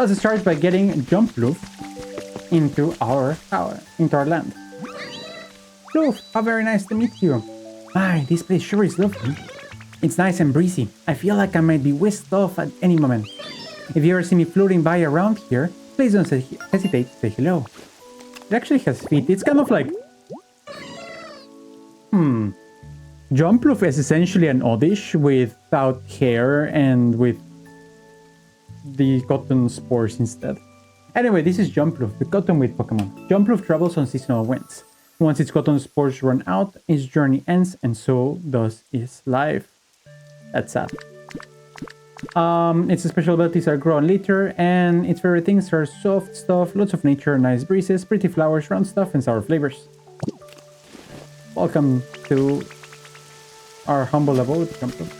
Let's start by getting Jumpluff into our land. Luff, how very nice to meet you. My, this place sure is lovely. It's nice and breezy. I feel like I might be whisked off at any moment. If you ever see me floating by around here, please don't hesitate to say hello. It actually has feet. It's kind of like... Jumpluff is essentially an Oddish without hair and with the cotton spores instead. Anyway, this is Jumpluff, the cottonweed Pokemon. Jumpluff travels on seasonal winds. Once its cotton spores run out, its journey ends, and so does its life. That's sad. Its special abilities are grow and litter, and its favorite things are soft stuff, lots of nature, nice breezes, pretty flowers, round stuff, and sour flavors. Welcome to our humble abode, Jumpluff.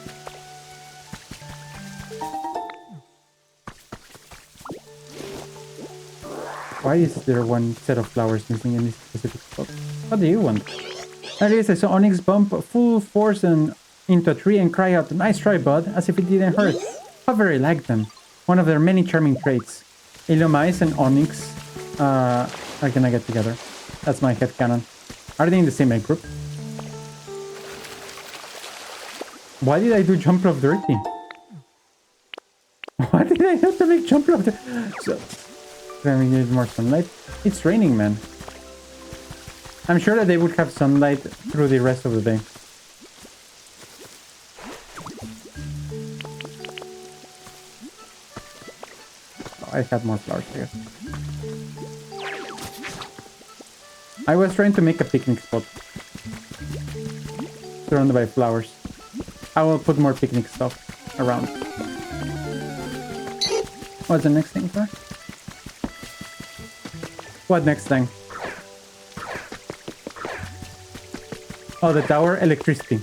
Why is there one set of flowers missing in this specific spot? What do you want? At least I saw Onyx bump full force and into a tree and cry out, "Nice try, bud," as if it didn't hurt. How very like them. One of their many charming traits. Illumise and Onyx are gonna get together. That's my headcanon. Are they in the same egg group? Why did I do Jumpluff dirty? Why did I have to make Jumpluff dirty? So, we need more sunlight. It's raining, man. I'm sure that they would have sunlight through the rest of the day. Oh, I had more flowers, I guess. I was trying to make a picnic spot surrounded by flowers. I will put more picnic stuff around. What's the next thing for? What next thing? Oh, the tower electricity.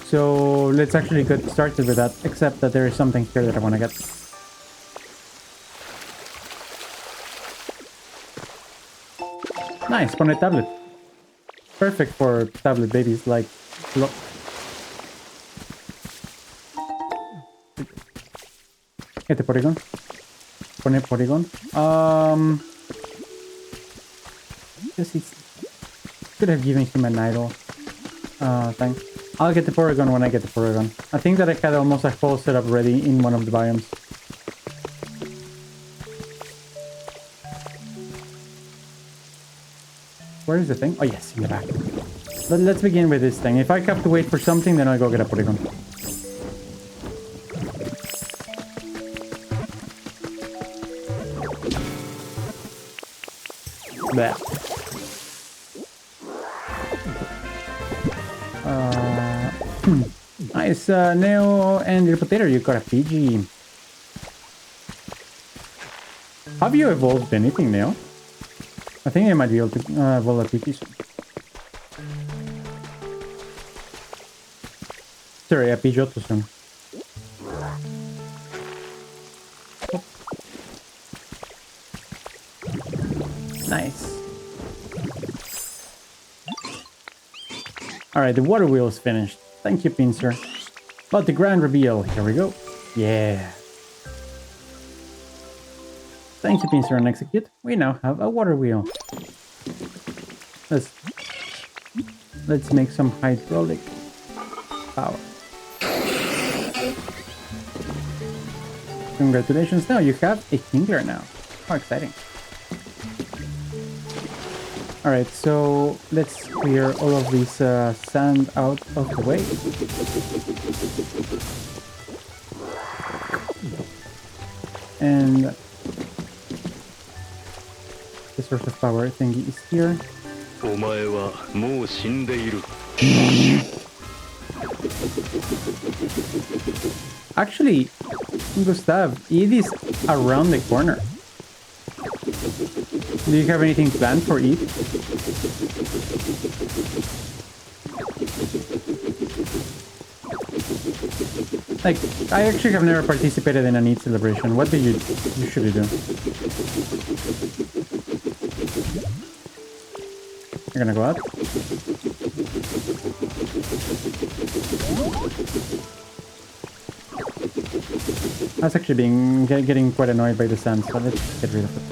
So let's actually get started with that, except that there is something here that I want to get. Nice, on a tablet. Perfect for tablet babies like... Get the Porygon. Pone Porygon. Jessie could have given him an idol. Thanks. I'll get the Porygon when I get the Porygon. I think that I had almost a whole setup ready in one of the biomes. Where is the thing? Oh yes, in the back. But let's begin with this thing. If I have to wait for something, then I'll go get a Porygon. Bleh. Nice, Neo and your potato, you got a Fiji. Have you evolved anything, Neo? I think I might be able to evolve a Fiji soon. Sorry, a Pidgeotto soon. Nice. Alright, the water wheel is finished. Thank you, Pinsir. But the grand reveal. Here we go. Yeah. Thank you, Pinsir, and execute. We now have a water wheel. Let's make some hydraulic power. Congratulations, now you have a Kingler now. How exciting. Alright, so let's clear all of this sand out of the way. And the source of power thingy is here. Actually, Gustav, it is around the corner. Do you have anything planned for it? Like, I actually have never participated in a Eid celebration. What do you usually do? You're gonna go out? I was actually getting quite annoyed by the sand, so let's get rid of it.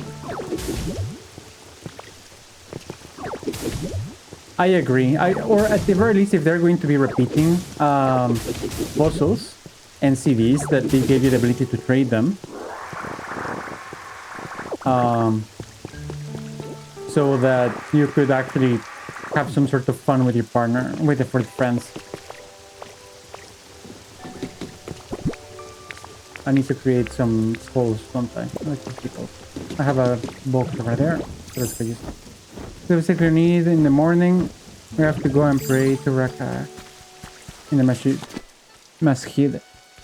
I agree. Or at the very least, if they're going to be repeating puzzles and CDs that they gave you the ability to trade them, so that you could actually have some sort of fun with your partner, with your friends. I need to create some holes, don't I? I have a box right there. So let's go use it. So basically, need in the morning, we have to go and pray to Raka in the masjid.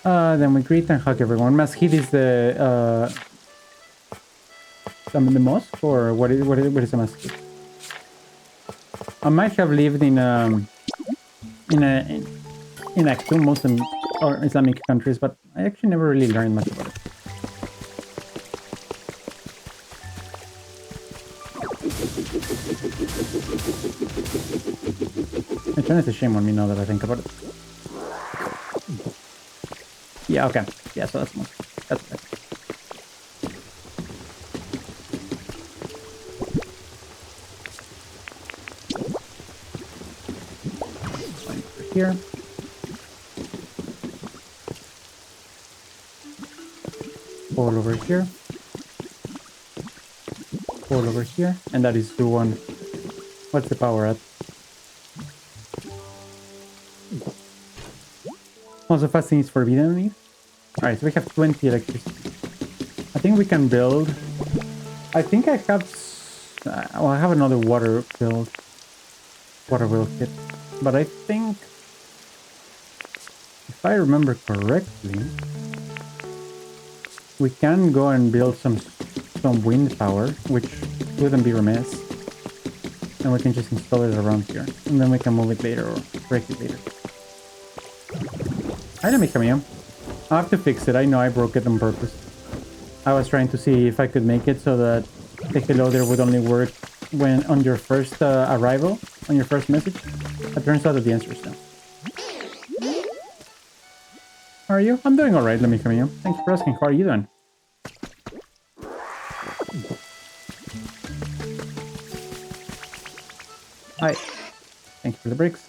Then we greet and hug everyone. Masjid is the mosque, or what is a masjid? I might have lived in actual Muslim or Islamic countries, but I actually never really learned much about it. It's kind of a shame on me now that I think about it. Yeah, okay. Yeah, so that's Muslim. That's okay. Here. All over here. All over here. And that is the one. What's the power at? Also, fasting is forbidden. Alright, so we have 20 electricity. I think we can build. I think I have. Well, I have another water wheel kit. But I think, if I remember correctly, we can go and build some wind power, which wouldn't be remiss. And we can just install it around here. And then we can move it later or break it later. Hi, Camille. I have to fix it. I know I broke it on purpose. I was trying to see if I could make it so that the hello there would only work when on your first arrival, on your first message. It turns out that the answer is no. How are you? I'm doing alright, let me come in. Thanks for asking. How are you doing? Hi. Thank you for the bricks.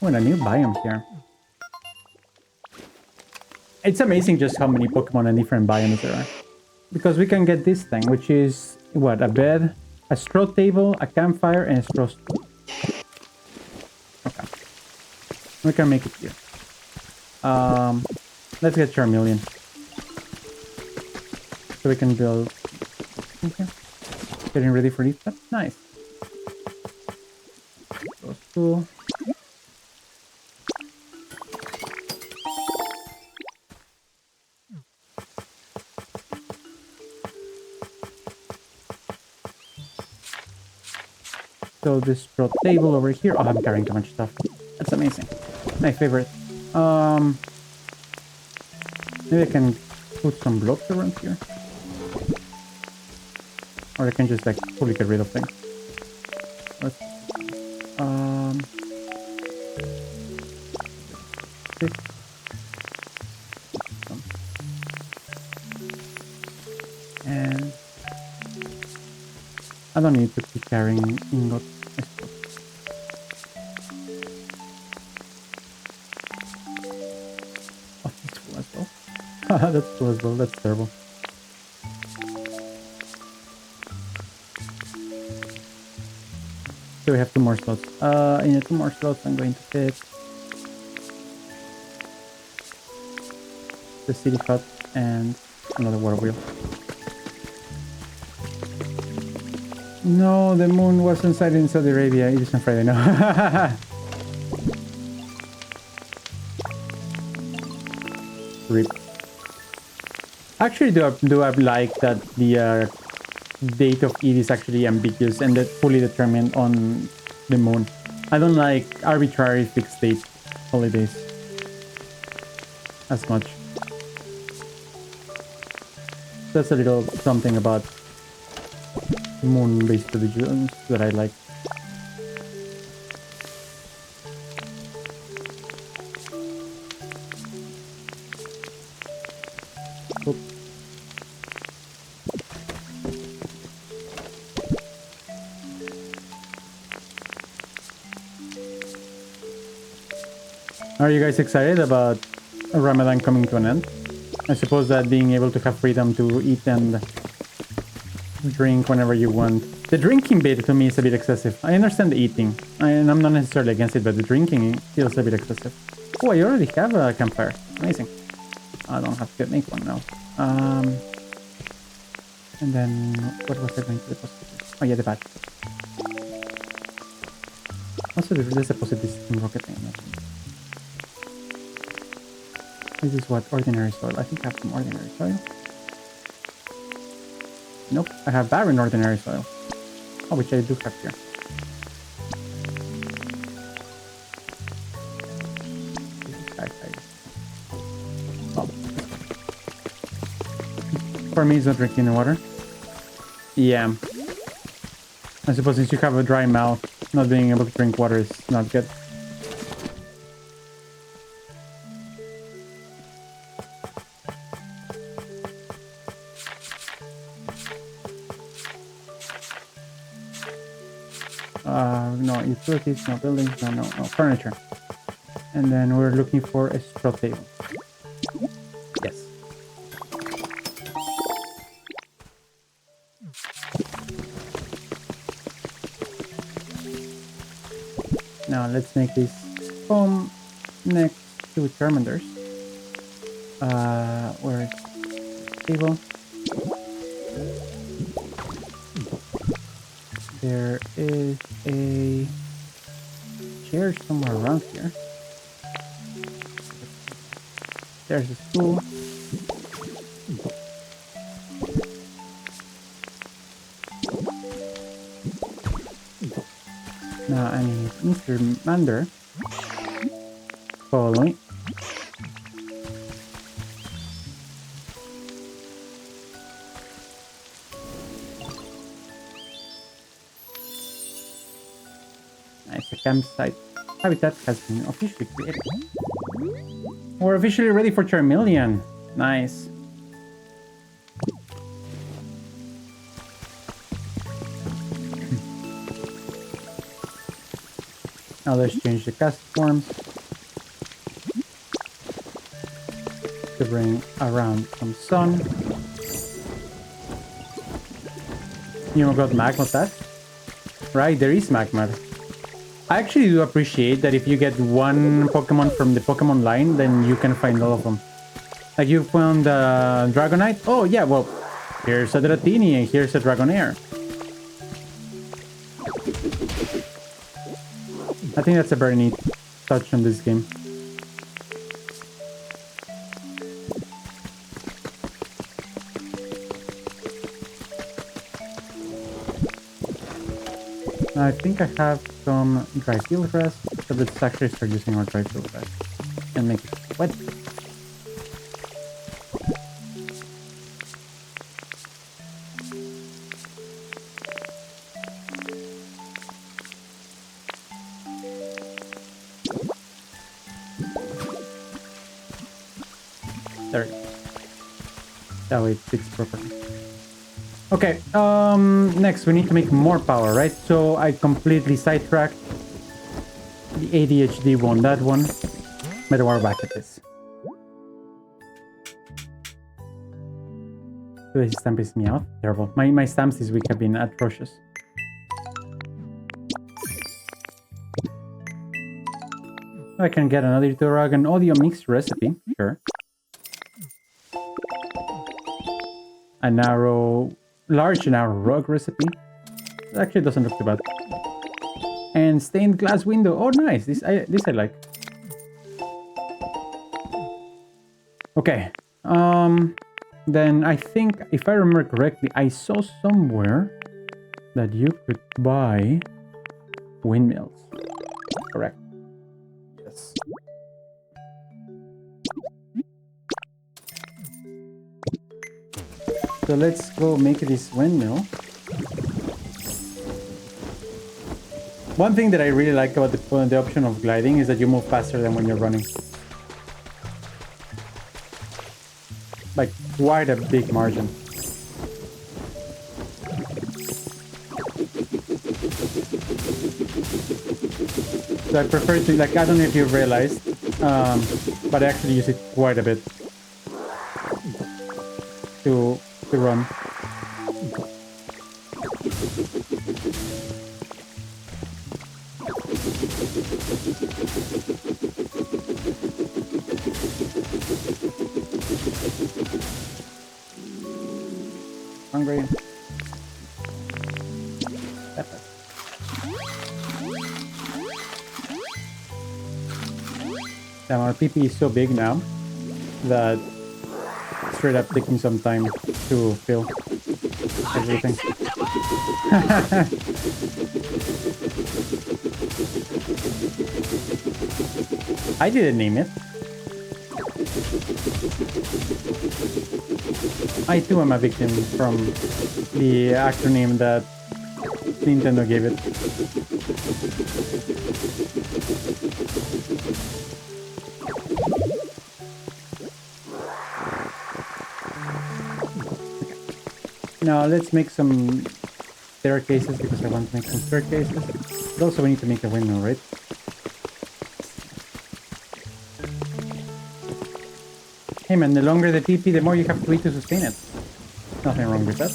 Oh, and a new biome here. It's amazing just how many Pokemon and different biomes there are. Because we can get this thing, which is, what, a bed, a straw table, a campfire, and a straw stool. Okay. We can make it here. Let's get Charmeleon. So we can build... Okay. Getting ready for this. That's nice. Straw stool. So this straw table over here. Oh, I'm carrying too much stuff. That's amazing. My favorite. Maybe I can put some blocks around here. Or I can just like fully get rid of things. Let's, and I don't need to keep carrying ingots. Oh, that's full as well. That's full as well. That's terrible. So we have 2 more slots. In the 2 more slots, I'm going to fit the city hut and another water wheel. No, the moon was inside in Saudi Arabia. It is on Friday now. Rip. Actually, do I like that the date of Eid is actually ambiguous and that fully determined on the moon. I don't like arbitrary fixed date holidays as much. That's a little something about moon-based religions that I like. Oop. Are you guys excited about Ramadan coming to an end? I suppose that being able to have freedom to eat and drink whenever you want. The drinking bit to me is a bit excessive. I understand the eating, and I'm not necessarily against it, but the drinking feels a bit excessive. Oh, I already have a campfire. Amazing. I don't have to make one now. And then what was I going to deposit? Oh yeah, the badge. Also, let's deposit this in rocket thing. This is what? Ordinary soil. I think I have some ordinary soil. Nope, I have barren ordinary soil. Oh, which I do have here. Oh. For me, it's not drinking the water. Yeah. I suppose since you have a dry mouth, not being able to drink water is not good. No utilities, no buildings, no furniture. And then we're looking for a straw table. Yes. Now let's make this home next to Charmander's. Where is the table? There is a chair somewhere around here. There's a stool. Now I need Mr. Mander. Follow me. Nice, a campsite habitat has been officially created. We're officially ready for Charmeleon. Nice. Now let's change the cast forms to bring around some sun. You got magma that? Right, there is magma. I actually do appreciate that if you get one Pokemon from the Pokemon line, then you can find all of them. Like you found Dragonite? Oh yeah, well, here's a Dratini and here's a Dragonair. I think that's a very neat touch on this game. I think I have some dry field grass, so let's actually start using our dry field grass and make it wet. There we go. That way it fits properly. Okay, next we need to make more power, right? So I completely sidetracked. The ADHD won that one. But we're back at this. This stamp pisses me off. Terrible. My stamps this week have been atrocious. I can get another Dragon audio mix recipe. Sure. A large narrow rug recipe. It actually doesn't look too bad. And stained glass window. Oh, nice. This I like. Okay. Then I think, if I remember correctly, I saw somewhere that you could buy windmills. Correct. Yes. So let's go make this windmill. One thing that I really like about the option of gliding is that you move faster than when you're running. like quite a big margin. So I prefer to, like, I don't know if you realized, but I actually use it quite a bit to run. Hungry. Damn, our PP is so big now that it's straight up taking some time to fill everything. I didn't name it. I too am a victim from the acronym that Nintendo gave it. Now let's make some staircases because I want to make some staircases. But also we need to make a windmill, right? Hey man, the longer the TP, the more you have to eat to sustain it. Nothing wrong with that.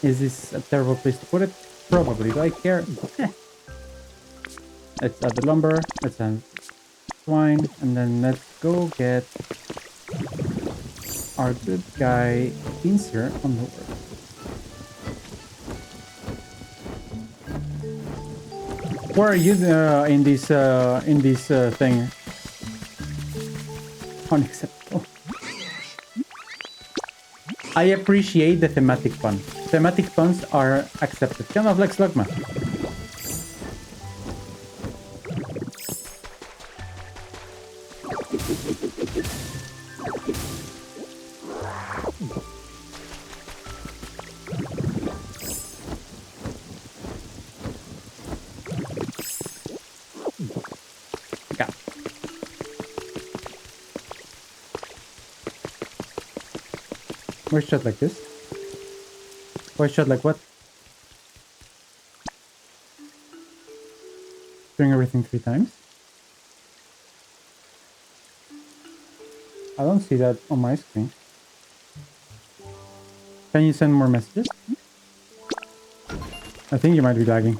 Is this a terrible place to put it? Probably. Do I care? Let's add the lumber. Let's add twine. And then let's go get our good guy Pincer on the work. Where are you in this thing? Unacceptable. I appreciate the thematic pun. Thematic puns are accepted. Kind of like Slugma. Why shot like this? Why shot like what? Doing everything 3 times? I don't see that on my screen. Can you send more messages? I think you might be lagging.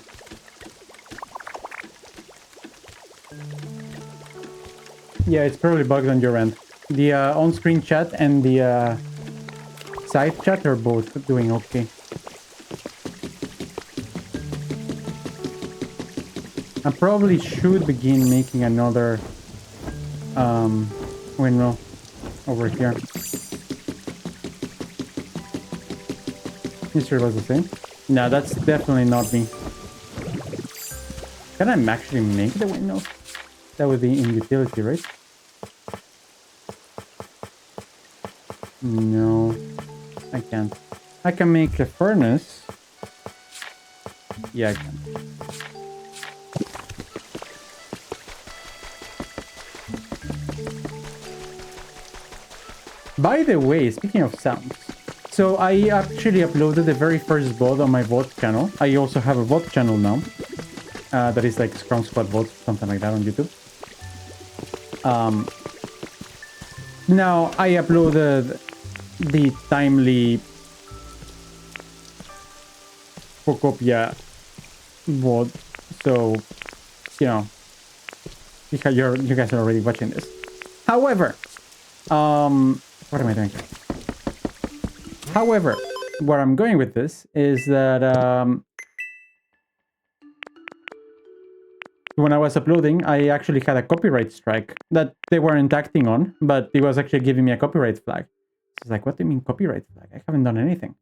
Yeah, it's probably bugged on your end. The on-screen chat and the side chat are both doing okay. I probably should begin making another windmill over here. You sure it was the same? No, that's definitely not me. Can I actually make the windmill? That would be in utility, right? No, I can't. I can make a furnace. Yeah, I can. By the way, speaking of sounds, so I actually uploaded the very first VOD on my VOD channel. I also have a VOD channel now. That is like Scrum Squad VOD, something like that on YouTube. Now I uploaded the timely Pokopia VOD, so you know you guys are already watching this. However, what am I doing here? However, where I'm going with this is that when I was uploading, I actually had a copyright strike that they weren't acting on, but it was actually giving me a copyright flag. It's like, what do you mean copyright flag? I haven't done anything.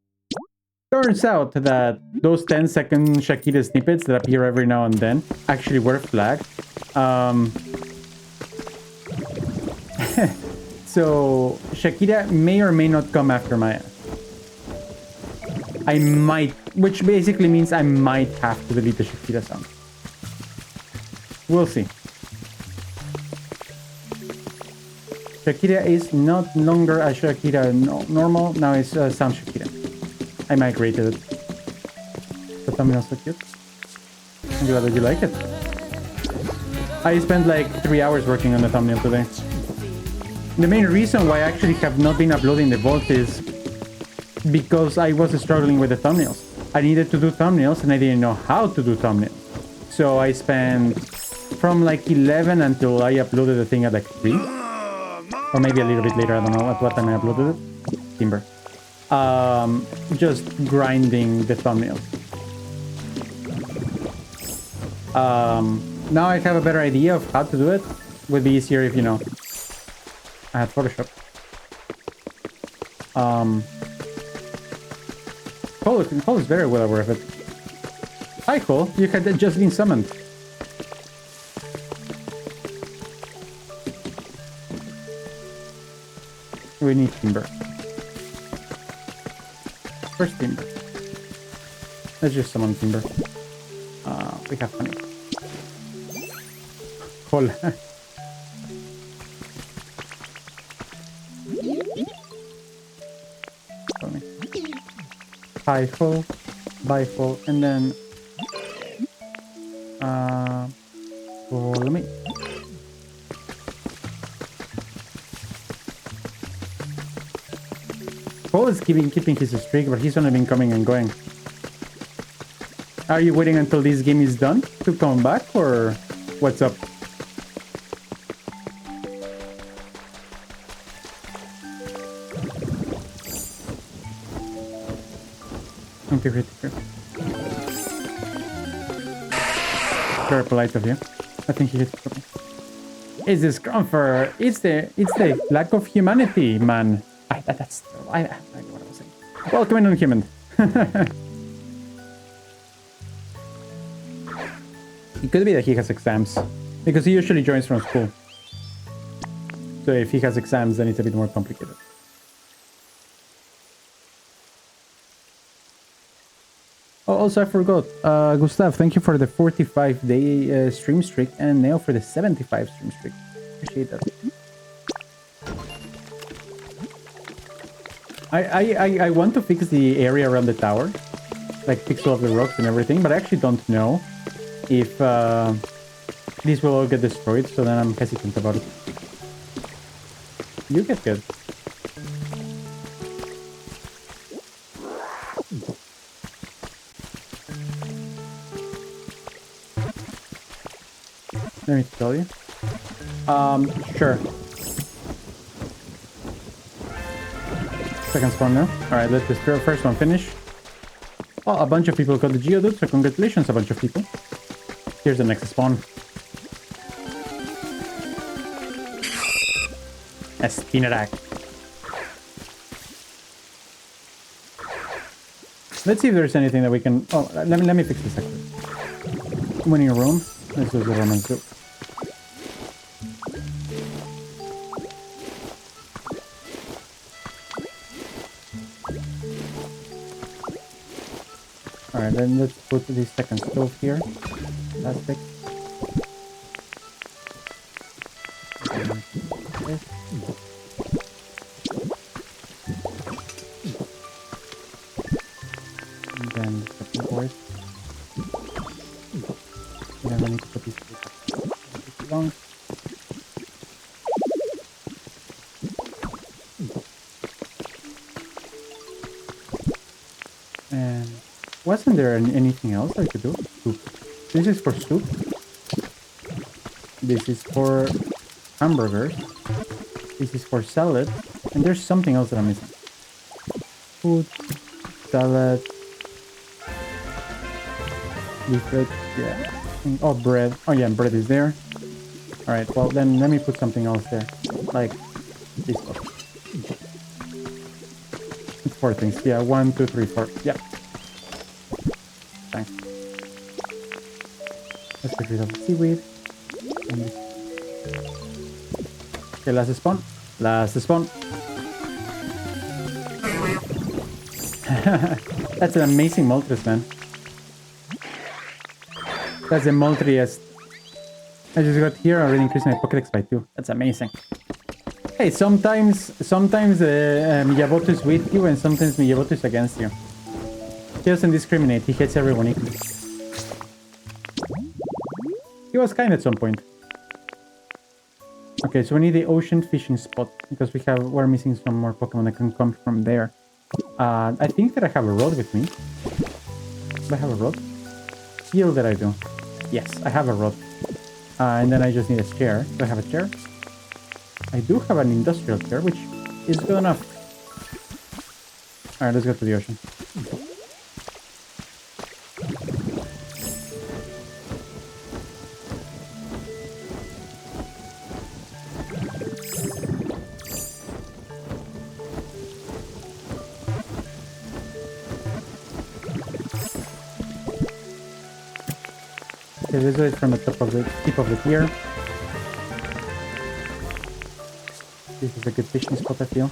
Turns out that those 10-second Shakira snippets that appear every now and then actually were flagged. So Shakira may or may not come after my ass. I might, which basically means I might have to delete the Shakira sound. We'll see. Shakira is not longer a Shakira normal. Now it's Sound Shakira. I migrated it. The thumbnail's so cute. I'm glad that you like it. I spent like 3 hours working on the thumbnail today. The main reason why I actually have not been uploading the vault is because I was struggling with the thumbnails. I needed to do thumbnails and I didn't know how to do thumbnails. So I spent from like 11 until I uploaded the thing at like 3. Or maybe a little bit later, I don't know at what time I uploaded it. Timber. Just grinding the thumbnails. Now I have a better idea of how to do it. Would be easier if, you know, I had Photoshop. Cole is very well aware of it. Hi Cole, you had just been summoned. We need timber. First timber. Let's just summon timber. We have honey. Cole. Hi full, bye full, and then follow me. Paul is keeping his streak, but he's only been coming and going. Are you waiting until this game is done to come back, or what's up? Very polite of you. I think he hit me. It's discomfort. It's the lack of humanity, man. I know what I was saying. Welcome in, unhuman. It could be that he has exams, because he usually joins from school. So if he has exams, then it's a bit more complicated. Oh, also I forgot. Gustav, thank you for the 45-day stream streak, and Neo for the 75 stream streak. Appreciate that. I want to fix the area around the tower, like fix all of the rocks and everything, but I actually don't know if these will all get destroyed, so then I'm hesitant about it. You get good. Let me tell you. Sure. Second spawn now. Alright, let this first one finish. Oh, a bunch of people got the Geodude, so congratulations, a bunch of people. Here's the next spawn. A Spinarak. Let's see if there's anything that we can... Oh, let me fix this actually. Winning a room. Let's do the Roman too. Alright, then let's put the second stove here. Plastic. And then the second board. And then we need to put these long. And wasn't there anything else I could do? Soup. This is for soup. This is for hamburgers. This is for salad. And there's something else that I'm missing. Food, salad, beef bread, yeah. Oh, bread. Oh yeah, bread is there. Alright, well then let me put something else there. Like this one. It's 4 things. Yeah, 1, 2, 3, 4. Yeah. Thanks. Let's get rid of the seaweed. Okay, last spawn. Last spawn. That's an amazing Moltres, man. That's the Moltriest I just got here already increasing my Pokédex by 2. That's amazing. Hey, sometimes Miyamoto is with you and sometimes Miyamoto is against you. He doesn't discriminate. He hates everyone equally. He was kind at some point. Okay, so we need the ocean fishing spot because we're missing some more Pokemon that can come from there. I think that I have a rod with me. Do I have a rod? Feel that I do. Yes, I have a rod. And then I just need a chair. Do I have a chair? I do have an industrial chair, which is good enough. Alright, let's go to the ocean. Okay, let's do it from the tip of the pier. This is a good fishing spot, I feel.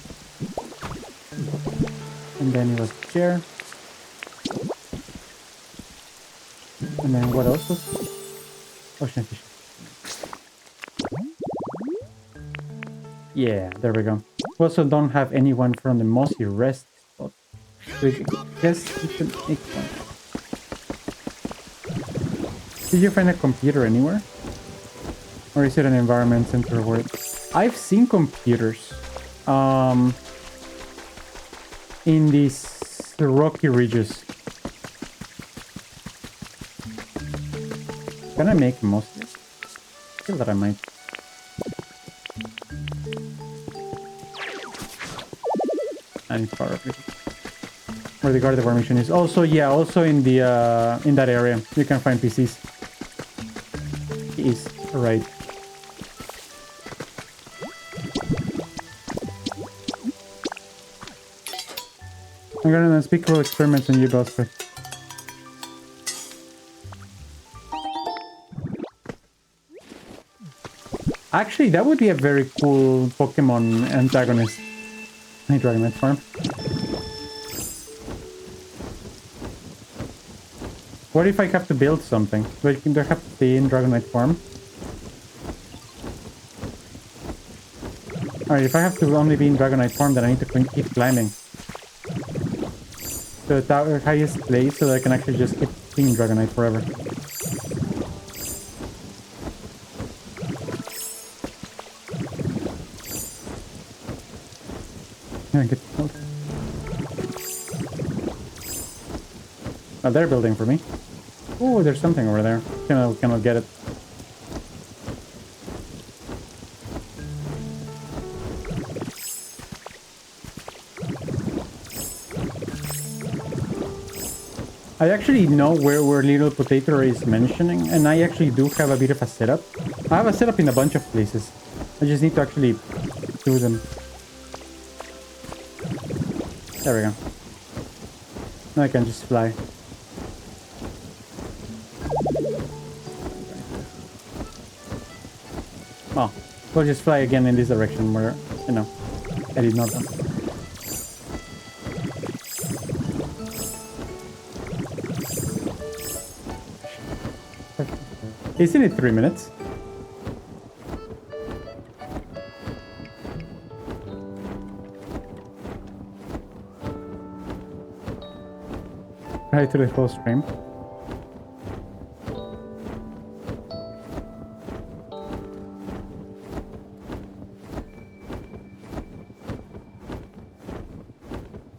And then it was the chair. And then what else was ocean fishing? Yeah, there we go. We also don't have anyone from the mossy rest spot. So I guess we can make one. Did you find a computer anywhere? Or is it an environment center where I've seen computers in these rocky ridges. Can I make most of it? I feel that I might. And it's far up here. Where the Gardevoir mission is. Also, yeah, also in the in that area you can find PCs. Is right. I'm gonna do unspeakable experiments on you, Bosper. Actually, that would be a very cool Pokemon antagonist. Hey, Dragonite farm. What if I have to build something? Do I have to stay in Dragonite farm? Alright, if I have to only be in Dragonite farm, then I need to keep climbing the highest place so that I can actually just keep being Dragonite forever. Yeah, get killed. Oh, they're building for me. Oh, there's something over there. Cannot get it. I actually know where Little Potato is mentioning, and I actually do have a bit of a setup. I have a setup in a bunch of places. I just need to actually do them. There we go. Now I can just fly. Oh, we'll just fly again in this direction where, you know, I did not know. Isn't it 3 minutes? Right to the full stream.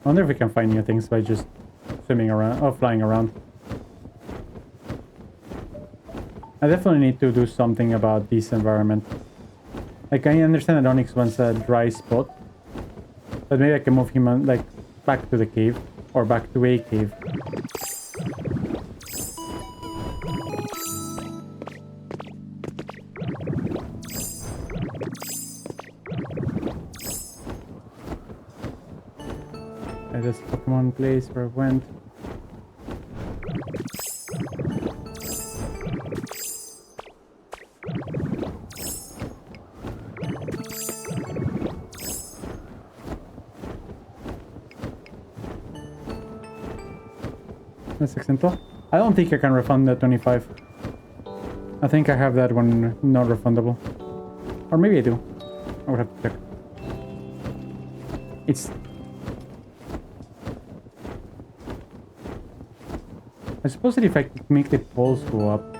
I wonder if we can find new things by just swimming around or flying around. I definitely need to do something about this environment. Like, I understand that Onyx wants a dry spot, but maybe I can move him on, like, back to the cave, or back to a cave. This Pokemon place where I went. That's exento. I don't think I can refund that 25. I think I have that one not refundable. Or maybe I do. I would have to check. It's... I suppose that if I could make the poles go up,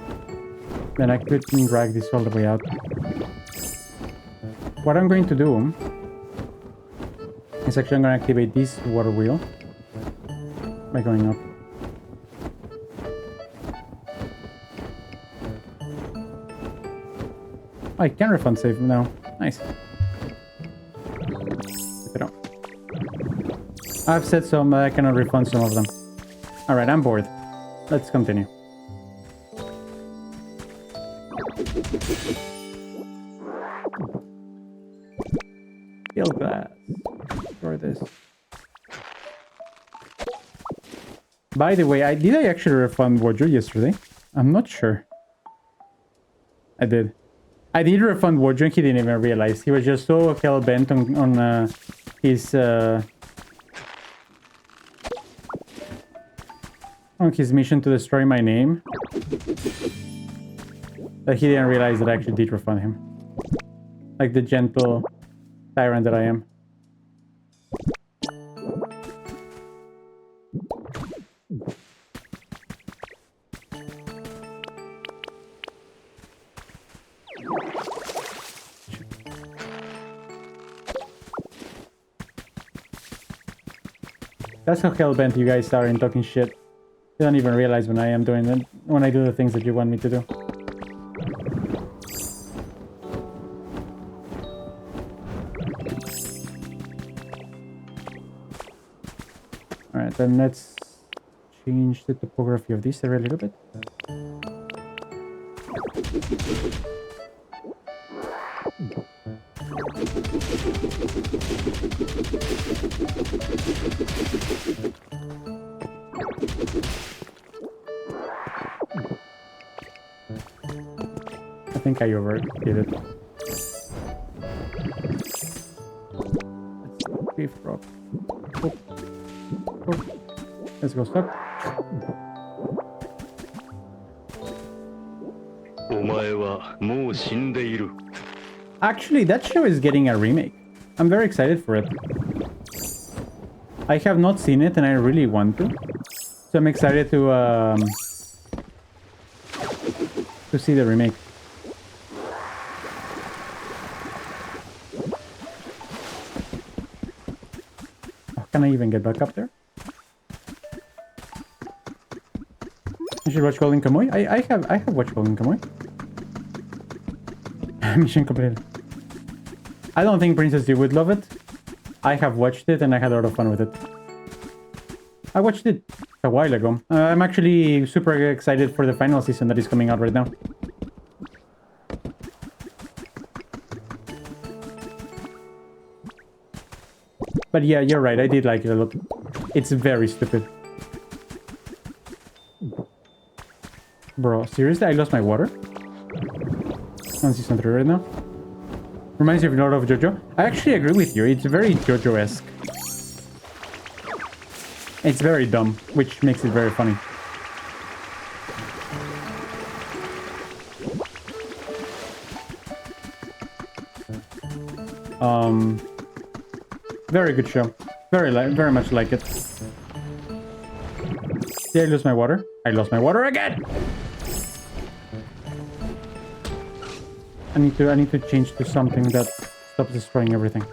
then I could drag this all the way out. What I'm going to do is actually I'm going to activate this water wheel by going up. I can refund save now. Nice. Keep it up. I've said some, I cannot refund some of them. Alright, I'm bored. Let's continue. Field glass. Destroy this. By the way, did I actually refund Wojo yesterday? I'm not sure. I did. I did refund Wojo and he didn't even realize. He was just so hell-bent on his mission to destroy my name that he didn't realize that I actually did refund him. Like the gentle tyrant that I am. That's how hell-bent you guys are in talking shit. You don't even realize when I am doing it, when I do the things that you want me to do. Alright, then let's change the topography of this area a little bit. I think I overdid it. Let's beef drop. Oh. Oh. Let's go stuck. Actually, that show is getting a remake. I'm very excited for it. I have not seen it and I really want to. So I'm excited to see the remake. Oh, can I even get back up there? I should watch Golden Kamuy. I have watched Golden Kamuy. Mission completed. I don't think Princess D would love it. I have watched it and I had a lot of fun with it. I watched it a while ago. I'm actually super excited for the final season that is coming out right now. But yeah, you're right. I did like it a lot. It's very stupid. Bro, seriously? I lost my water? On season 3 right now. Reminds you of a lot of JoJo. I actually agree with you. It's very JoJo-esque. It's very dumb, which makes it very funny. Very good show. Very much like it. Did I lose my water? I lost my water again! I need to change to something that stops destroying everything.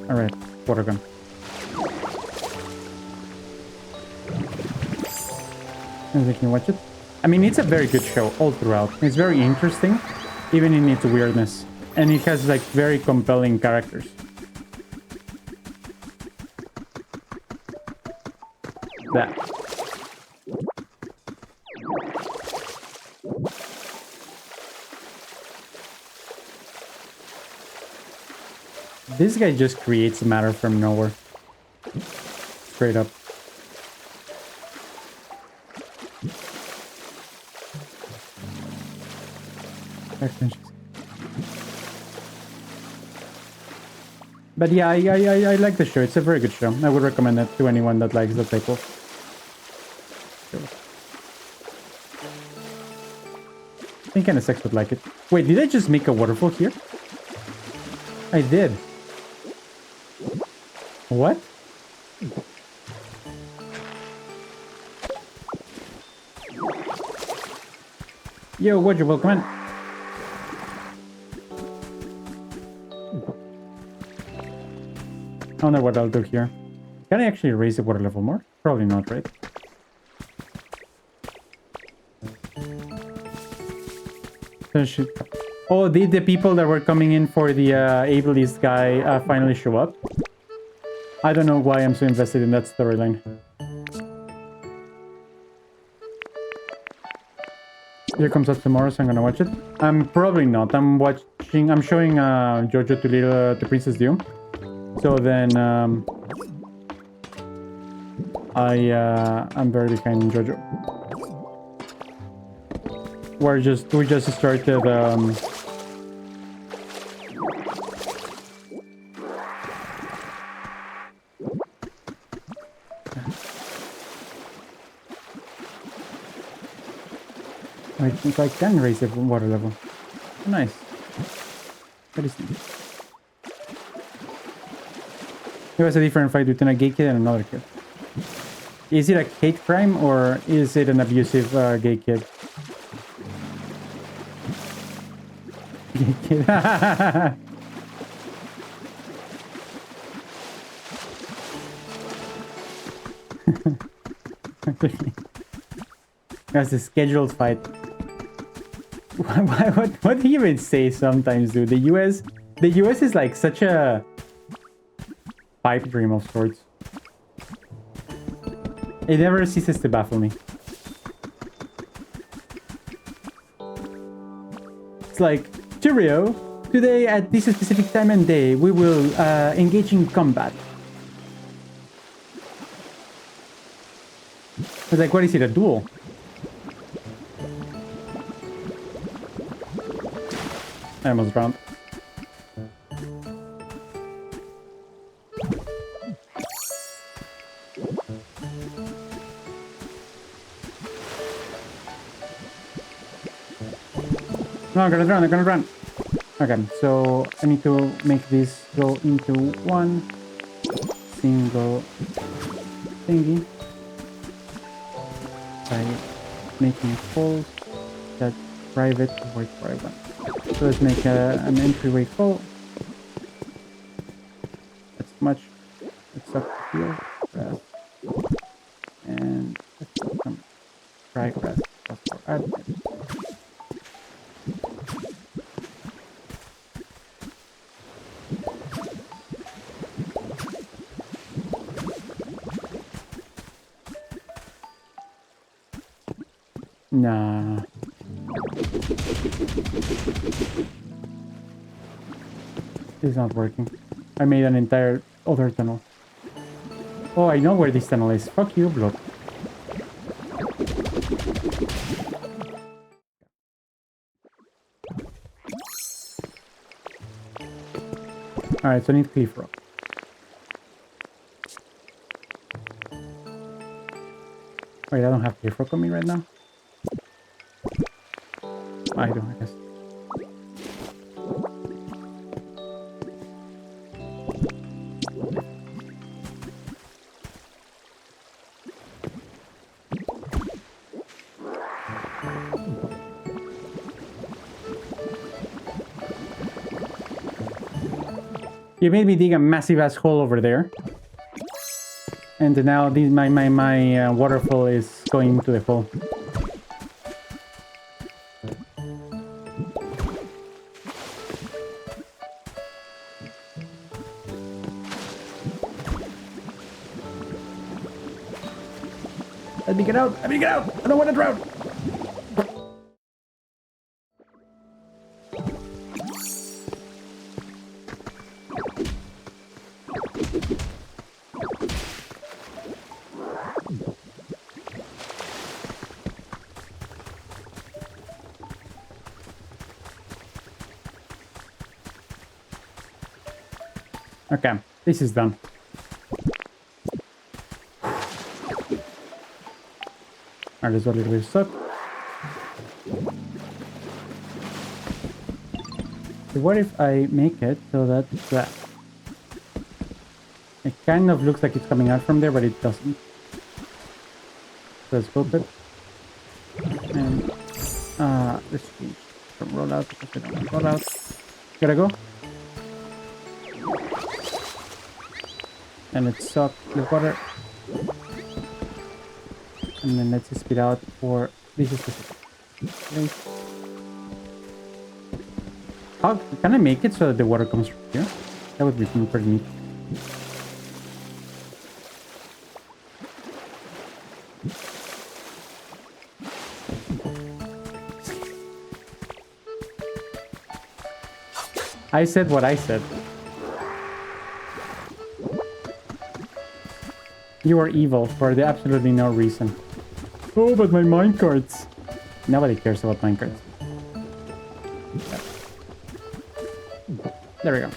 Alright, water gun. And we can watch it. I mean, it's a very good show all throughout. It's very interesting, even in its weirdness. And it has like very compelling characters. That. This guy just creates matter from nowhere. Straight up. But yeah, I like the show. It's a very good show. I would recommend it to anyone that likes the type of show. think kind of sex would like it. Wait, did I just make a waterfall here? I did. What? Yo, Wodgeable, come on. I wonder what I'll do here. Can I actually raise the water level more? Probably not, right? Oh, did the people that were coming in for the ableist guy finally show up? I don't know why I'm so invested in that storyline. Here comes up tomorrow, so I'm gonna watch it. Probably not. I'm showing Jojo to Princess Doom. So then I'm very behind in Jojo. We just started I think I can raise the water level. Oh, nice. That is nice. It was a different fight between a gay kid and another kid. Is it a hate crime or is it an abusive gay kid? Gay kid. That's a scheduled fight. What do you even say sometimes, dude? The US is like such a pipe dream of sorts. It never ceases to baffle me. It's like, cheerio, today at this specific time and day, we will engage in combat. It's like, what is it, a duel? I almost drowned. No, I'm gonna drown. Okay, so I need to make this go into one single thingy by making holes that private work for everyone. So let's make an entryway full. That's much. It's up here. Grass. And let's put some dry grass. Nah. It's not working. I made an entire other tunnel. Oh, I know where this tunnel is. Fuck you, block. Alright, so I need cliff rock. Wait, I don't have cliff rock on me right now. I do, I guess. You made me dig a massive ass hole over there. And now this, my waterfall is going into the hole. Let me get out! Let me get out! I don't want to drown! Okay, this is done. Alright, this is a little bit stuck. So what if I make it so that that? It kind of looks like it's coming out from there, but it doesn't. So let's flip it. And let's change from rollout because I don't want rollout. Gotta go. And let's suck the water. And then let's spit out for this is the how can I make it so that the water comes from here? That would be pretty neat. I said what I said. You are evil for the absolutely no reason. Oh, but my minecarts. Nobody cares about minecarts. There we go.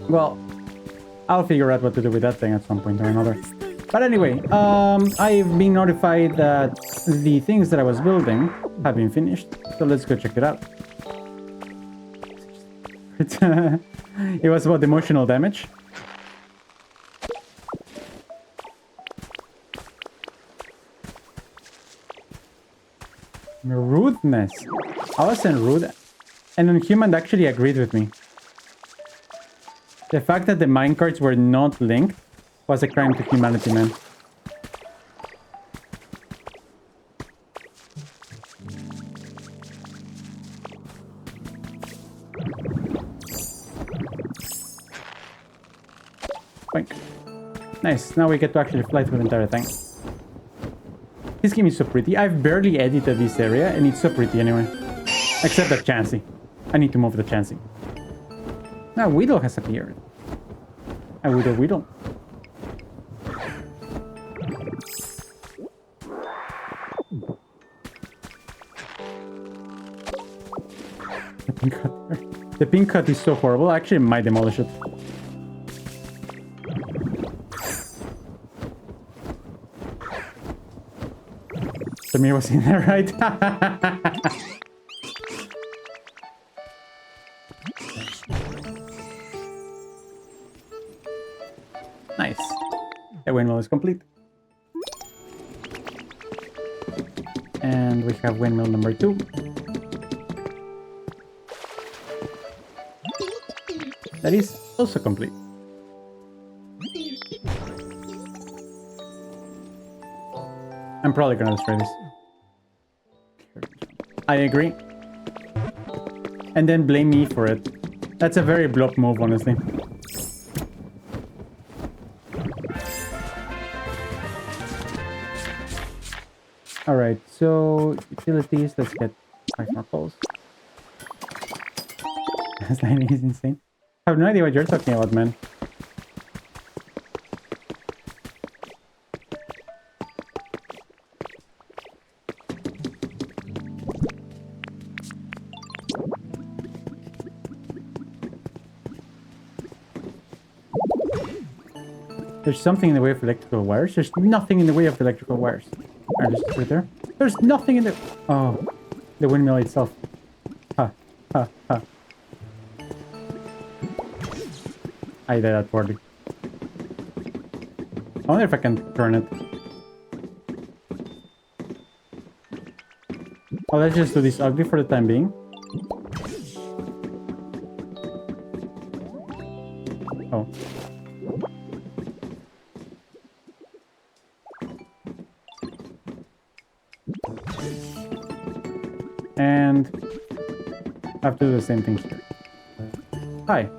Well, I'll figure out what to do with that thing at some point or another. But anyway, I've been notified that the things that I was building have been finished. So let's go check it out. It was about emotional damage. Rudeness. I wasn't rude. And then human actually agreed with me. The fact that the minecarts were not linked was a crime to humanity, man. Boink. Nice. Now we get to actually fly through the entire thing. This game is so pretty. I've barely edited this area, and it's so pretty anyway. Except that Chansey. I need to move the Chansey. Now Weedle has appeared. A Weedle. The pink hut there. The pink hut is so horrible. I actually might demolish it. Samir was in there, right? Nice. The windmill is complete. And we have windmill number 2. That is also complete. I'm probably gonna destroy this. I agree. And then blame me for it. That's a very block move, honestly. Alright, so utilities, let's get 5 more poles. This lighting is insane. I have no idea what you're talking about, man. There's something in the way of electrical wires. There's nothing in the way of electrical wires. Are they right there? There's nothing in the... Oh, the windmill itself. Ha, ha, ha. I did that poorly. I wonder if I can turn it. Oh, let's just do this ugly for the time being. Oh. And I have to do the same thing here. Hi.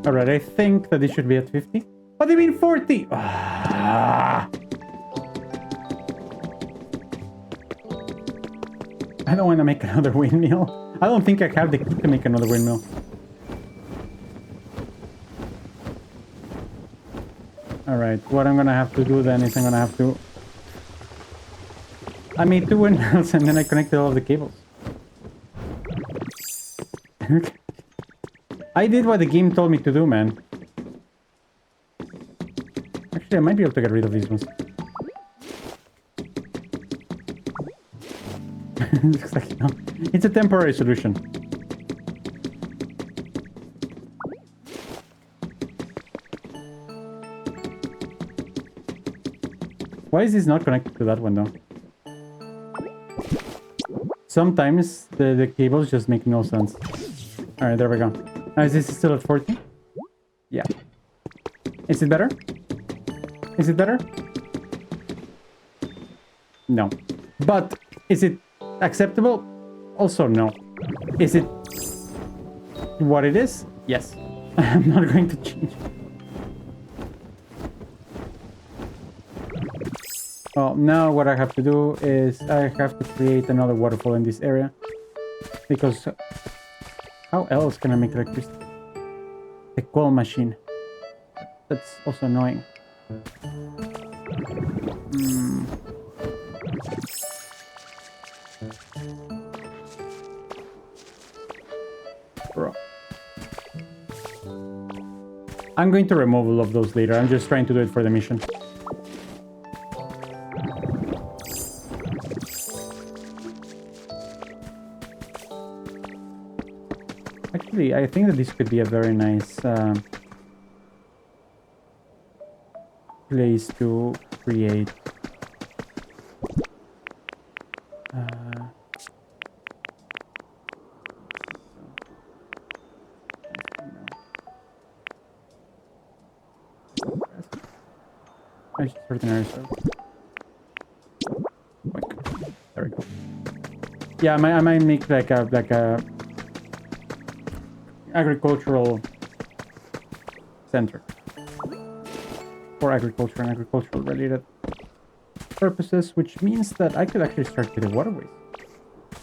Alright, I think that this should be at 50. What do you mean 40? Ah. I don't want to make another windmill. I don't think I have the key to make another windmill. Alright, what I'm gonna have to do then is I'm gonna have to... I made 2 windmills and then I connected all of the cables. I did what the game told me to do, man. Actually, I might be able to get rid of these ones. Looks like, no. It's a temporary solution. Why is this not connected to that one, though? Sometimes the cables just make no sense. Alright, there we go. Is this still at 40? Yeah. Is it better? Is it better? No. But is it acceptable? Also no. Is it what it is? Yes. I'm not going to change. Well, now what I have to do is I have to create another waterfall in this area. Because how else can I make electricity? The coal machine. That's also annoying. Bro. I'm going to remove all of those later. I'm just trying to do it for the mission. Actually, I think that this could be a very nice place to create ordinary stuff. There we go. Yeah, I might make like a agricultural center for agriculture and agricultural related purposes, which means that I could actually start with the waterways,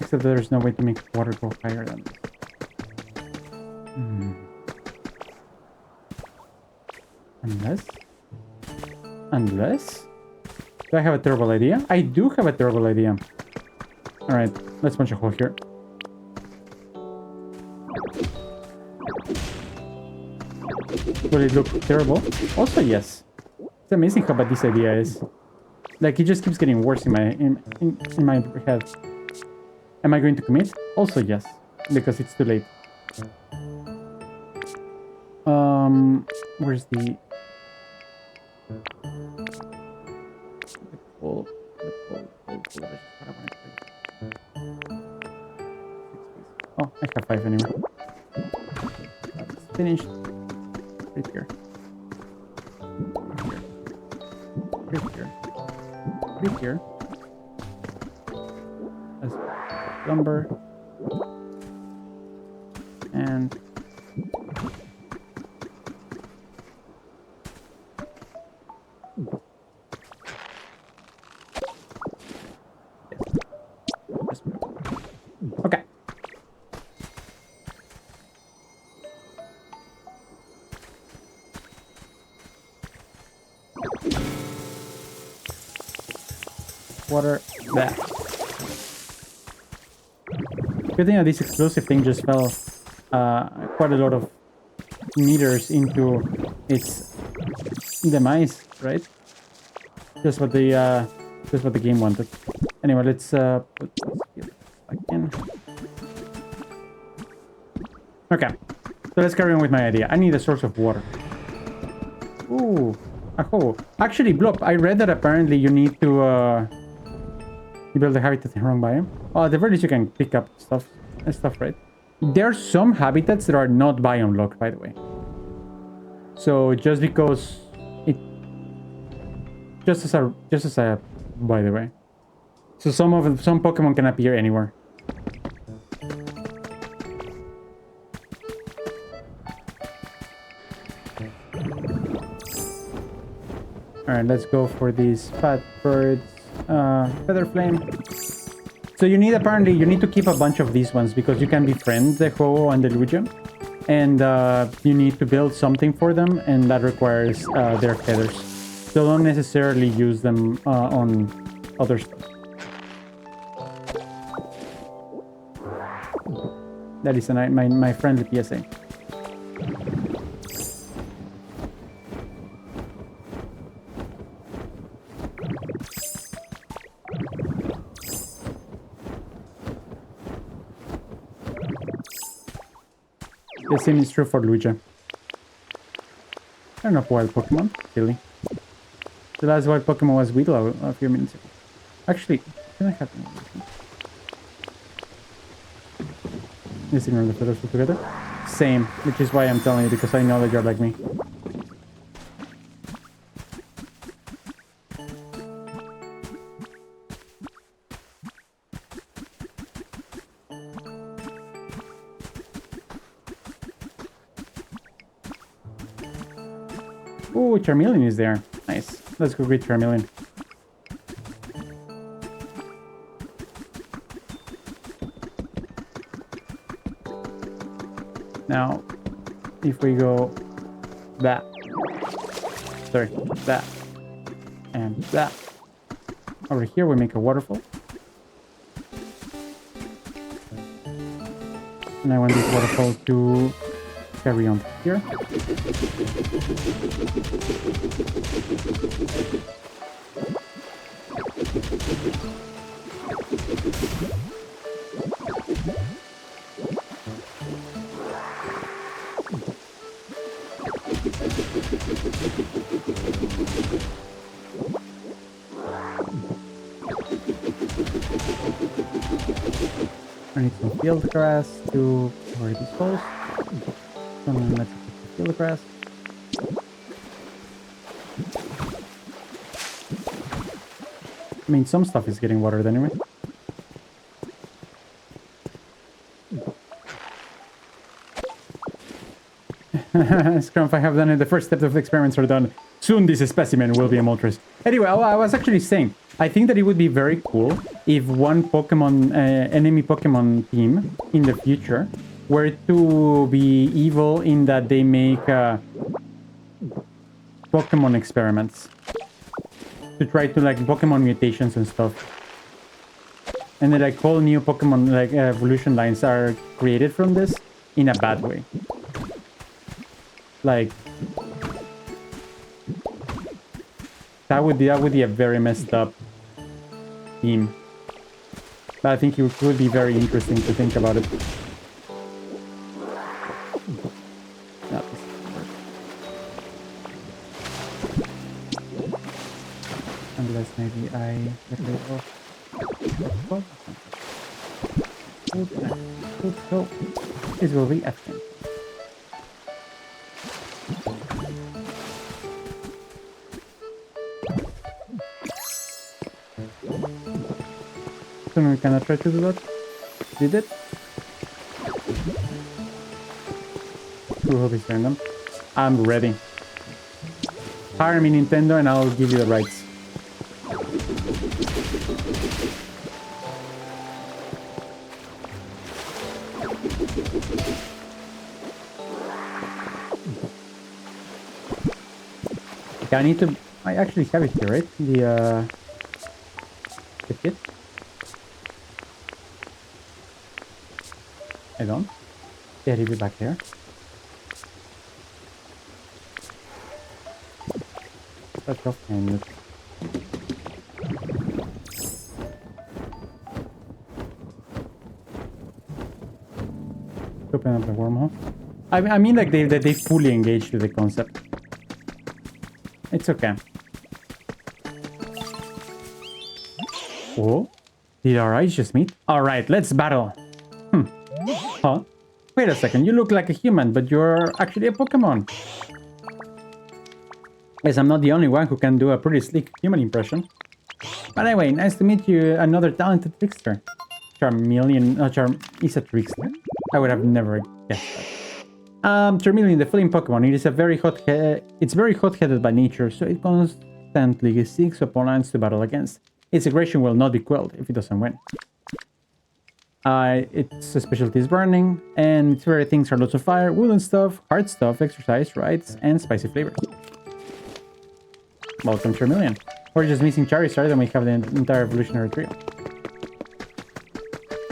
except that there's no way to make water go higher than this. Unless do I have a terrible idea? I do have a terrible idea. All right, let's punch a hole here. Will it look terrible? Also, yes. It's amazing how bad this idea is. Like, it just keeps getting worse in my head. Am I going to commit? Also, yes, because it's too late. Where's the coal? Oh, I have 5 anyway. It's finished. Right here. Right here. Right here. As lumber. And okay. Water back. Good thing that this explosive thing just fell quite a lot of meters into its demise, right? Just what the game wanted. Anyway, let's put this back in. Okay, so let's carry on with my idea. I need a source of water. Ooh, a hole. Actually, Blop, I read that apparently you need to you build a habitat in the wrong biome. Oh, at the very least you can pick up stuff, right? There are some habitats that are not biome locked, by the way. So just because it, just as a, by the way. So some Pokemon can appear anywhere. All right, let's go for these fat birds. Feather flame. So you need to keep a bunch of these ones because you can befriend the Ho and the Lugia, and you need to build something for them, and that requires their feathers. So don't necessarily use them on other stuff. That is my friendly PSA. The same is true for Luigi. I don't know wild Pokemon, really. The last wild Pokemon was Weedle a few minutes ago. Actually, can I have an Let's ignore the photos altogether. Same, which is why I'm telling you, because I know that you're like me. Ooh, Charmeleon is there. Nice. Let's go greet Charmeleon. Now, if we go that, sorry, that, and that, over here we make a waterfall. And I want this waterfall to carry on here. I need some field grass to cover these holes. So let's put the field grass. I mean, some stuff is getting watered anyway. Scrump, I have done it. The first steps of the experiments are done. Soon this specimen will be a Moltres. Anyway, I was actually saying, I think that it would be very cool if one Pokemon, enemy Pokemon team in the future were to be evil in that they make Pokemon experiments to try to like Pokemon mutations and stuff. And then like whole new Pokemon like evolution lines are created from this in a bad way. Like that would be a very messed up team. But I think it would be very interesting to think about it. Unless maybe I get rid of good go. This will be F10. So we cannot try to do that. Did it? Who hope is random. I'm ready. Hire me, Nintendo, and I'll give you the rights. Okay, I need to. I actually have it here, right? The kit. I don't. Yeah, it'll be back here. Touch off and open up the wormhole. I mean, like they fully engaged with the concept. It's okay. Oh, did our eyes just meet? All right, let's battle. Huh? Wait a second, you look like a human, but you're actually a Pokemon. Yes, I'm not the only one who can do a pretty slick human impression. But anyway, nice to meet you, another talented trickster. Charmeleon, is a trickster? I would have never guessed that. Charmeleon, the fleeing Pokemon, it's very hot-headed by nature, so it constantly seeks opponents to battle against. Its aggression will not be quelled if it doesn't win. Its specialty is burning, and its favorite things are lots of fire, wooden stuff, hard stuff, exercise, rides, and spicy flavors. Welcome, Charmeleon. We're just missing Charizard, and we have the entire evolutionary trio.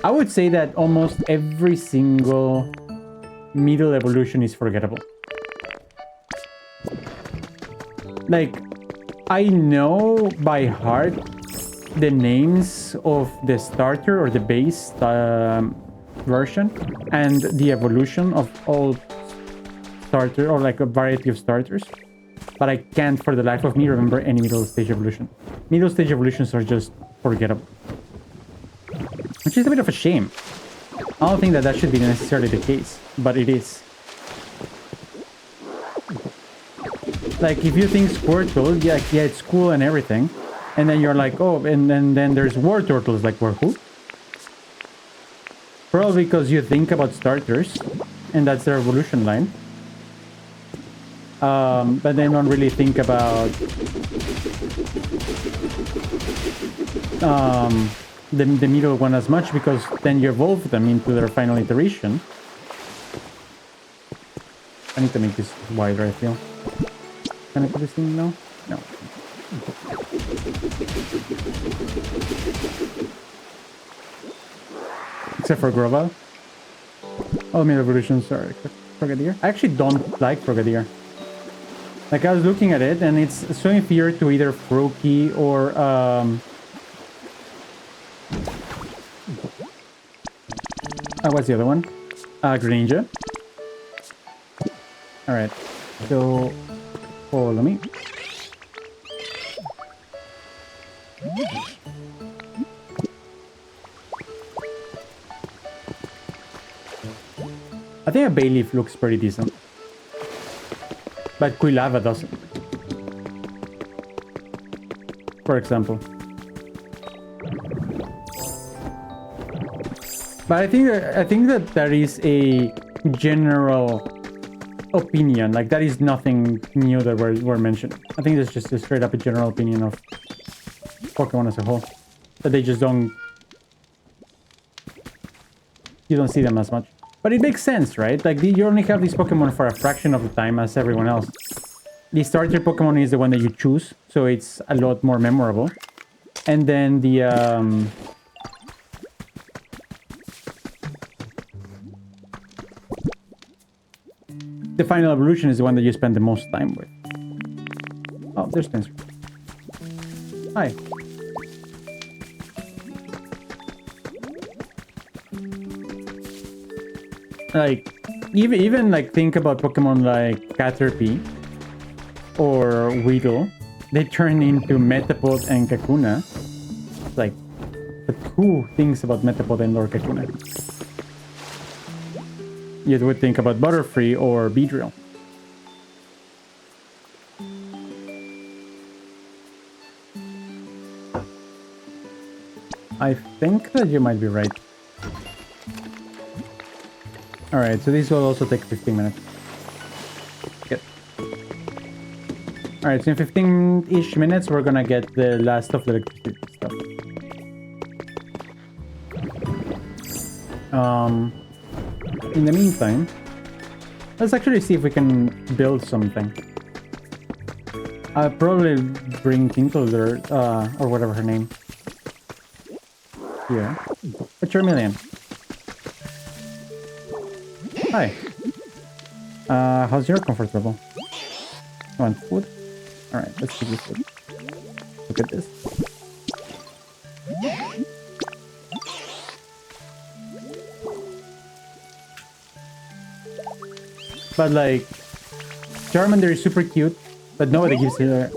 I would say that almost every single middle evolution is forgettable. Like, I know by heart the names of the starter or the base version and the evolution of all starter or like a variety of starters, but I can't for the life of me remember any middle stage evolution. Middle stage evolutions are just forgettable, which is a bit of a shame. I don't think that that should be necessarily the case, but it is. Like, if you think Squirtle, yeah, it's cool and everything, and then you're like, oh, and then there's War Turtles, like, who? Probably because you think about starters, and that's their evolution line. But then don't really think about the middle one as much, because then you evolve them into their final iteration. I need to make this wider, I feel. Can I put this in now? No. Except for Grovyle. All middle evolutions are except Frogadier. I actually don't like Frogadier. Like, I was looking at it, and it's so inferior to either Froakie or what's the other one? Greninja. Alright, so follow me. I think a Bayleaf looks pretty decent, but Quilava doesn't, for example. But I think that there is a general opinion, like that is nothing new that we're mentioning. I think that's just a straight up a general opinion of Pokemon as a whole, that they just don't, you don't see them as much. But it makes sense, right? Like, you only have these Pokemon for a fraction of the time as everyone else. The starter Pokemon is the one that you choose, so it's a lot more memorable. And then the final evolution is the one that you spend the most time with. Oh, there's Spencer. Hi. Like, even like think about Pokemon like Caterpie or Weedle. They turn into Metapod and Kakuna. Like, but who thinks about Metapod and or Kakuna? You would think about Butterfree or Beedrill. I think that you might be right. Alright, so this will also take 15 minutes. Good. Alright, so in 15-ish minutes, we're gonna get the last of the electricity stuff. In the meantime, let's actually see if we can build something. I'll probably bring Tinkle there, or whatever her name. Here. A Charmeleon. Hi. How's your comfort level? You want food? Alright, let's give you food. Look at this. But like, Charmander is super cute, but nobody gives a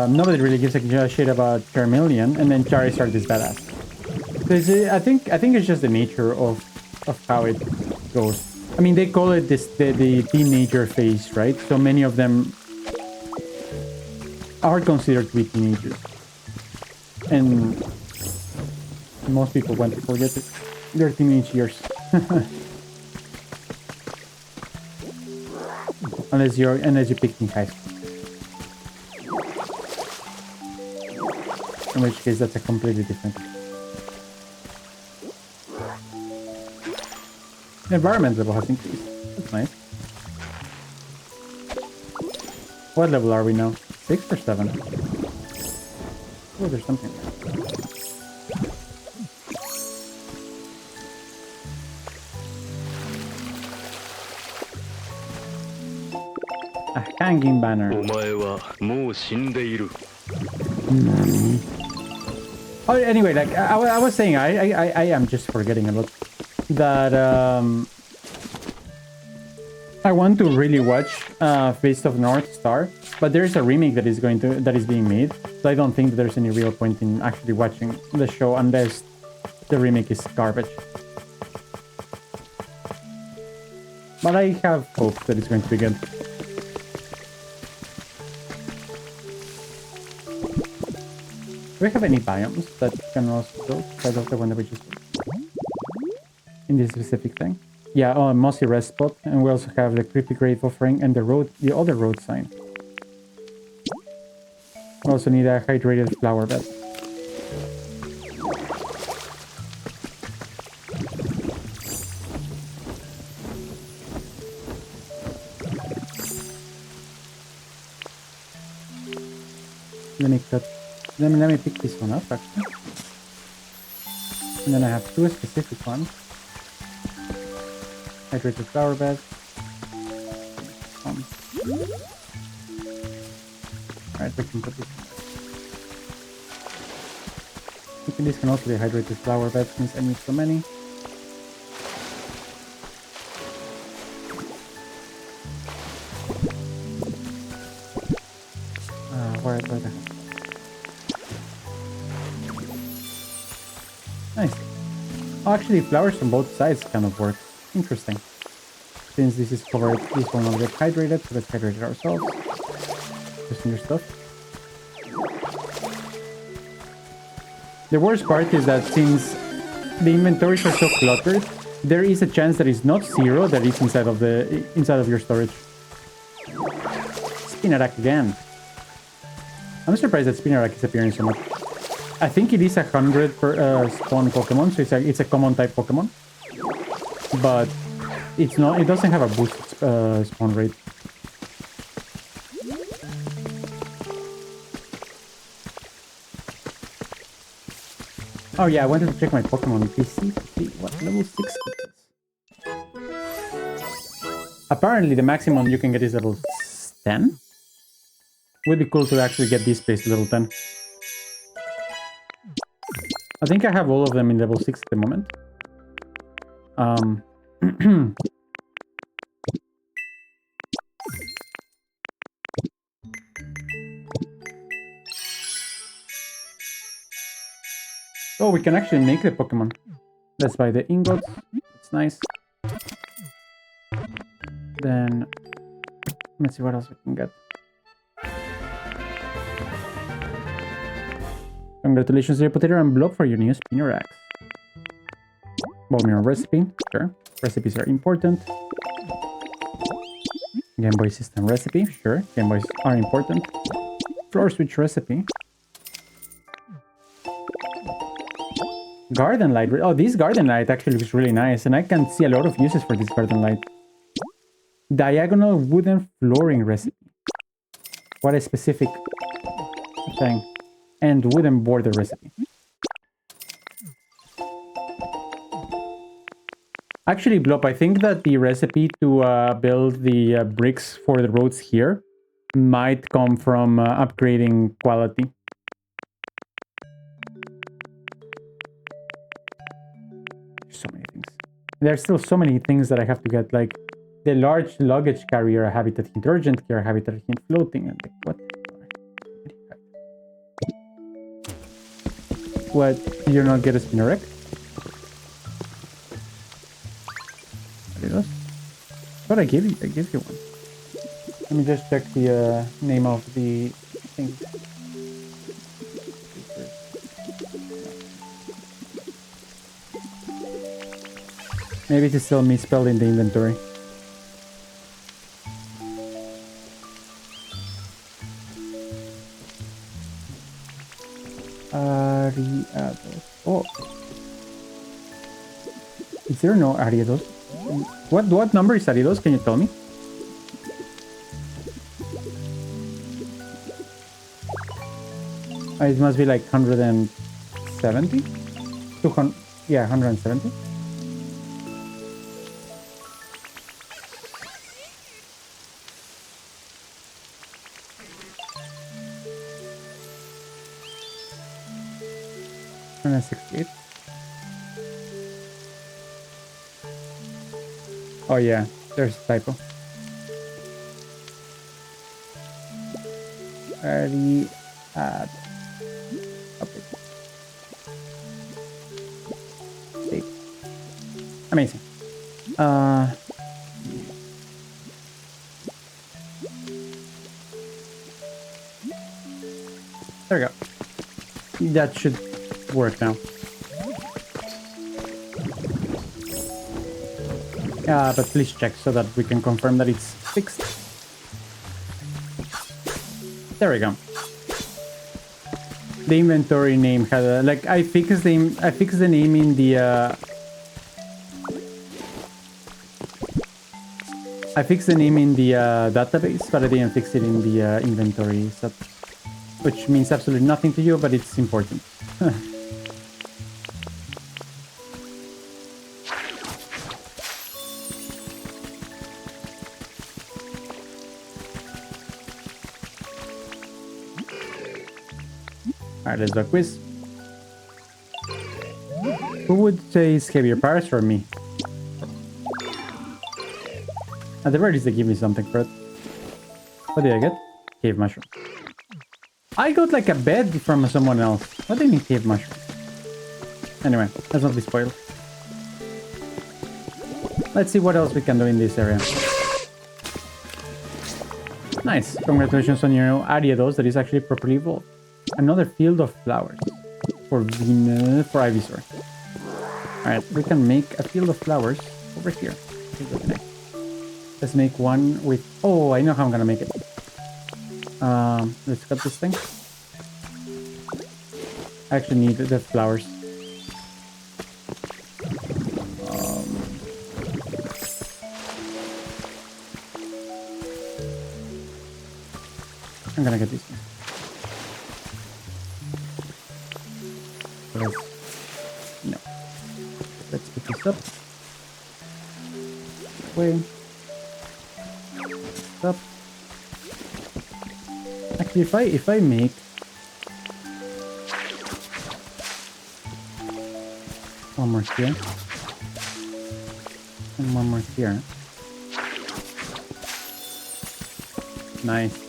nobody really gives a shit about Charmeleon, and then Charizard is badass. So I think it's just the nature of how it goes. I mean, they call it the teenager phase, right? So many of them are considered to be teenagers, and most people want to forget their teenage years. Unless you pick in high school. In which case that's a completely different. The environment level has increased. That's nice. What level are we now? 6 or 7? Oh, there's something there. A hanging banner. Oh, anyway, like I was saying, I am just forgetting a lot that I want to really watch Fist of North Star, but there is a remake that is being made, so I don't think that there's any real point in actually watching the show unless the remake is garbage. But I have hope that it's going to be good. Do we have any biomes that can also build instead of the one that we just built? In this specific thing? Yeah, oh, mossy rest spot, and we also have the creepy grave offering and the other road sign. We also need a hydrated flower bed. Let me pick this one up actually. And then I have two specific ones. Hydrated flower bed. Alright, we can put this. I think this can also be a hydrated flower bed since I need so many. Where the heck? Nice. Oh, actually, flowers from both sides kind of work. Interesting. Since this is covered, this one will get hydrated, so let's hydrate it ourselves. Just in your stuff. The worst part is that since the inventories are so cluttered, there is a chance that it's not zero that is inside of your storage. Spinarak again. I'm surprised that Spinarak is appearing so much. I think it is 100 per spawn Pokemon, so it's a common type Pokemon. But it's not. It doesn't have a boosted spawn rate. Oh yeah, I wanted to check my Pokemon PC to see what level 6 it is. Apparently, the maximum you can get is level 10. Would be cool to actually get this place to level 10. I think I have all of them in level 6 at the moment. Oh, we can actually make the Pokemon. Let's buy the ingots. That's nice. Then let's see what else we can get. Congratulations, dear Potato and Blob, for your new Spinarak. Bowmian recipe, sure. Recipes are important. Game Boy System recipe, sure. Game Boys are important. Floor Switch recipe. Garden Light. Oh, this Garden Light actually looks really nice, and I can see a lot of uses for this Garden Light. Diagonal wooden flooring recipe. What a specific thing. And wooden border recipe. Actually, Blob, I think that the recipe to build the bricks for the roads here might come from upgrading quality. So many things. There's still so many things that I have to get, like the large luggage carrier, habitat hint urgent care, habitat hint floating, and like what? What? Did you not get a Spinarak? But I give you one. Let me just check the name of the thing. Maybe it is still misspelled in the inventory. Ariados. Oh. Is there no Ariados? What number is Ariados? Can you tell me? It must be like 170? 200, yeah, 170. 168. Oh yeah, there's a typo. 30 at update. Save. Amazing. There we go. That should work now. But please check so that we can confirm that it's fixed. There we go. The inventory name had a, like I fixed the name in the database, but I didn't fix it in the inventory set, which means absolutely nothing to you, but it's important. Alright, let's do a quiz. Who would say it's heavier, Paris or me? At the very least, they give me something for it. What did I get? Cave mushroom. I got like a bed from someone else. What do you mean cave mushroom? Anyway, let's not be spoiled. Let's see what else we can do in this area. Nice. Congratulations on your Ariados that is actually properly evolved. Another field of flowers for Ivysaur. Alright, we can make a field of flowers over here. Let's make one with... Oh, I know how I'm gonna make it. Let's cut this thing. I actually need the flowers. I'm gonna get these things. No. Let's pick this up. Wait. Up. Actually, if I make one more here and one more here. Nice.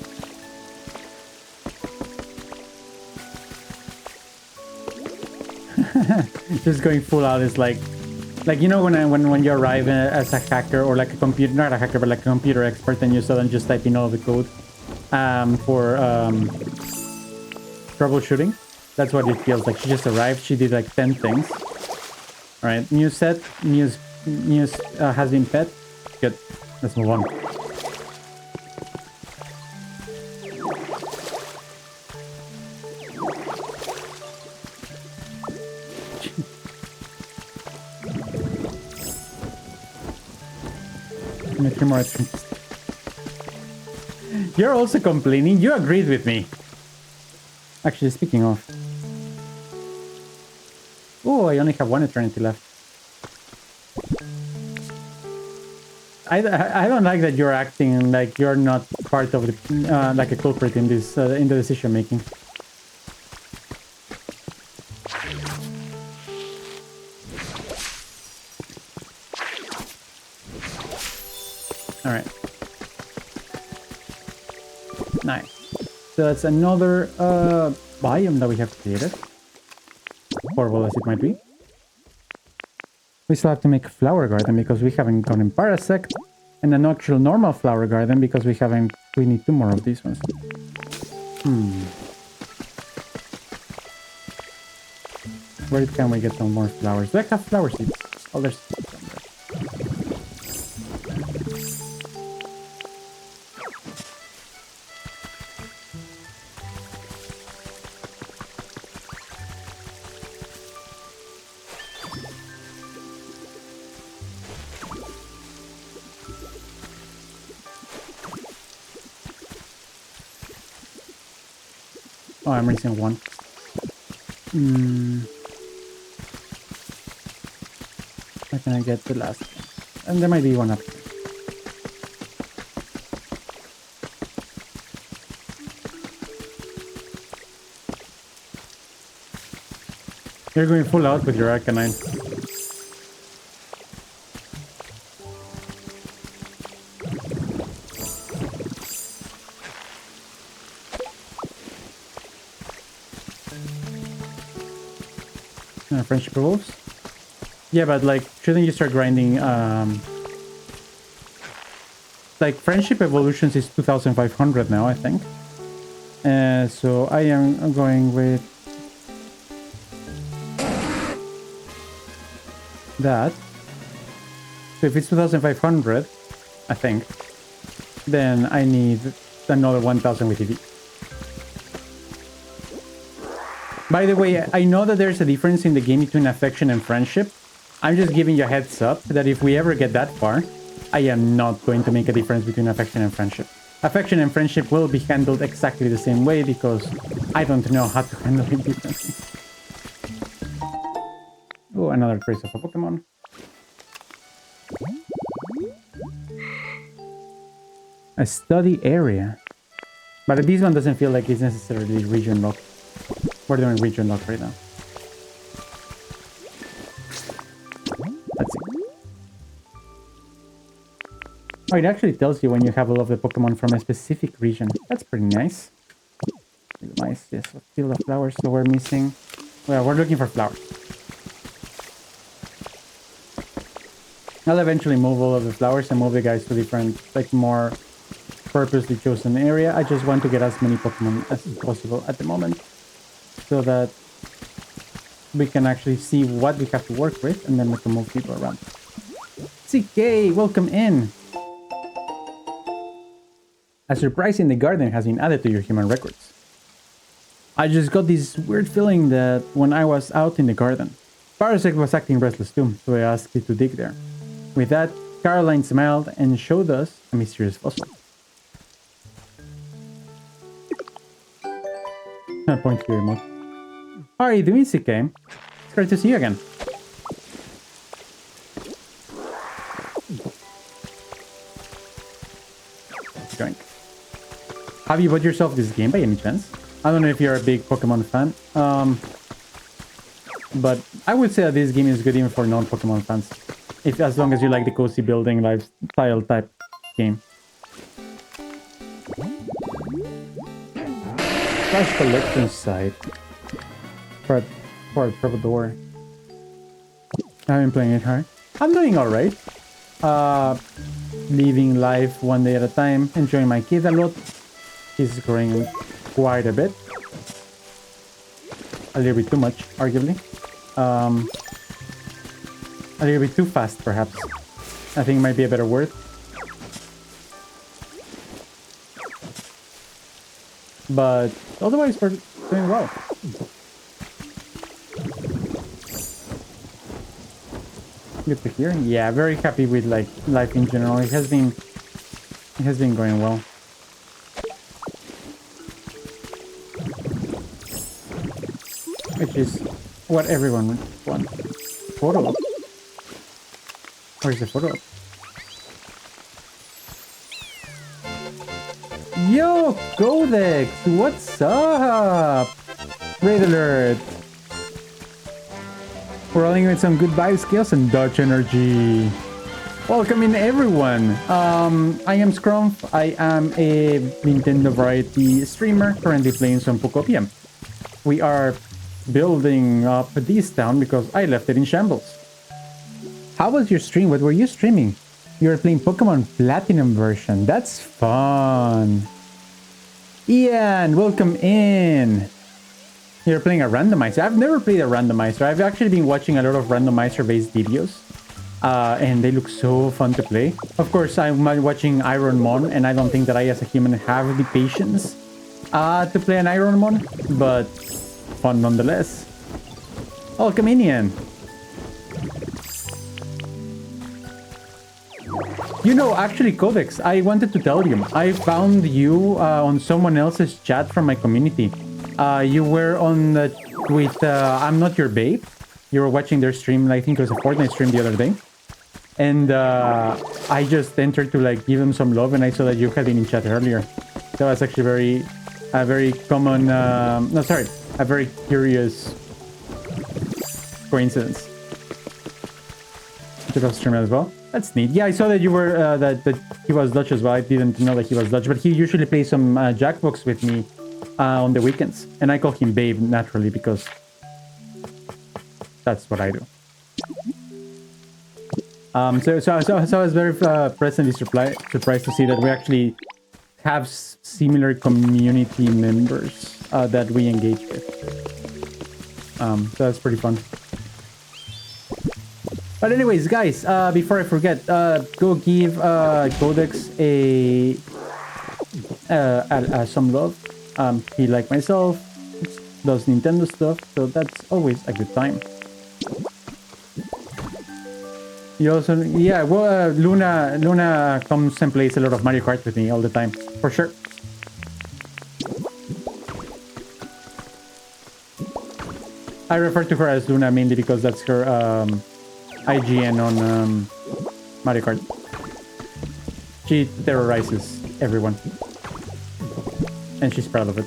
Just going full out is like you know when you arrive as a hacker or like a computer, not a hacker but like a computer expert, and you suddenly just type in all the code for troubleshooting. That's what it feels like. She just arrived, she did like 10 things. All right, new set, news has been pet. Good, let's move on. More. You're also complaining. You agreed with me. Actually, speaking of. Oh, I only have one eternity left. I don't like that you're acting like you're not part of the like a culprit in this in the decision making. All right. Nice. So that's another biome that we have created. Horrible as it might be. We still have to make a flower garden because we haven't gotten Parasect, and an actual normal flower garden because we need 2 more of these ones. Where can we get some more flowers? Do I have flower seeds? Oh, there's some there. Oh, I'm missing one. How can I get the last one? And there might be one up here. You're going full out with your Arcanine. Friendship evolves? Yeah, but like, shouldn't you start grinding? Like, friendship evolutions is 2,500 now, I think. So I am going with that. So if it's 2,500, I think, then I need another 1,000 with EV. By the way, I know that there's a difference in the game between affection and friendship. I'm just giving you a heads up that if we ever get that far, I am not going to make a difference between affection and friendship. Affection and friendship will be handled exactly the same way because I don't know how to handle it differently. Oh, another trace of a Pokemon. A study area. But this one doesn't feel like it's necessarily region locked. We're doing region lock right now. Let's see. Oh, it actually tells you when you have all of the Pokemon from a specific region. That's pretty nice. Nice, yes. A field of flowers, so we're missing... Well, we're looking for flowers. I'll eventually move all of the flowers and move the guys to different, like, more purposely chosen area. I just want to get as many Pokemon as possible at the moment, so that we can actually see what we have to work with, and then we can move people around. CK, welcome in! A surprise in the garden has been added to your human records. I just got this weird feeling that when I was out in the garden, Parasect was acting restless too, so I asked it to dig there. With that, Caroline smiled and showed us a mysterious fossil. Point to your remote. How are you doing, CK? It's great to see you again. Going. Have you bought yourself this game by any chance? I don't know if you're a big Pokemon fan, but I would say that this game is good even for non-Pokemon fans, as long as you like the cozy building lifestyle type game. Trash collection site for Troubadour. I've been playing it hard. I'm doing alright. Living life one day at a time, enjoying my kid a lot. He's growing quite a bit. A little bit too much, arguably. A little bit too fast, perhaps. I think might be a better word. But otherwise, we're doing well. Good to hear. Yeah, very happy with like life in general. It has been going well. Which is what everyone wants. Photo op. Where's the photo op? Yo, Codex! What's up? Raid alert! We're rolling with some good vibes, chaos, and Dutch energy. Welcome in, everyone. I am Scrumph. I am a Nintendo variety streamer, currently playing some Pokopia. We are building up this town because I left it in shambles. How was your stream? What were you streaming? You were playing Pokemon Platinum version. That's fun. Ian, welcome in. You're playing a randomizer. I've never played a randomizer. I've actually been watching a lot of randomizer-based videos. And they look so fun to play. Of course, I'm watching Ironmon, and I don't think that I, as a human, have the patience to play an Ironmon. But fun nonetheless. Welcome in, Ian. You know, actually, Codex, I wanted to tell you. I found you on someone else's chat from my community. You were on with I'm Not Your Babe. You were watching their stream. I think it was a Fortnite stream the other day. And I just entered to like give them some love, and I saw that you had been in chat earlier. That was actually a very curious coincidence. Took off stream as well. That's neat. Yeah, I saw that you were that he was Dutch as well. I didn't know that he was Dutch, but he usually plays some Jackbox with me on the weekends, and I call him Babe naturally because that's what I do. So I was very pleasantly surprised to see that we actually have similar community members that we engage with. So that's pretty fun. But anyways, guys, before I forget, go give Codex some love. He, like myself, does Nintendo stuff, so that's always a good time. You also, yeah, well, Luna comes and plays a lot of Mario Kart with me all the time, for sure. I refer to her as Luna mainly because that's her IGN on Mario Kart. She terrorizes everyone, and she's proud of it.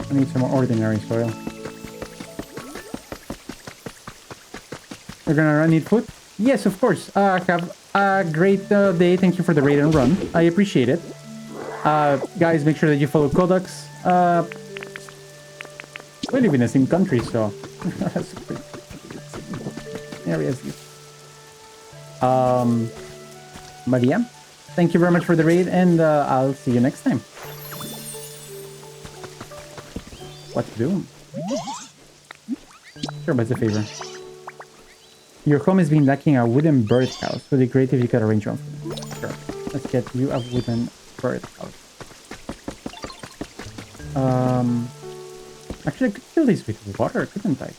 I need some more ordinary soil. We're gonna need food? Yes, of course. Have a great day. Thank you for the raid and run. I appreciate it. Guys, make sure that you follow Codex. We live in the same country, so that's pretty areas. But yeah, thank you very much for the raid, and I'll see you next time. What to do? Sure, but it's a favor. Your home has been lacking a wooden birdhouse. Would it be great if you could arrange one? Sure. Let's get you a wooden birdhouse. Actually, I could fill these with water, couldn't I?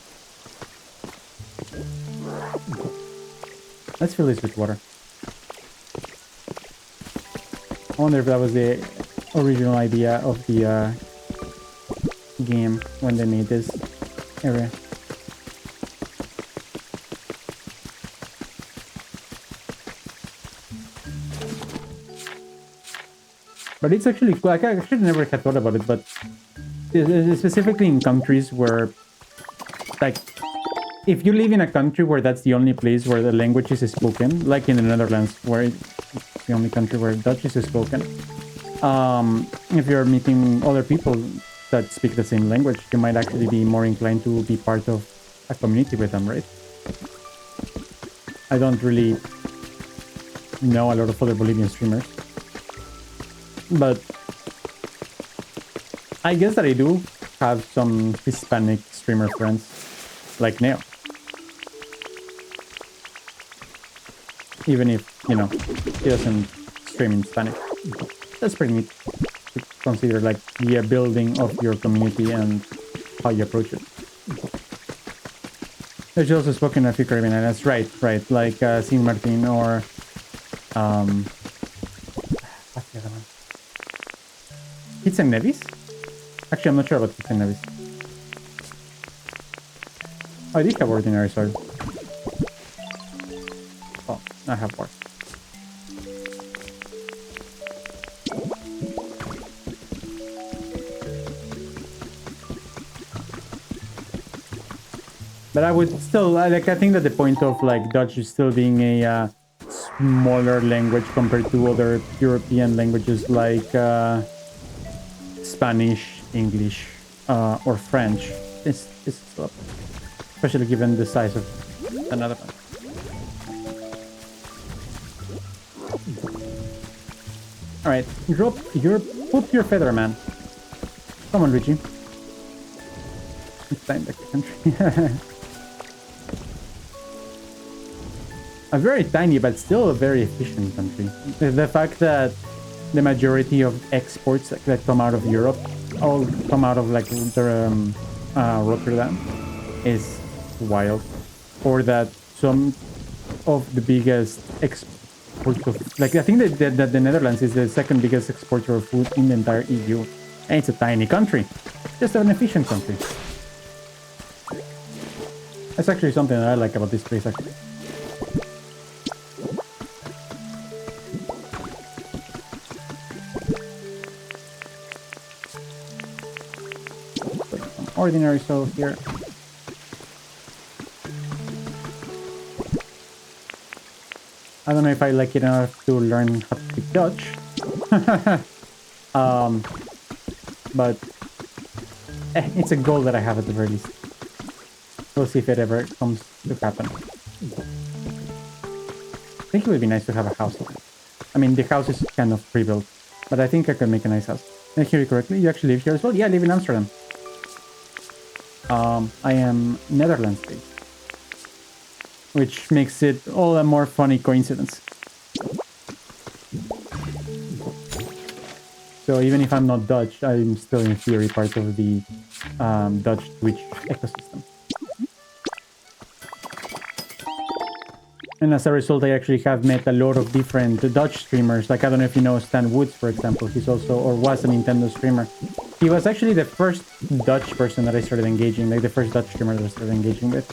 Let's fill this with water. I wonder if that was the original idea of the game when they made this area. But it's actually cool. Like, I actually never had thought about it, but specifically in countries where, like, if you live in a country where that's the only place where the language is spoken, like in the Netherlands, where it's the only country where Dutch is spoken, if you're meeting other people that speak the same language, you might actually be more inclined to be part of a community with them, right? I don't really know a lot of other Bolivian streamers, but I guess that I do have some Hispanic streamer friends, like Neo. Even if, you know, he doesn't stream in Spanish. That's pretty neat to consider, like, the building of your community and how you approach it. There's also spoken a few Caribbean islands. Right. Like Saint Martin or... what's the other one? Kitts and Nevis? Actually, I'm not sure about Kitts and Nevis. Oh, I did have ordinary sword. Oh, I have more. But I would still, like, I think that the point of, like, Dutch is still being a smaller language compared to other European languages like Spanish, English, or French. It's still up. Especially given the size of another one. Alright, put your feather, man. Come on, Richie. It's time back to country. A very tiny, but still a very efficient country. The fact that the majority of exports that come out of Europe all come out of, like, Rotterdam is wild. Or that some of the biggest exports of, like, I think that the Netherlands is the second biggest exporter of food in the entire EU. And it's a tiny country. Just an efficient country. That's actually something that I like about this place, actually. ordinary soul here. I don't know if I like it enough to learn how to speak Dutch. But it's a goal that I have at the very least. We'll see if it ever comes to happen. I think it would be nice to have a house. I mean, the house is kind of pre-built, but I think I can make a nice house. Did I hear you correctly? You actually live here as well? Yeah, I live in Amsterdam. I am Netherlands-based, which makes it all a more funny coincidence. So even if I'm not Dutch, I'm still in theory part of the Dutch Twitch ecosystem. And as a result, I actually have met a lot of different Dutch streamers. Like, I don't know if you know Stan Woods, for example. He's also, or was a Nintendo streamer. He was actually the first Dutch person that I started engaging, like the first Dutch streamer that I started engaging with.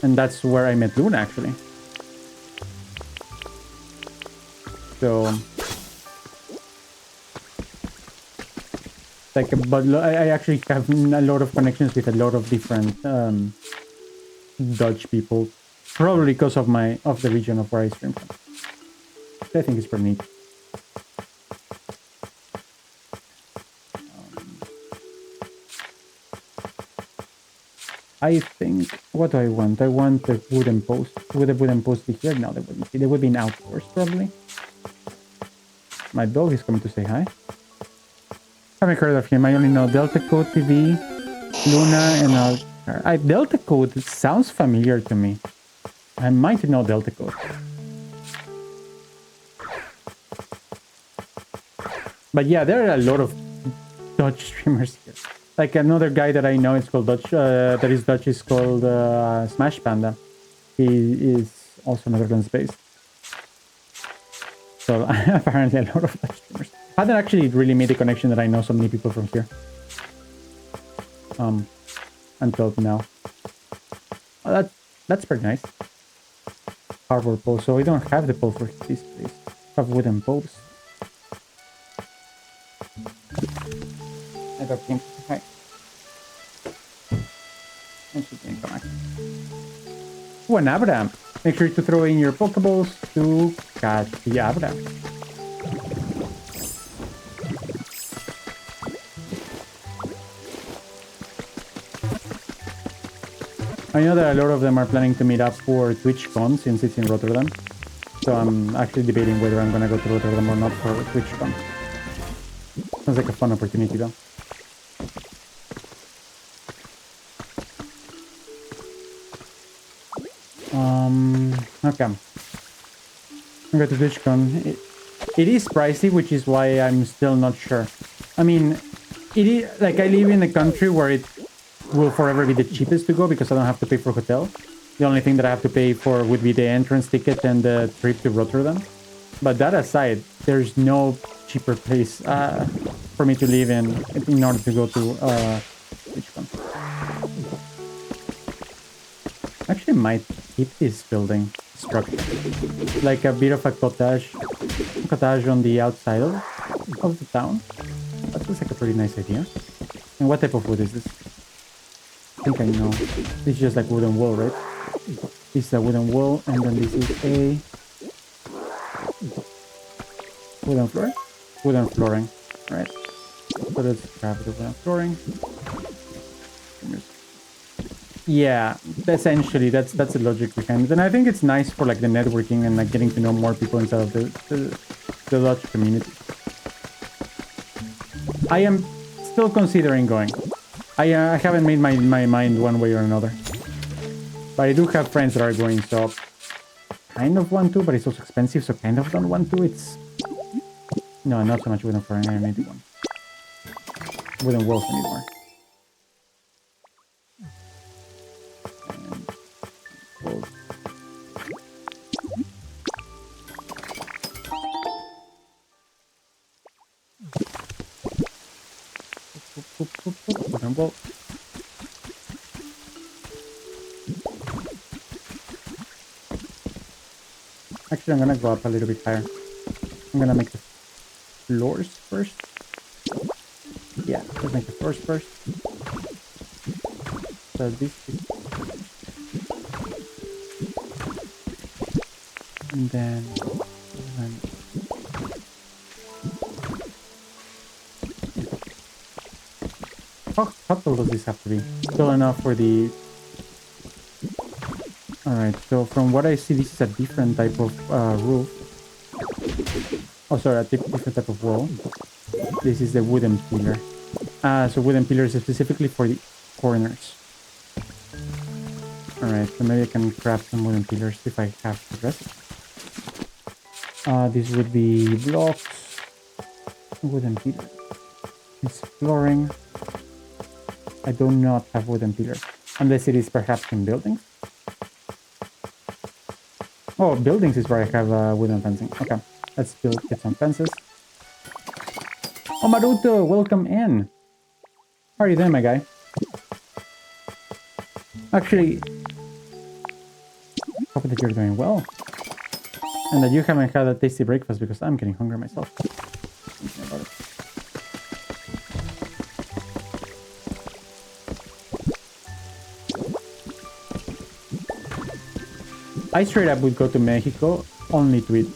And that's where I met Luna, actually. So, like, but I actually have a lot of connections with a lot of different Dutch people, probably because of the region of where I stream from. I think it's pretty neat. I think, what do I want? I want the wooden post. Would the wooden post be here? No, they wouldn't be. They would be in outdoors, probably. My dog is coming to say hi. Haven't heard of him. I only know Delta Code TV, Luna, and Delta Code, it sounds familiar to me. I might know Delta Code. But yeah, there are a lot of Dutch streamers here. Like another guy that I know is called Dutch, that is Dutch, is called Smash Panda. He is also Netherlands based. So apparently a lot of Dutch streamers. I haven't actually really made the connection that I know so many people from here. Until now. Oh, that's pretty nice. Hardwood pole. So we don't have the pole for this place. We have wooden poles. I got him. Hi. And she didn't come back. Oh, an Abraham. Make sure to throw in your Pokeballs to catch the Abraham. I know that a lot of them are planning to meet up for TwitchCon since it's in Rotterdam. So I'm actually debating whether I'm gonna go to Rotterdam or not for TwitchCon. Sounds like a fun opportunity though. Okay. I'm going to TwitchCon. It is pricey, which is why I'm still not sure. I mean, it is like I live in a country where it will forever be the cheapest to go because I don't have to pay for hotel. The only thing that I have to pay for would be the entrance ticket and the trip to Rotterdam. But that aside, there's no cheaper place for me to live in order to go to TwitchCon. Actually might keep this building structure. Like a bit of a cottage on the outside of the town. That feels like a pretty nice idea. And what type of wood is this? I think I know. This is just like wooden wall, right? This is a wooden wall, and then this is a wooden floor? Wooden flooring, right? So let's grab the wooden flooring. Yeah, essentially that's the logic behind it, and I think it's nice for like the networking and like getting to know more people inside of the Dutch community. I am still considering going. I haven't made my mind one way or another, but I do have friends that are going, so kind of want to, but it's also expensive, so kind of don't want to. It's no, not so much wooden flooring. I maybe one wooden walls anymore. Wall. Actually, I'm gonna go up a little bit higher. I'm gonna make the floors first. Yeah, let's make the floors first. So this is... And then... How tall does this have to be? Tall enough for the... Alright, so from what I see, this is a different type of roof. Oh, sorry, a different type of wall. This is the wooden pillar. So wooden pillars is specifically for the corners. Alright, so maybe I can craft some wooden pillars if I have the rest. This would be blocks. Wooden pillar. It's flooring. I do not have wooden pillars. Unless it is perhaps in buildings. Oh, buildings is where I have wooden fencing. Okay, let's get some fences. Oh, Maruto, welcome in. How are you doing, my guy? Actually, hope that you're doing well. And that you haven't had a tasty breakfast because I'm getting hungry myself. Thinking about it. I straight up would go to Mexico only to eat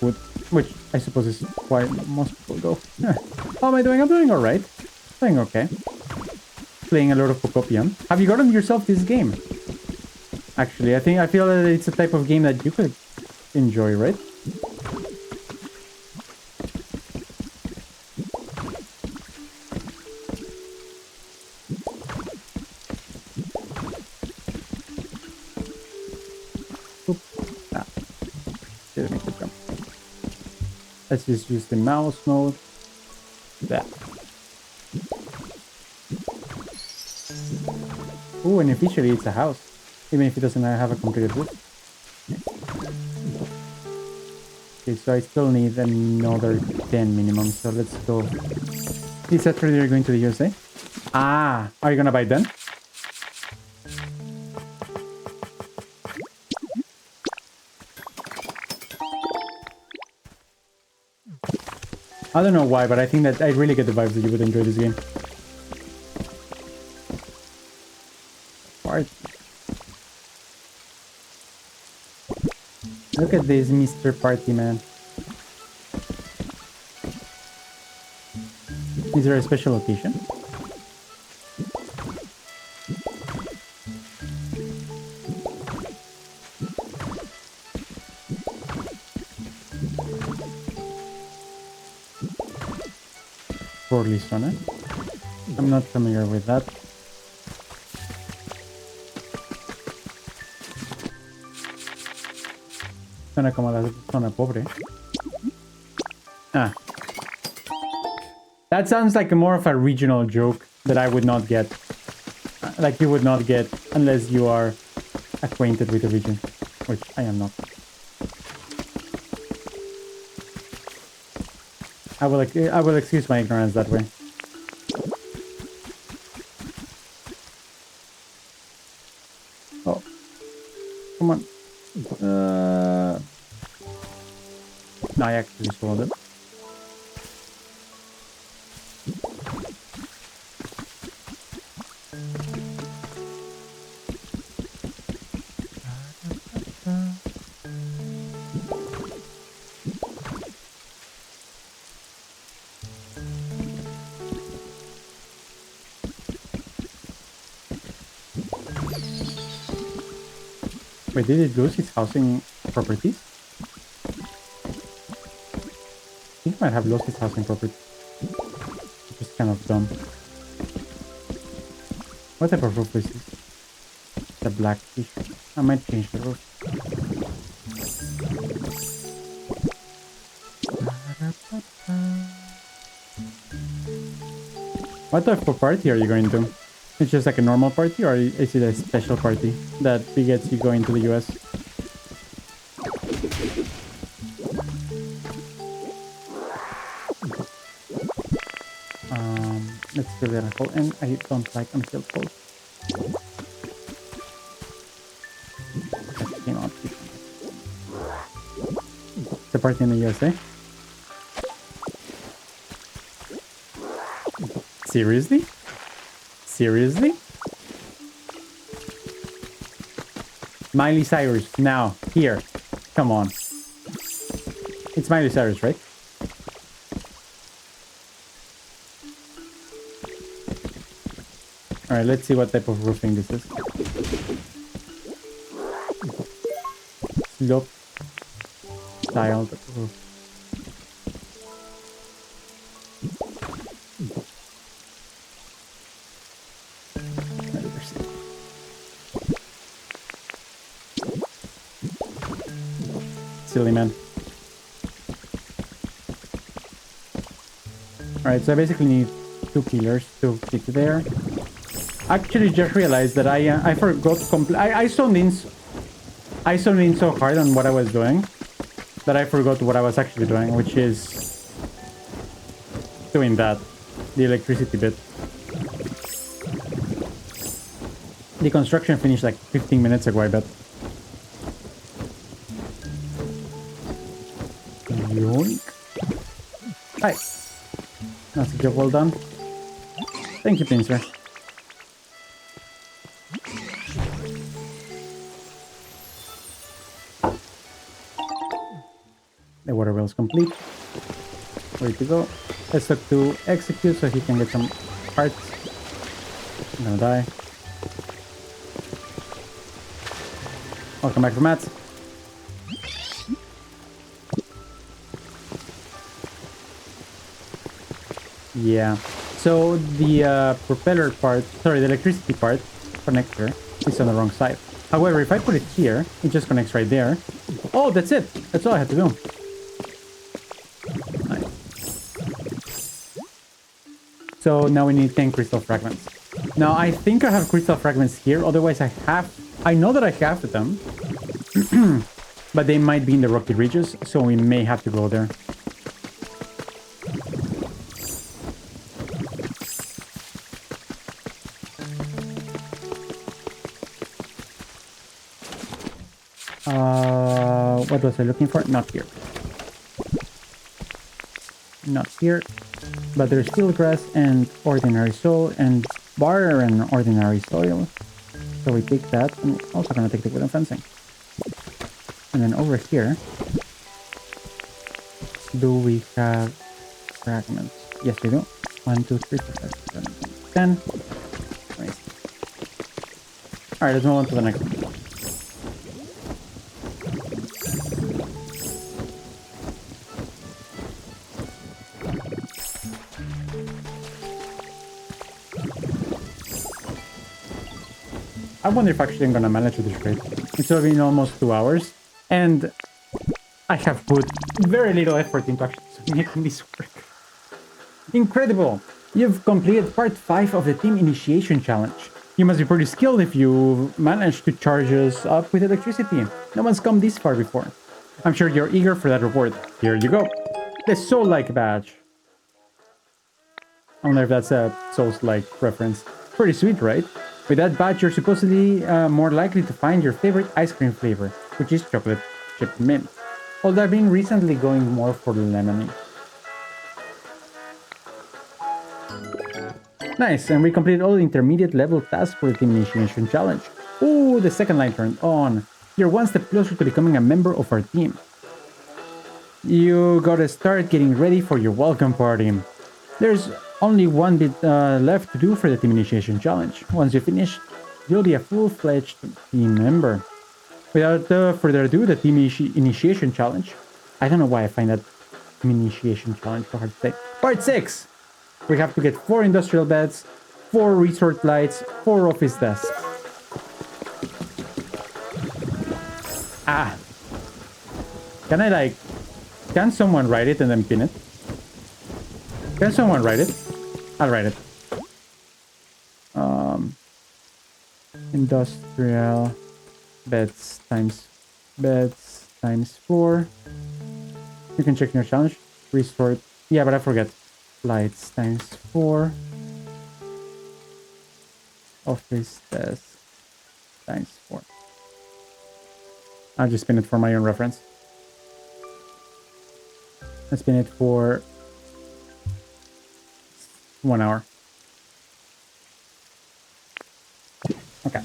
food, which I suppose is why most people go. How am I doing? I'm doing alright. Doing okay. Playing a lot of Pokopia. Have you gotten yourself this game? Actually, I feel that it's a type of game that you could enjoy, right? Let's just use the mouse mode. That. Oh, and officially it's a house. Even if it doesn't have a completed roof. Okay, so I still need another 10 minimum. So let's go. Is that true you're going to the USA? Ah, are you gonna buy then? I don't know why, but I think that I really get the vibes that you would enjoy this game. Party. Look at this, Mr. Party Man. Is there a special location? Zone. I'm not familiar with that. Suena como la zona pobre. Ah. That sounds like more of a regional joke that I would not get. Like you would not get unless you are acquainted with the region, which I am not. I will excuse my ignorance that way. Oh, come on. No, I actually swallowed it. Wait, did it lose its housing properties? I think it might have lost its housing properties. Which is kind of dumb. What type of roof is this? The black fish. I might change the roof. What type of party are you going to? It's just like a normal party, or is it a special party that begets you going to the US? Let's fill that hole, and I don't like unfilled holes. That came out. The party in the USA. Seriously? Seriously? Miley Cyrus, now, here. Come on. It's Miley Cyrus, right? Alright, let's see what type of roofing this is. Slope styled roof. Silly man. Alright, so I basically need 2 pillars to get there. Actually, just realized that I forgot I zoned in so hard on what I was doing that I forgot what I was actually doing, which is doing that, the electricity bit. The construction finished like 15 minutes ago, I bet. Yoink. Hi. That's a job well done. Thank you, Pincer. The water well is complete. Ready to go. Let's talk to Execute so he can get some parts. I'm gonna die. Welcome back to Matt. Yeah. So the propeller part, sorry, the electricity part, connector, is on the wrong side. However, if I put it here, it just connects right there. Oh, that's it. That's all I had to do. Nice. So now we need 10 crystal fragments. Now I think I have crystal fragments here. Otherwise, I know that I have them, but they might be in the rocky ridges, so we may have to go there. What was I looking for? Not here. Not here. But there's still grass and ordinary soil and barren ordinary soil. So we take that, and we're also gonna take the wooden fencing. And then over here, do we have fragments? Yes, we do. 1, 2, 3, 4, 5, 6, 7, 8, 10. Nice. Alright, let's move on to the next one. I wonder if actually I'm gonna manage with this raid. It's already been almost 2 hours, and I have put very little effort into actually making this work. Incredible! You've completed part 5 of the Team Initiation Challenge. You must be pretty skilled if you managed to charge us up with electricity. No one's come this far before. I'm sure you're eager for that reward. Here you go. The Soul-like badge. I wonder if that's a Souls-like reference. Pretty sweet, right? With that badge, you're supposedly more likely to find your favorite ice cream flavor, which is chocolate chip mint. Although I've been recently going more for lemony. Nice, and we completed all the intermediate level tasks for the Team Initiation Challenge. Ooh, the second line turned on. You're one step closer to becoming a member of our team. You gotta start getting ready for your welcome party. There's only one bit left to do for the Team Initiation Challenge. Once you finish, you'll be a full-fledged team member. Without further ado, the Team Initiation Challenge. I don't know why I find that Team Initiation Challenge so hard to say. Part 6! We have to get 4 industrial beds, 4 resort lights, 4 office desks. Ah! Can someone write it and then pin it? Can someone write it? I'll write it. Industrial beds times 4. You can check your challenge. Resort. Yeah, but I forget. Lights times 4. Office desk times 4. I'll just spin it for my own reference. I'll spin it for 1 hour. Okay.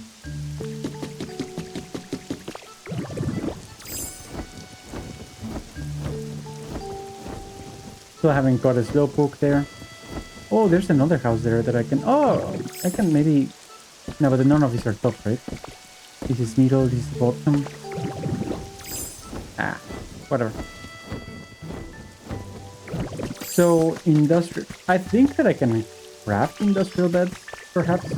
Still haven't got a Slowpoke there. Oh, there's another house there that I can... Oh! I can maybe... No, but none of these are top, right? This is middle, this is bottom. Ah, whatever. So, industrial... I think that I can craft industrial beds, perhaps.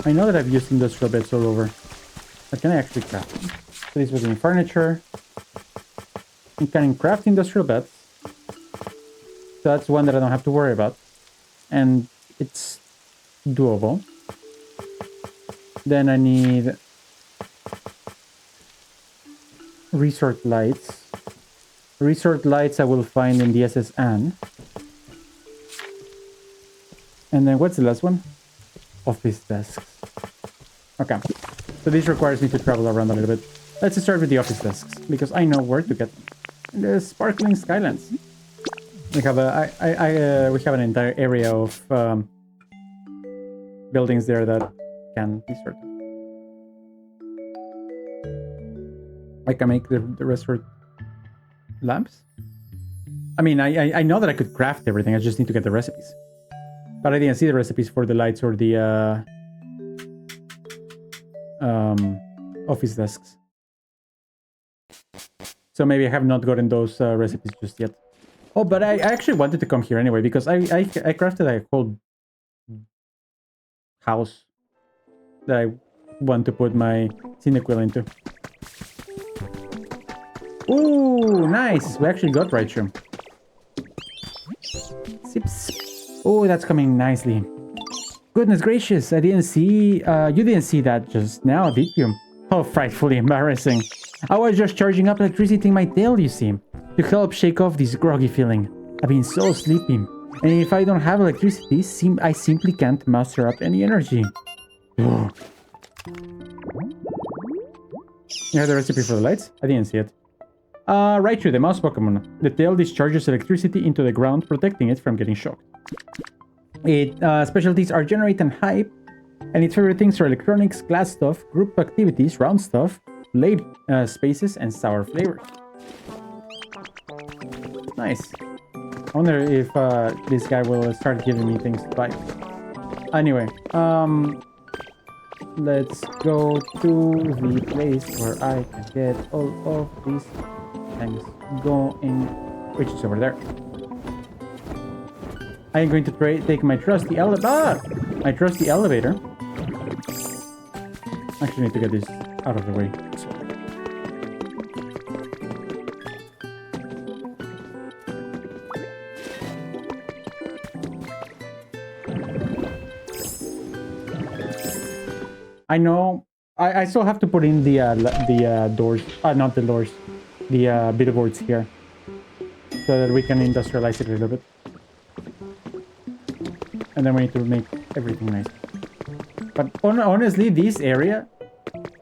I know that I've used industrial beds all over. But can I actually craft them? So this was in furniture. You can craft industrial beds. So that's one that I don't have to worry about. And it's doable. Then I need resort lights. Resort lights I will find in the SSN. And then what's the last one? Office desks. Okay. So this requires me to travel around a little bit. Let's start with the office desks, because I know where to get them. In the sparkling skylands. We have we have an entire area of buildings there that can be sorted. I can make the resort lamps. I mean, I know that I could craft everything. I just need to get the recipes. But I didn't see the recipes for the lights or the office desks. So maybe I have not gotten those recipes just yet. Oh, but I actually wanted to come here anyway, because I crafted a whole house that I want to put my Cyndaquil into. Ooh, nice! We actually got Raichu. Sips. Oh, that's coming nicely. Goodness gracious, I didn't see... you didn't see that just now, did you? How frightfully embarrassing. I was just charging up electricity in my tail, you see, to help shake off this groggy feeling. I've been so sleepy, and if I don't have electricity, I simply can't muster up any energy. You have the recipe for the lights? I didn't see it. Raichu, the mouse Pokemon. The tail discharges electricity into the ground, protecting it from getting shocked. Its specialties are generate and hype, and its favorite things are electronics, glass stuff, group activities, round stuff, laid spaces, and sour flavors. Nice. I wonder if this guy will start giving me things to buy. Anyway, let's go to the place where I can get all of these things going, which is over there. I am going to take my trusty elevator. Actually, need to get this out of the way. I know. I still have to put in the doors. Not the doors. The billboards here, so that we can industrialize it a little bit. And then we need to make everything nice. But honestly, this area,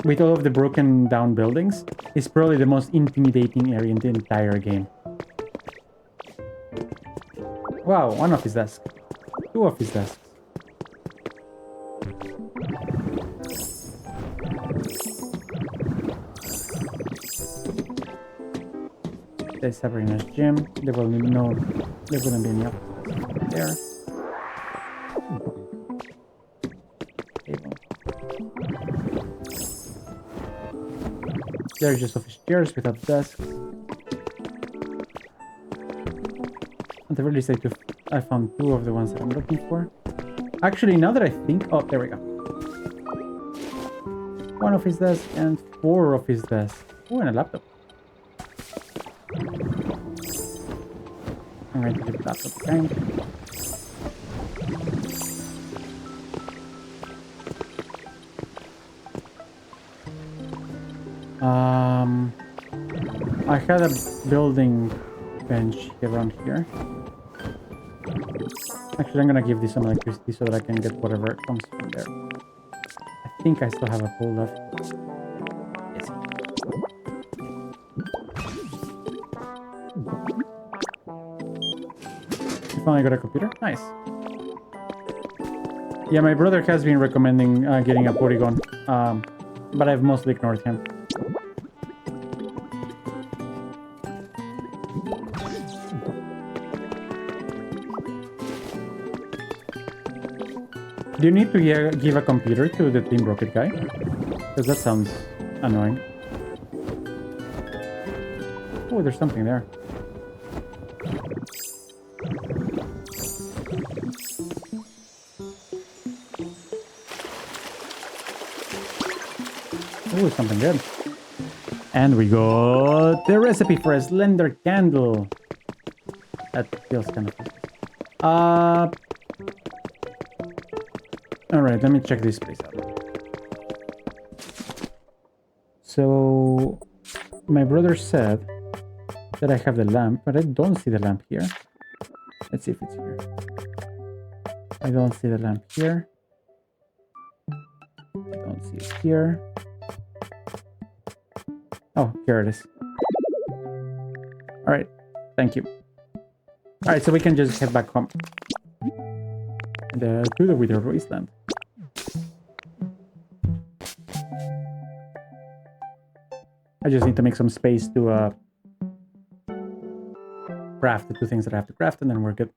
with all of the broken down buildings, is probably the most intimidating area in the entire game. Wow, one office desk. Two office desks. There's a very nice gym. There wouldn't be any office there. Table. There's just office chairs without desks. At the very least, I found two of the ones that I'm looking for. Actually, now that I think... Oh, there we go. One office desk and 4 office desks. Oh, and a laptop. I'm going to leave the laptop behind. I had a building bench around here. Actually, I'm gonna give this some electricity so that I can get whatever comes from there. I think I still have a pole left. Yes. You finally got a computer? Nice. Yeah, my brother has been recommending getting a Porygon, but I've mostly ignored him. Do you need to give a computer to the Team Rocket guy? Because that sounds annoying. Oh, there's something there. Oh, something good. And we got the recipe for a slender candle. That feels kind of... Alright, let me check this place out. So... my brother said that I have the lamp, but I don't see the lamp here. Let's see if it's here. I don't see the lamp here. I don't see it here. Oh, here it is. Alright, thank you. Alright, so we can just head back home. To the Wither Wasteland. I just need to make some space to craft the 2 things that I have to craft, and then we're good.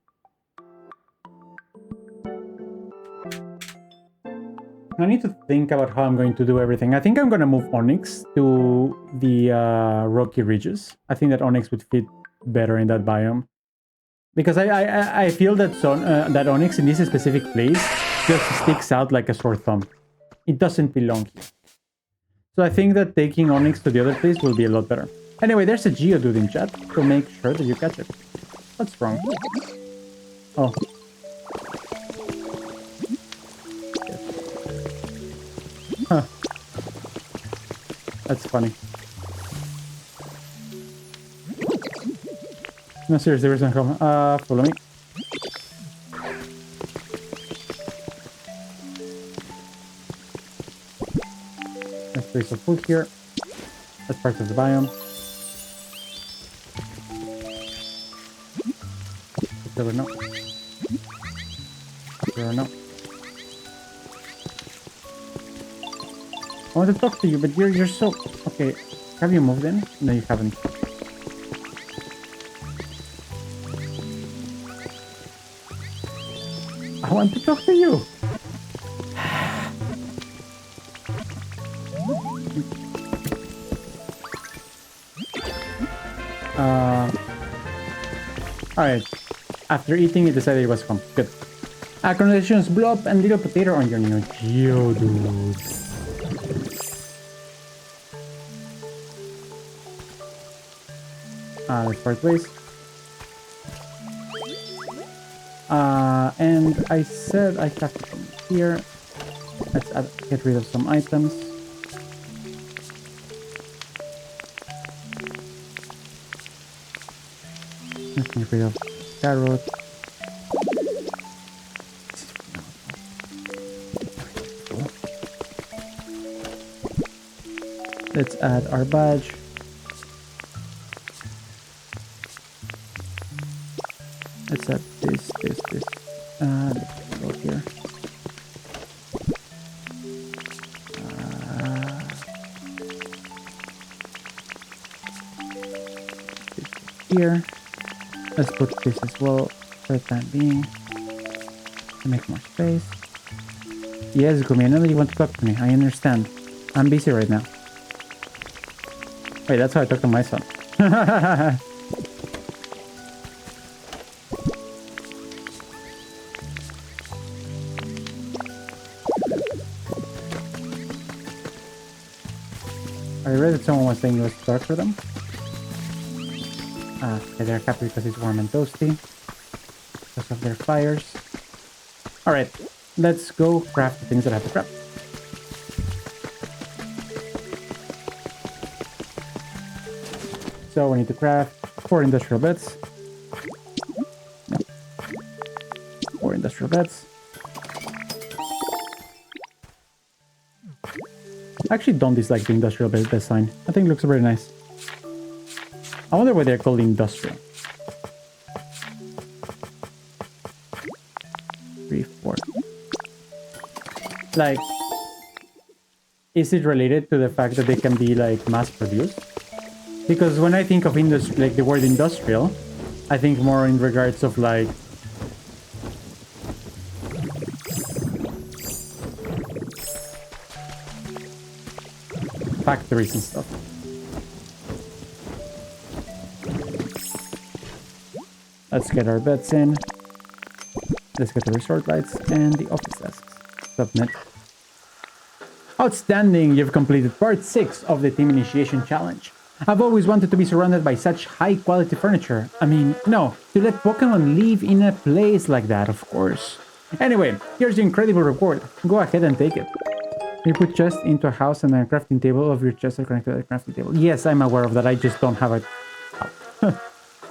I need to think about how I'm going to do everything. I think I'm going to move Onyx to the rocky ridges. I think that Onyx would fit better in that biome. Because I feel that that Onyx in this specific place just sticks out like a sore thumb. It doesn't belong here. So I think that taking Onyx to the other place will be a lot better. Anyway, there's a Geodude in chat, so make sure that you catch it. What's wrong? Oh. Huh. That's funny. No, seriously, where's my home? Follow me. Let's place some food here. That's part of the biome. There no. There no. I want to talk to you, but you're so... Okay, have you moved in? No, you haven't. I want to talk to you! Alright. After eating, you decided it was fun. Good. Congratulations, Blob and Little Potato on your new Geodude. Let's part ways. And I said I have to come here. Let's get rid of some items. Let's get rid of carrot. Let's add our badge. Let's add this. Let's go here. Here. Let's put this as well for the time being. To make more space. Yes, Gumi, I know that you want to talk to me. I understand. I'm busy right now. Wait, that's how I talk to my son. I read that someone was saying it was dark for them. Okay, they're happy because it's warm and toasty. Because of their fires. Alright, let's go craft the things that I have to craft. So we need to craft 4 industrial beds. No. 4 industrial beds. I actually don't dislike the industrial bed design. I think it looks very nice. I wonder why they're called industrial. 3, 4. Like, is it related to the fact that they can be like mass-produced? Because when I think of industry, like the word industrial, I think more in regards of like factories and stuff. Let's get our bets in. Let's get the resort lights and the office desks. Submit. Outstanding! You've completed part 6 of the Team Initiation Challenge. I've always wanted to be surrounded by such high-quality furniture. I mean, no, to let Pokemon live in a place like that, of course. Anyway, here's your incredible reward. Go ahead and take it. You put chest into a house and then a crafting table of your chest are connected to the crafting table. Yes, I'm aware of that. I just don't have a... Oh.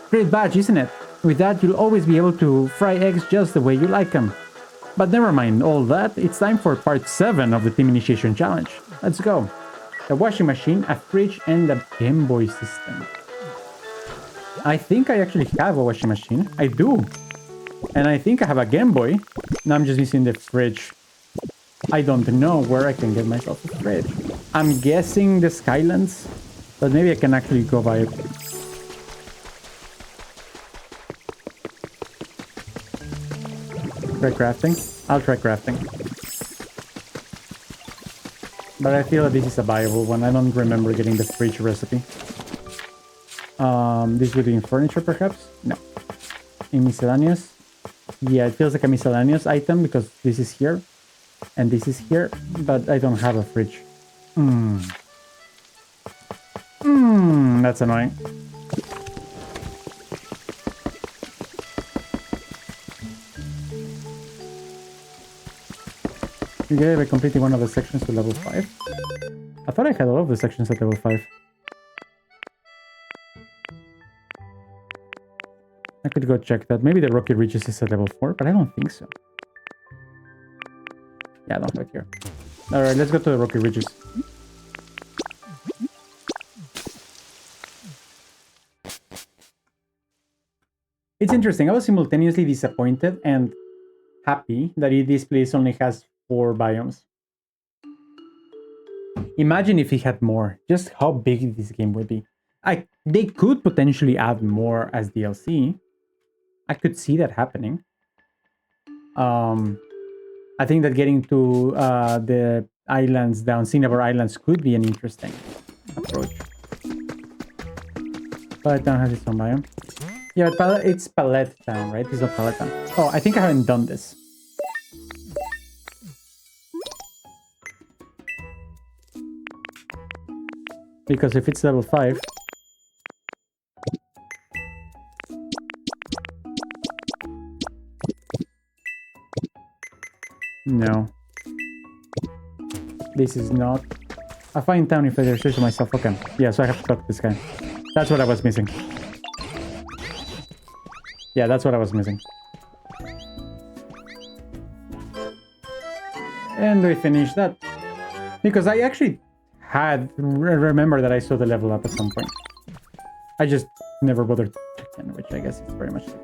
Great badge, isn't it? With that, you'll always be able to fry eggs just the way you like them. But never mind all that. It's time for part 7 of the Team Initiation Challenge. Let's go. A washing machine, a fridge, and a Game Boy system. I think I actually have a washing machine. I do. And I think I have a Game Boy. Now I'm just missing the fridge. I don't know where I can get myself a fridge. I'm guessing the Skylands, but maybe I can actually go buy it. Try crafting? I'll try crafting. But I feel that this is a viable one. I don't remember getting the fridge recipe. This would be in furniture, perhaps? No. In miscellaneous? Yeah, it feels like a miscellaneous item because this is here. And this is here. But I don't have a fridge. That's annoying. You get it by completing one of the sections to level 5. I thought I had all of the sections at level 5. I could go check that. Maybe the Rocky Ridges is at level 4, but I don't think so. Yeah, I don't have it here. Alright, let's go to the Rocky Ridges. It's interesting. I was simultaneously disappointed and happy that this place only has 4 biomes. Imagine if it had more. Just how big this game would be. They could potentially add more as DLC. I could see that happening. I think that getting to the islands down, Cinnabar Islands, could be an interesting approach. Pallet Town has its own biome. Yeah, but it's Pallet Town, right? It's not Pallet Town. Oh, I think I haven't done this. Because if it's level 5... No. This is not... I find town if I search to myself. Okay. Yeah, so I have to talk to this guy. That's what I was missing. Yeah, that's what I was missing. And we finished that. Because I actually remember that I saw the level up at some point. I just never bothered to check in, which I guess is very much like...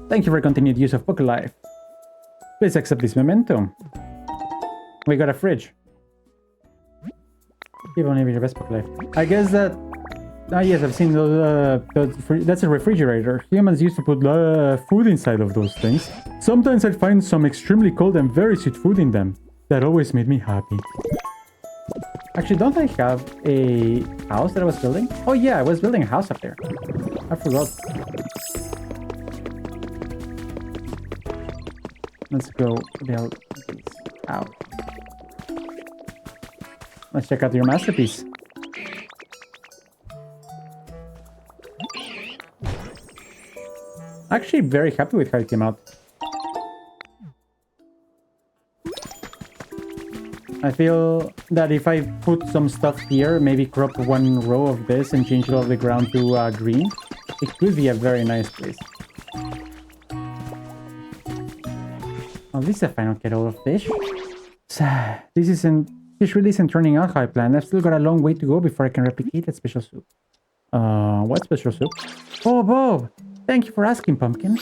Thank you for continued use of Pokelife. Please accept this memento. We got a fridge. Give only your best Pokelife. I guess that... Ah, yes, I've seen those... that's a refrigerator. Humans used to put food inside of those things. Sometimes I'd find some extremely cold and very sweet food in them. That always made me happy. Actually, don't I have a house that I was building? Oh yeah, I was building a house up there. I forgot. Let's go build this out. Let's check out your masterpiece. Actually, very happy with how it came out. I feel that if I put some stuff here, maybe crop one row of this and change all of the ground to green, it could be a very nice place. Oh, this is a final kettle of fish. Fish really isn't turning out how I planned. I've still got a long way to go before I can replicate that special soup. What special soup? Oh, Bob! Thank you for asking, Pumpkin.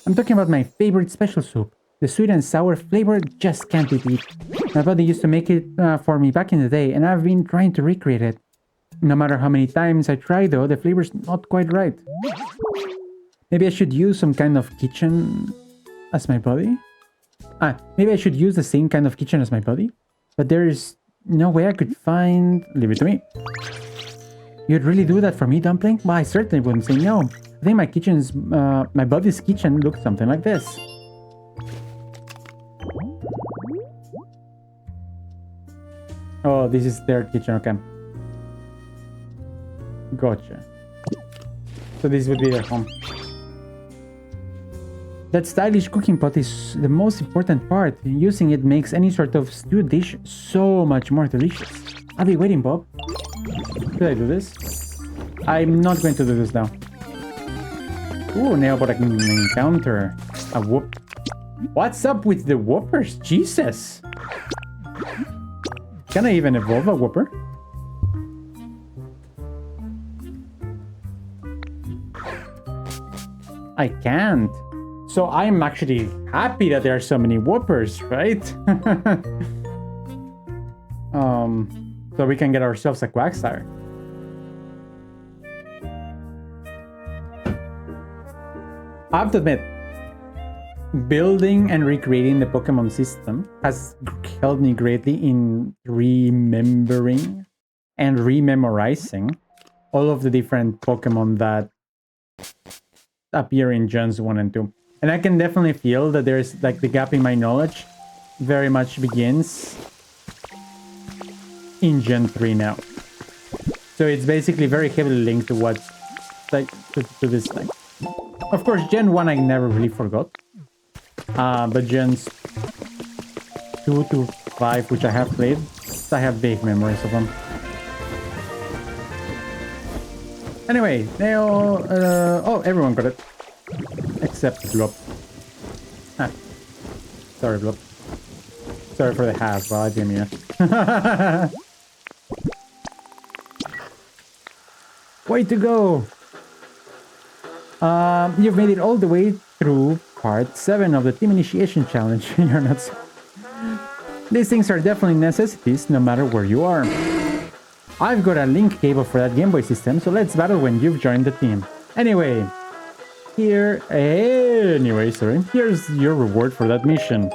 I'm talking about my favorite special soup. The sweet and sour flavor just can't be beat. My buddy used to make it for me back in the day, and I've been trying to recreate it. No matter how many times I try though, the flavor's not quite right. Maybe I should use some kind of kitchen as my buddy? Maybe I should use the same kind of kitchen as my buddy? But there's no way I could find... Leave it to me. You'd really do that for me, Dumpling? Well, I certainly wouldn't say no. I think my buddy's kitchen looks something like this. Oh, this is their kitchen, okay. Gotcha. So this would be their home. That stylish cooking pot is the most important part. Using it makes any sort of stew dish so much more delicious. I'll be waiting, Bob. Should I do this? I'm not going to do this now. Ooh, now but I can encounter a whoop. What's up with the whoopers? Jesus! Can I even evolve a whooper? I can't. So I'm actually happy that there are so many whoopers, right? So we can get ourselves a Quagsire. I have to admit, building and recreating the Pokemon system has helped me greatly in remembering and rememorizing all of the different Pokemon that appear in Gens 1 and 2. And I can definitely feel that there's like the gap in my knowledge very much begins in Gen 3 now. So it's basically very heavily linked to what's like to this thing. Of course, Gen 1 I never really forgot. But Gens 2 to 5, which I have played, I have vague memories of them. Anyway, they all... oh, everyone got it. Except Glop. Sorry, Glop. Sorry for the half, but I didn't mean it. Way to go! You've made it all the way through part 7 of the Team Initiation Challenge. You're not so... These things are definitely necessities, no matter where you are. I've got a link cable for that Game Boy system, so let's battle when you've joined the team. Anyway, here's your reward for that mission.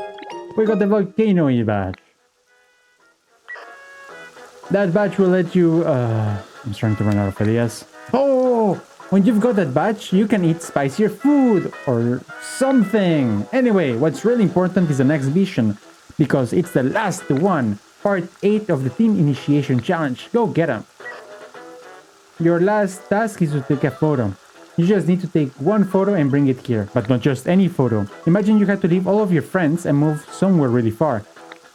We got the Volcanoey Badge. That badge will let you... I'm starting to run out of ideas. Oh! When you've got that badge, you can eat spicier food or something. Anyway, what's really important is the next mission, because it's the last one. Part 8 of the Team Initiation Challenge. Go get them. Your last task is to take a photo. You just need to take one photo and bring it here, but not just any photo. Imagine you had to leave all of your friends and move somewhere really far.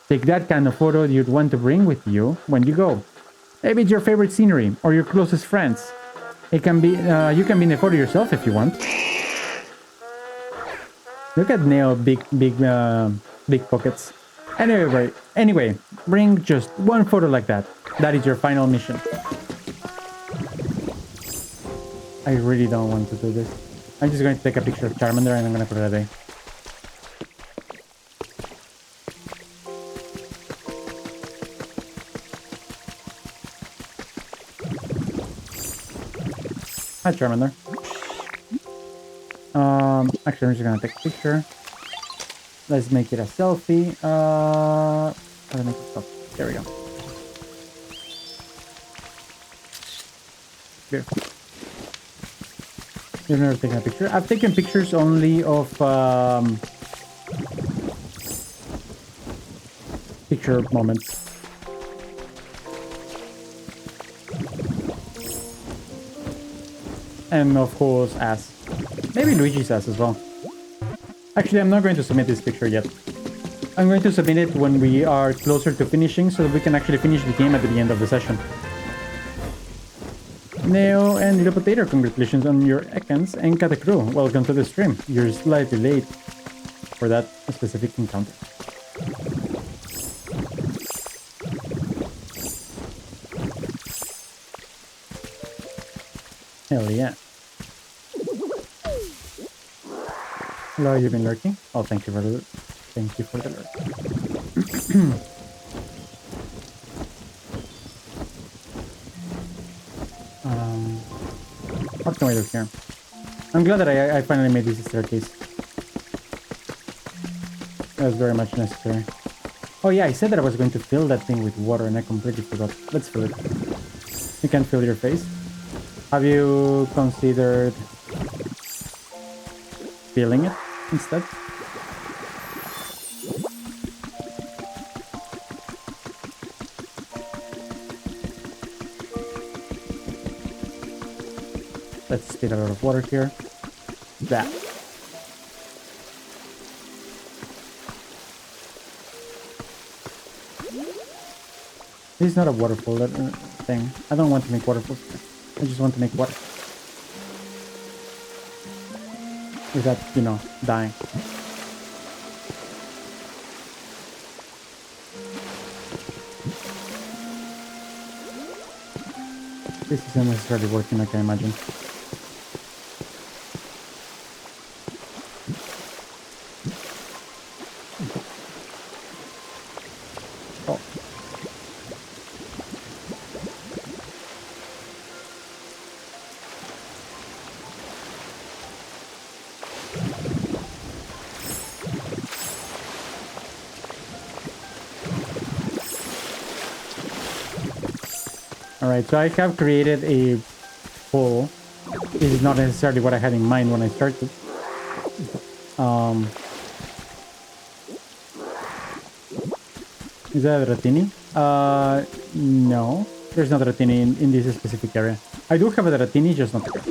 Take that kind of photo you'd want to bring with you when you go. Maybe it's your favorite scenery or your closest friends. It can be, you can be in the photo yourself if you want. Look at Neo, big pockets. Anyway, bring just one photo like that. That is your final mission. I really don't want to do this. I'm just going to take a picture of Charmander and I'm going to call it a day. Hi, Charmander. Actually, I'm just going to take a picture. Let's make it a selfie. How do I make it stop? There we go. Beautiful. You've never taken a picture? I've taken pictures only of picture moments. And of course, ass. Maybe Luigi's ass as well. Actually, I'm not going to submit this picture yet. I'm going to submit it when we are closer to finishing, so that we can actually finish the game at the end of the session. Neo and Little Potato, congratulations on your Ekans and Katakru. Welcome to the stream. You're slightly late for that specific encounter. Hell yeah. Hello, you've been lurking? Oh, thank you for Thank you for the alert. What can we do here? I'm glad that I finally made this staircase. That was very much necessary. Oh yeah, I said that I was going to fill that thing with water and I completely forgot. Let's fill it. You can fill your face. Have you considered filling it instead? Let's spit a lot of water here. That. This is not a waterfall thing. I don't want to make waterfalls. I just want to make water. Without, you know, dying. This isn't necessarily working, I can imagine. Oh. Alright, so I have created a pool. This is not necessarily what I had in mind when I started. Is that a Dratini? No. There's not a Dratini in this specific area. I do have a Dratini, just not here.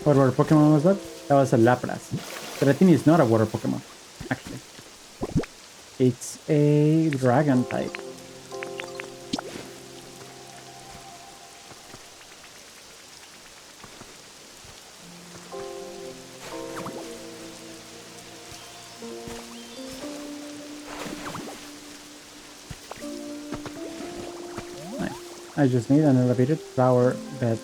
What water Pokemon was that? That was a Lapras. Dratini is not a water Pokemon, actually. It's a Dragon type. Nice. I just need an elevated flower bed.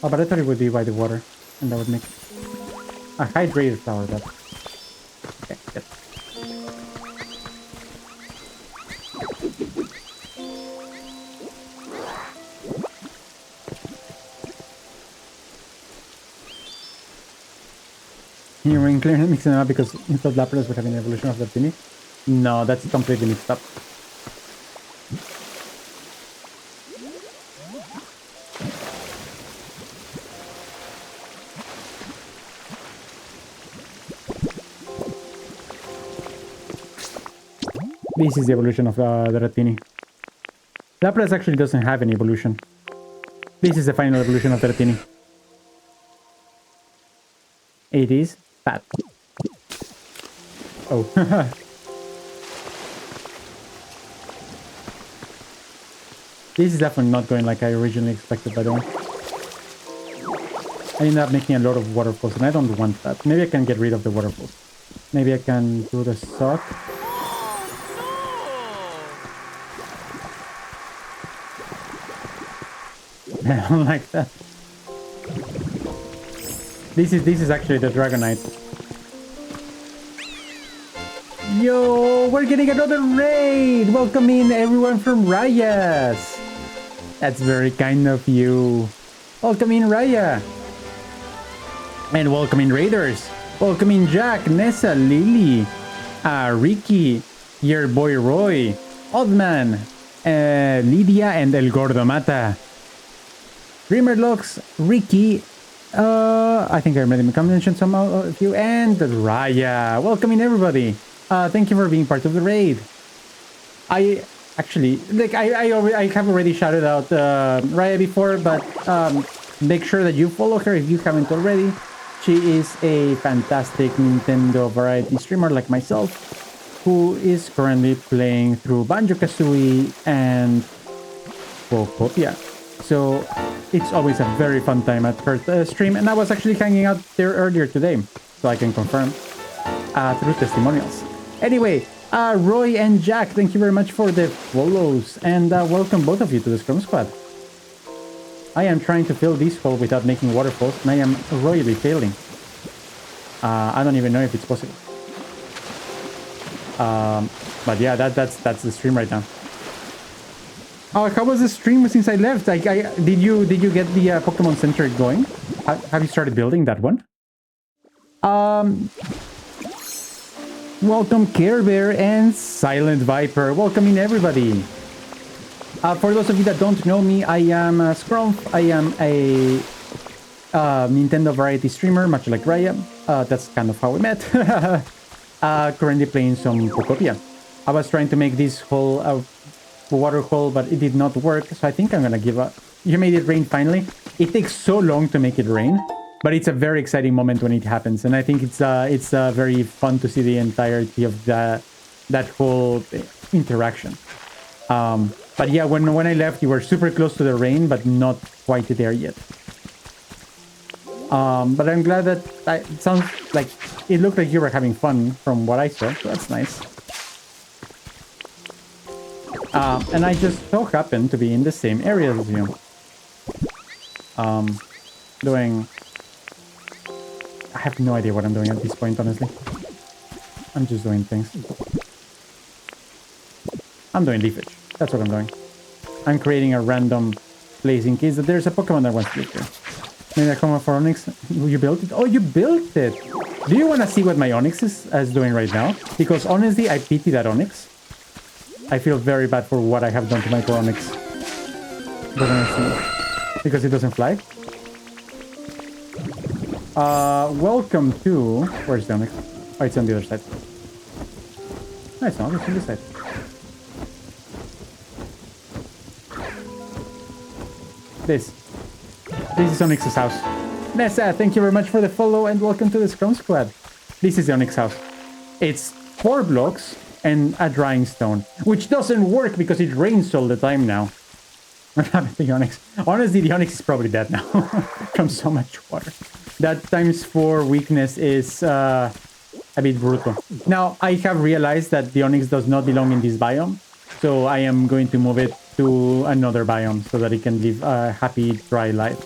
Oh, but I thought it would be by the water, and that would make a hydrated flower bed. Okay, good. You were clearly mixing them up because instead of Lapras would have an evolution of Dratini? No, that's completely mixed up. This is the evolution of the Dratini. Lapras actually doesn't have any evolution. This is the final evolution of the Dratini. It is fat. Oh. This is definitely not going like I originally expected, by the way. I ended up making a lot of waterfalls, and I don't want that. Maybe I can get rid of the waterfalls. Maybe I can do the sock. I don't like that. This is actually the Dragonite. Yo, we're getting another raid! Welcome in everyone from Raya's. That's very kind of you. Welcome in Raya. And welcome in Raiders. Welcome in Jack, Nessa, Lily, Ricky, your boy Roy, Oldman, Lydia, and El Gordo Mata. Dreamerlocks, Ricky, I think I already mentioned some of you, and Raya. Welcome in everybody. Thank you for being part of the raid. I actually, like, I have already shouted out Raya before, but make sure that you follow her if you haven't already. She is a fantastic Nintendo variety streamer like myself, who is currently playing through Banjo-Kazooie and Pokopia. So it's always a very fun time at her stream, and I was actually hanging out there earlier today, so I can confirm through testimonials. Anyway, Roy and Jack, thank you very much for the follows. And welcome both of you to the Scrum Squad. I am trying to fill this hole without making waterfalls, and I am royally failing. I don't even know if it's possible. But yeah, that's the stream right now. Oh, how was the stream since I left? Did you get the Pokemon Center going? Have you started building that one? Welcome Care Bear and Silent Viper. Welcome in everybody. For those of you that don't know me, I am Scrump. I am a Nintendo variety streamer, much like Raya. That's kind of how we met. Currently playing some Pokopia. I was trying to make this hole water hole, but it did not work, so I think I'm gonna give up. You made it rain finally. It takes so long to make it rain, but it's a very exciting moment when it happens, and I think it's very fun to see the entirety of that whole interaction. But yeah, when I left, you were super close to the rain, but not quite there yet. But I'm glad that it sounds like it looked like you were having fun from what I saw, so that's nice. And I just so happen to be in the same area as you. Doing... I have no idea what I'm doing at this point, honestly. I'm just doing things. I'm doing leafage. That's what I'm doing. I'm creating a random place in case that there's a Pokemon that wants to live here. Maybe I come up for Onix. You built it? Oh, you built it! Do you want to see what my Onix is doing right now? Because honestly, I pity that Onix. I feel very bad for what I have done to my poor Onix. Because it doesn't fly. Welcome to... Where's the Onix? Oh, it's on the other side. No, it's not. It's on this side. This is Onyx's house. Nessa, thank you very much for the follow and welcome to the Scrum Squad. This is the Onyx house. It's 4 blocks and a drying stone, which doesn't work because it rains all the time now. What happened to the Onyx? Honestly, the Onyx is probably dead now from so much water. That ×4 weakness is a bit brutal. Now, I have realized that the Onyx does not belong in this biome, so I am going to move it to another biome so that it can live a happy, dry life.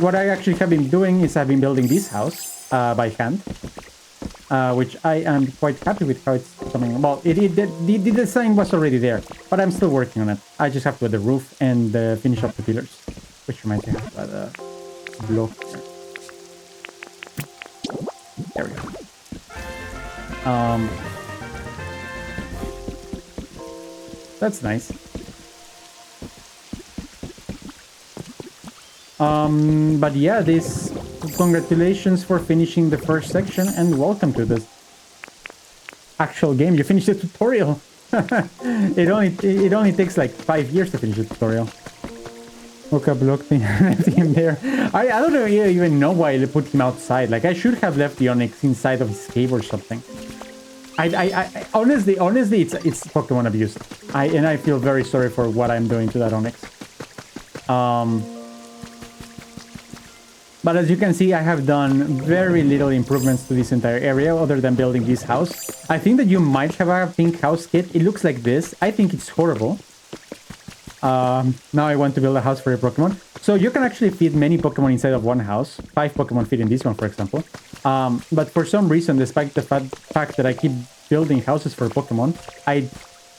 What I actually have been doing is I've been building this house by hand, which I am quite happy with how it's coming. Well, the design was already there, but I'm still working on it. I just have to do the roof and finish up the pillars, which reminds me of the block here. There we go. That's nice. But yeah, congratulations for finishing the first section and welcome to this actual game. You finished the tutorial. it only takes like 5 years to finish the tutorial. Woke up, looked left him there. I don't even know why I put him outside. Like I should have left the Onix inside of his cave or something. I honestly it's Pokemon abuse. I feel very sorry for what I'm doing to that Onix. But as you can see, I have done very little improvements to this entire area other than building this house. I think that you might have a pink house kit. It looks like this. I think it's horrible. Now I want to build a house for a Pokemon. So you can actually feed many Pokemon inside of one house. 5 Pokemon fit in this one, for example. But for some reason, despite the fact that I keep building houses for Pokemon, I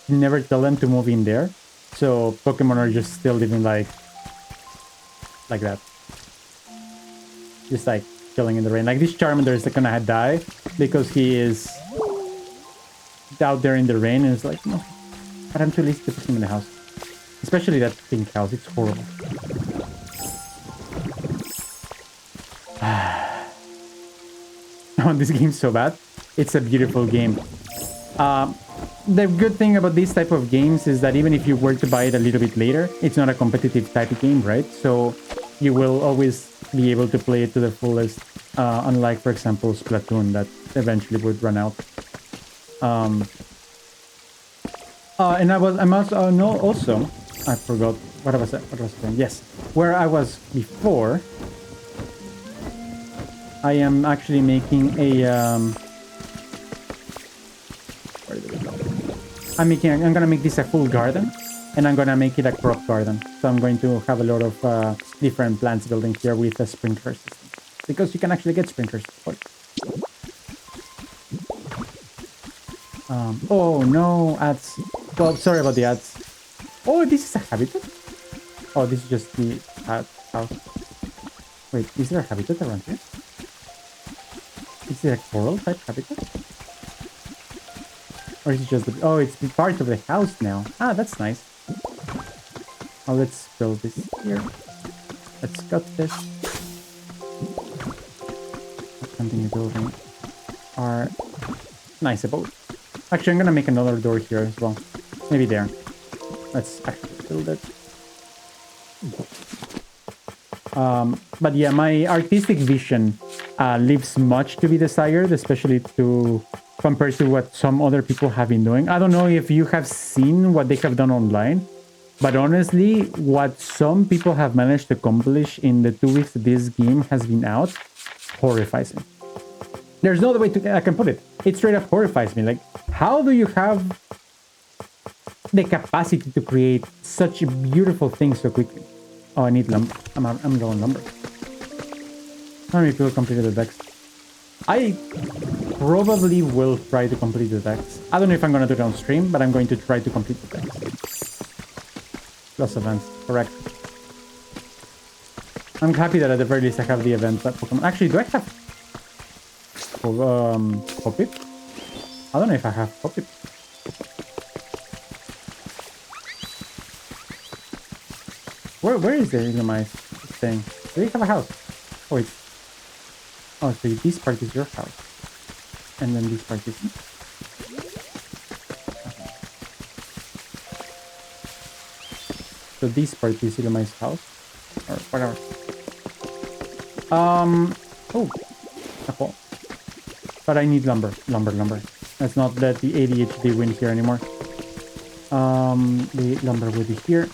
never tell them to move in there. So Pokemon are just still living like that. Just like chilling in the rain. Like this Charmander is gonna die because he is out there in the rain and it's like, no, but I'm too lazy to put him in the house. Especially that pink house, it's horrible. Oh, this game's so bad. It's a beautiful game. The good thing about this type of games is that even if you were to buy it a little bit later, it's not a competitive type of game, right? So you will always be able to play it to the fullest, unlike, for example, Splatoon that eventually would run out. And I'm also I forgot what I was saying. Yes, where I was before, I am actually making a where is I'm gonna make this a full garden, and I'm gonna make it a crop garden. So I'm going to have a lot of different plants building here with a sprinkler system, because you can actually get sprinklers. Oh no, ads. Well, sorry about the ads. Oh, this is a habitat? Oh, this is just the house. Wait, is there a habitat around here? Is it a coral type habitat? Or is it just the... Oh, it's part of the house now. Ah, that's nice. Oh, let's build this here. Let's cut this. Let's continue building our nice abode. Actually, I'm gonna make another door here as well. Maybe there. Let's actually build it. But yeah, my artistic vision leaves much to be desired, especially compared to what some other people have been doing. I don't know if you have seen what they have done online, but honestly, what some people have managed to accomplish in the 2 weeks that this game has been out horrifies me. There's no other way I can put it. It straight up horrifies me. Like, how do you have the capacity to create such beautiful things so quickly? Oh, I need lumber. I'm low on lumber. How many people completed the decks? I probably will try to complete the decks. I don't know if I'm going to do it on stream, but I'm going to try to complete the decks. Plus events, correct. I'm happy that at the very least I have the event that Pokemon... Actually, do I have... Popip? I don't know if I have Popip. Where is the Illumise thing? Do you have a house? Oh, wait. Oh, so this part is your house. And then this part is... So this part is Illumine's house? Or whatever. Oh. Apple. But I need lumber. Lumber. Let's not let the ADHD win here anymore. The lumber will be here.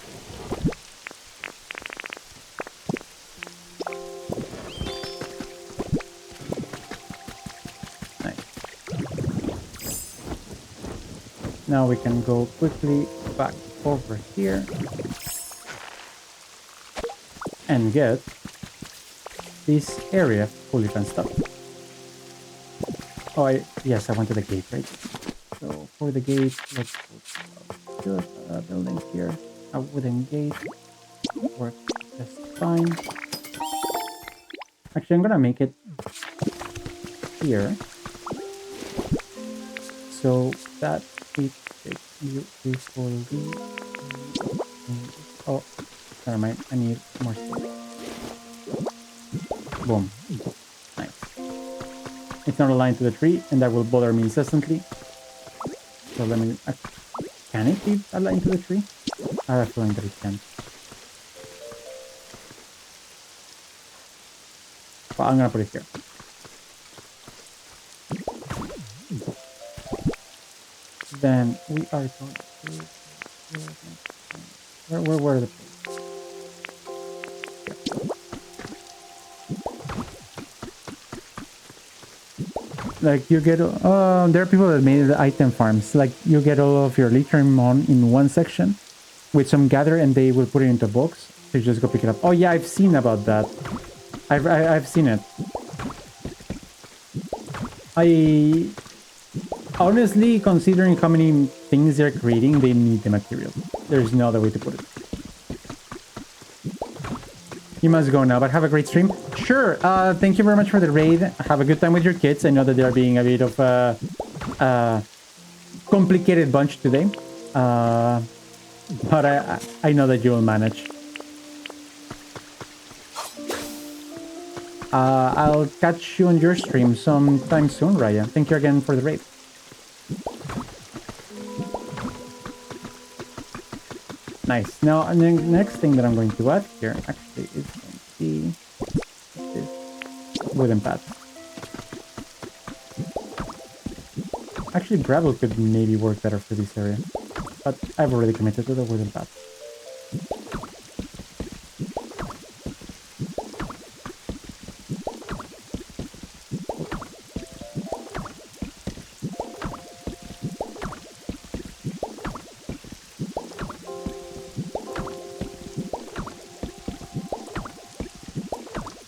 Now we can go quickly back over here and get this area fully fenced up. Oh, yes, I wanted a gate, right? So for the gate, let's put a building here. A wooden gate works just fine. Actually, I'm gonna make it here so that this will be... Oh, never mind. I need more space. Boom. Nice. It's not aligned to the tree, and that will bother me incessantly. So let me... Can it be aligned to the tree? I have a feeling that it can. Well, I'm gonna put it here. Then we are going to... Where are the... Like, you get... there are people that made the item farms. Like, you get all of your Leechramon in one section with some gather, and they will put it into a box. So you just go pick it up. Oh, yeah, I've seen about that. I've seen it. Honestly, considering how many things they're creating, they need the material. There's no other way to put it. You must go now, but have a great stream. Sure. Thank you very much for the raid. Have a good time with your kids. I know that they're being a bit of a complicated bunch today. But I know that you will manage. I'll catch you on your stream sometime soon, Raya. Thank you again for the raid. Nice. Now, the next thing that I'm going to add here actually is going to be this wooden path. Actually, gravel could maybe work better for this area, but I've already committed to the wooden path.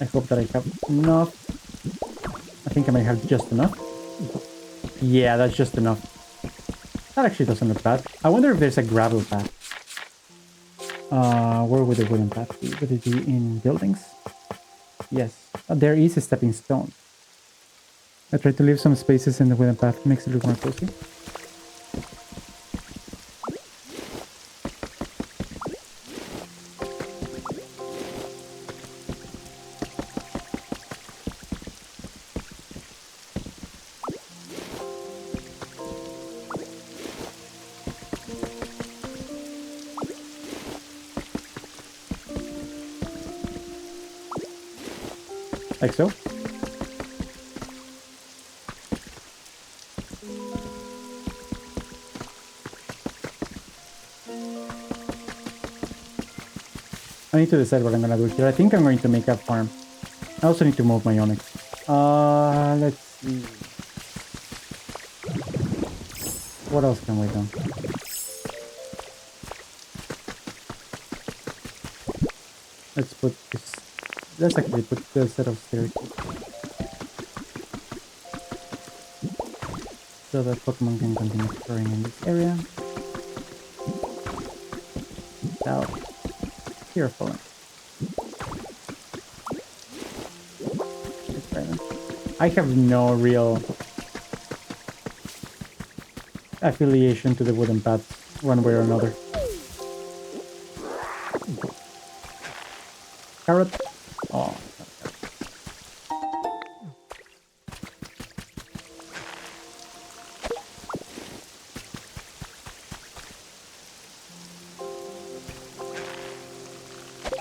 I hope that I have enough. I think I might have just enough. Yeah, that's just enough. That actually doesn't look bad. I wonder if there's a gravel path. Where would the wooden path be? Would it be in buildings? Yes. There is a stepping stone. I tried to leave some spaces in the wooden path. Makes it look more cozy. Like so. I need to decide what I'm gonna do here. I think I'm going to make a farm. I also need to move my onyx. Let's see. What else can we do? Let's put this. Let's actually put the set of stairs so that Pokemon can continue exploring in this area. Out. Here, falling. I have no real affiliation to the wooden paths, one way or another. Carrot. Oh.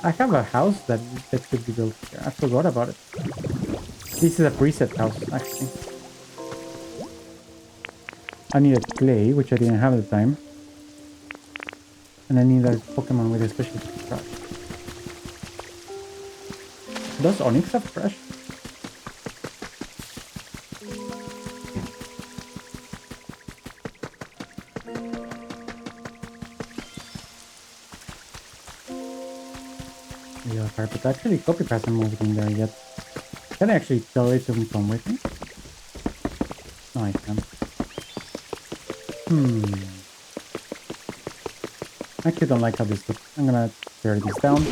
I have a house that could be built here. I forgot about it. This is a preset house, actually. I need a clay, which I didn't have at the time. And I need a Pokemon with a special crush. Does Onix have crush? Yeah, carpet. Actually, Copy hasn't moved in there yet. Can I actually tell it to come with me? No, I can't. I actually don't like how this looks. I'm gonna tear this down.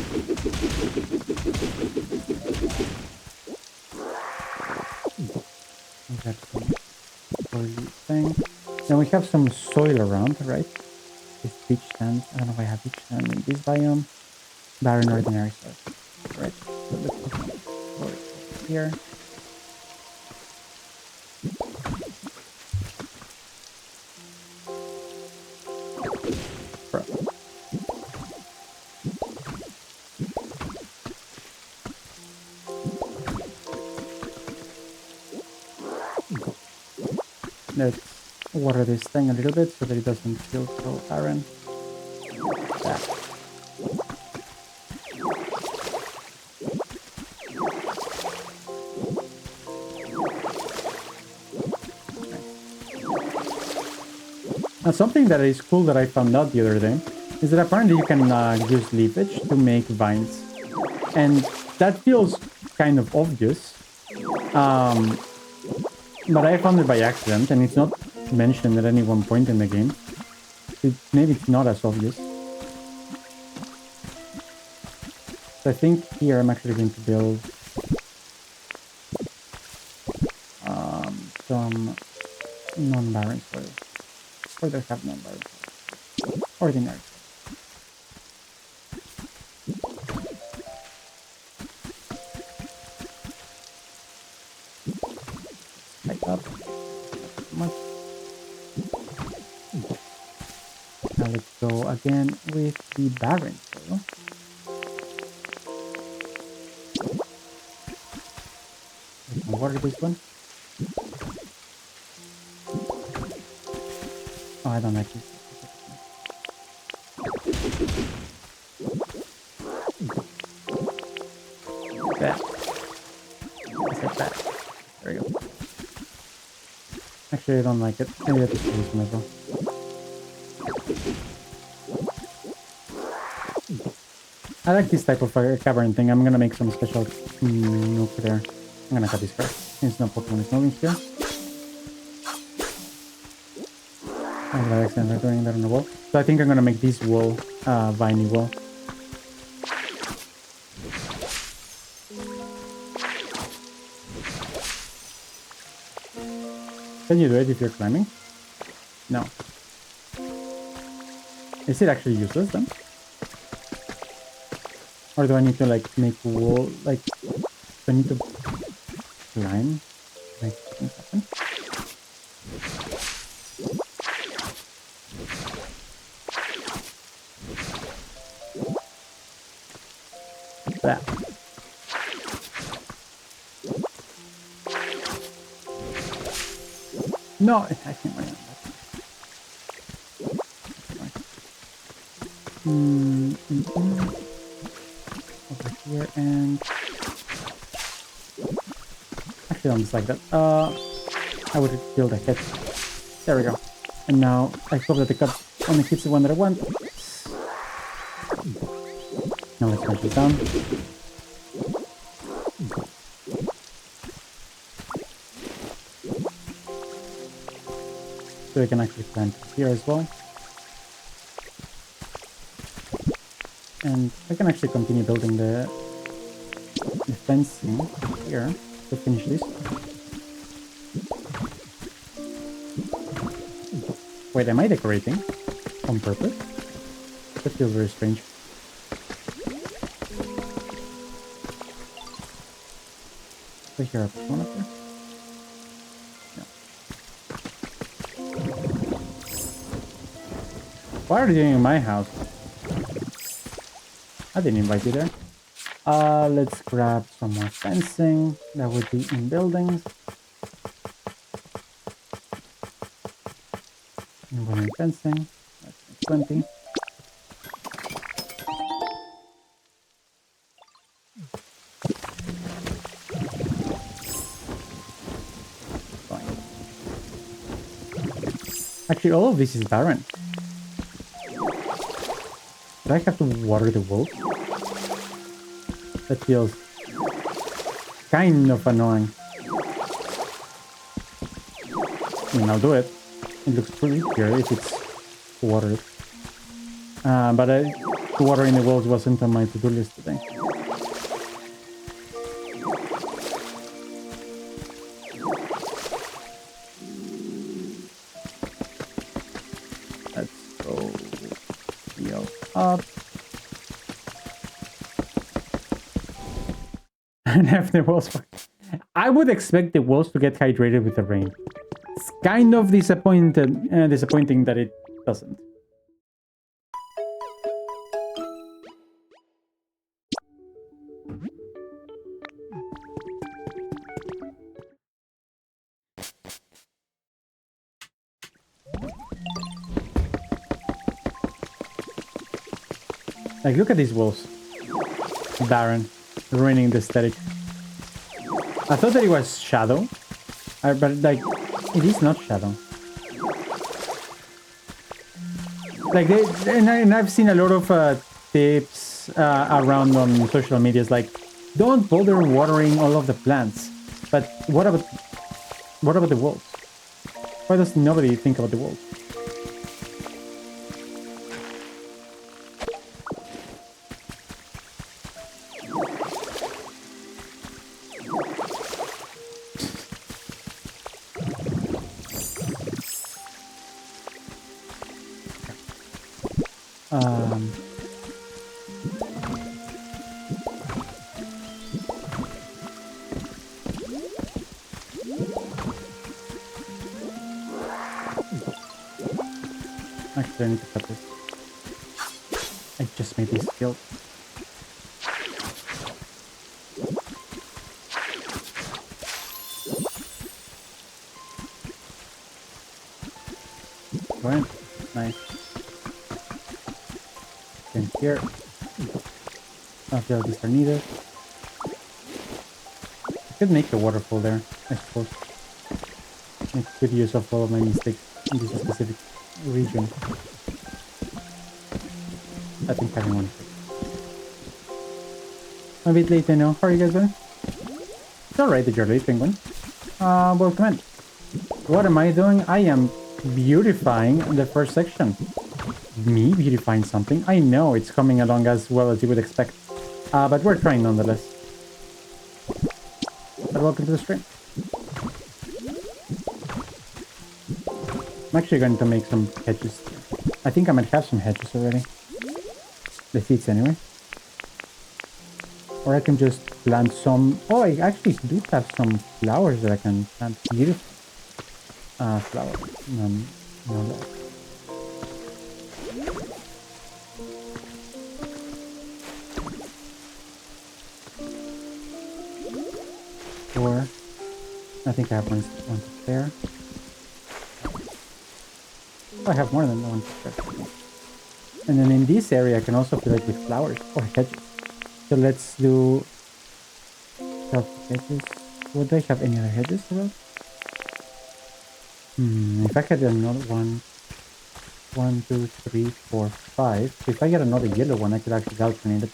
Then we have some soil around, right? This beach sand. I don't know if I have beach sand in this biome. Barren ordinary soil. Right. So let's go here. Let's water this thing a little bit so that it doesn't feel so barren. That. Now, something that is cool that I found out the other day is that apparently you can use leafage to make vines. And that feels kind of obvious. But I found it by accident, and it's not mentioned at any one point in the game. Maybe it's not as obvious. So I think here I'm actually going to build some non-barren soil. Or they have non-barren soil. Ordinary. Like that. Now let's go again with the barren soil. Let's water this one. Oh, I don't like this. Bad. I said bad. There we go. Actually, I don't like it. Maybe I have to do this one as well. I like this type of cavern thing. I'm gonna make some special nook there. I'm gonna cut this first, since no Pokemon is moving here. I'm by accident doing that on the wall. So I think I'm gonna make this wall viney wall. Can you do it if you're climbing? No. Is it actually useless then? Or do I need to like make a wall, like, do I need to climb? Make things happen? That. No, I can't wait on that. Over here and actually I'm just like that. I would build a hit. There we go. And now I hope that the cup only hits the one that I want. Now let's punch it down. So we can actually plant here as well. And I can actually continue building the fencing here to finish this. Wait, am I decorating on purpose? That feels very strange. So here, I put one up there. What are you doing in my house? I didn't invite you there. Let's grab some more fencing. That would be in buildings. And one in fencing. That's 20. Fine. Actually, all of this is barren. Do I have to water the wolf? That feels kind of annoying. I mean, I'll do it. It looks pretty here if it's watered. But watering the wolves wasn't on my to-do list today. Let's go heal up. And have the walls. I would expect the walls to get hydrated with the rain. It's kind of disappointing that it doesn't. Like, look at these walls. Barren. Ruining the aesthetic. I thought that it was shadow. But, like, it is not shadow. Like, and I've seen a lot of tips around on social medias, like, don't bother watering all of the plants. But what about the walls? Why does nobody think about the walls? Actually, I need to cut this. I just made this skill. Right. Nice. Then here. After all these are needed. I could make a waterfall there, I suppose. Make good use of all of my mistakes in this specific region. I think having one. A bit late, I know. How are you guys doing? It's alright that you're late, Penguin. Welcome in. What am I doing? I am beautifying the first section. Me beautifying something? I know it's coming along as well as you would expect. But we're trying nonetheless. But welcome to the stream. I'm actually going to make some hedges. I think I might have some hedges already. The seeds anyway. Or I can just plant some... Oh, I actually do have some flowers that I can plant. Beautiful. Flowers. No. Or... I think I have one to spare. Oh, I have more than one to spare. And then in this area, I can also fill it with flowers or hedges. So let's do hedges. Would I have any other hedges around? If I had another one, 1, 2, 3, 4, 5. So if I get another yellow one, I could actually alternate it.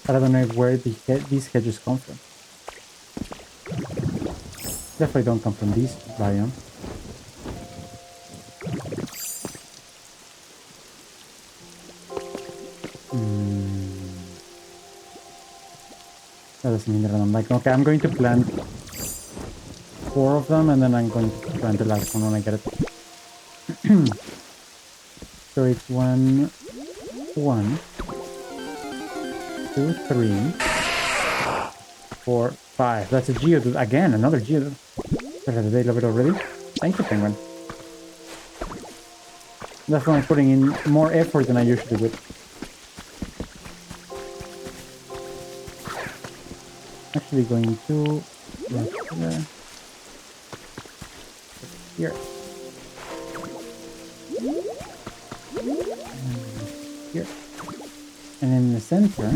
But I don't know where these hedges come from. Definitely don't come from this biome. That doesn't mean that I'm like, okay, I'm going to plant 4 of them and then I'm going to plant the last one when I get it. So it's 1, 2, 3, 4, 5. That's a Geodude. Again, another Geodude. Did they love it already? Thank you, Penguin. That's why I'm putting in more effort than I usually would. Actually going to here. And here. And in the center,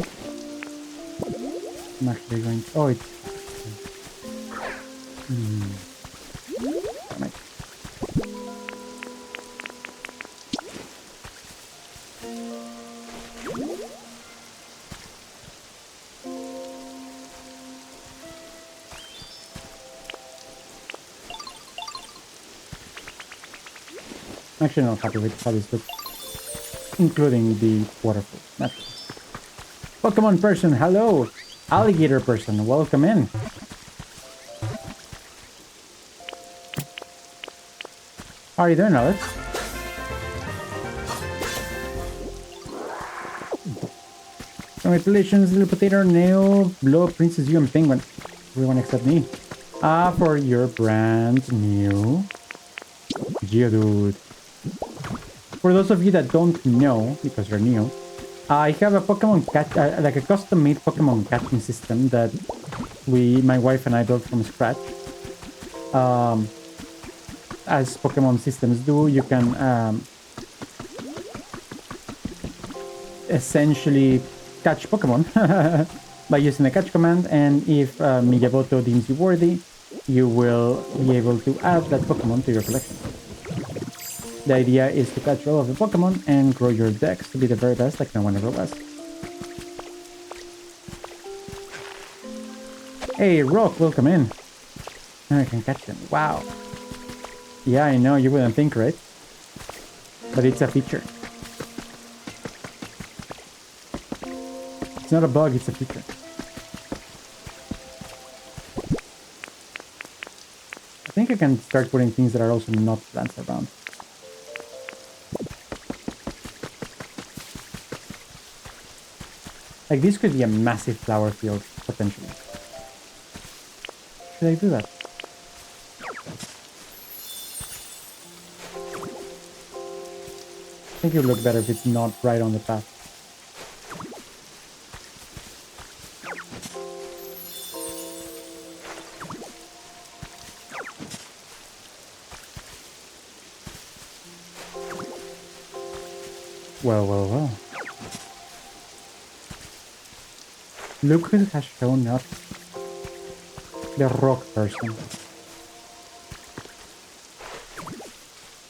I'm actually going to... Oh, it's... Damn it. I'm actually not happy with how this looks, including the waterfall. Naturally. Pokemon person, hello! Alligator person, welcome in. How are you doing, Alex? Congratulations, little potato, nail, blow up Princess you and Penguin. Everyone except me. For your brand new Geodude. For those of you that don't know, because you're new, I have a Pokemon catch, like a custom-made Pokemon catching system that my wife and I built from scratch. As Pokemon systems do, you can essentially catch Pokemon by using the catch command, and if Miyamoto deems you worthy, you will be able to add that Pokemon to your collection. The idea is to catch all of the Pokemon and grow your dex to be the very best like no one ever was. Hey, Rock, welcome in. Now I can catch them. Wow. Yeah, I know, you wouldn't think, right? But it's a feature. It's not a bug, it's a feature. I think I can start putting things that are also not plants around. Like, this could be a massive flower field, potentially. Should I do that? I think it would look better if it's not right on the path. Well. Look who has shown up. The rock person.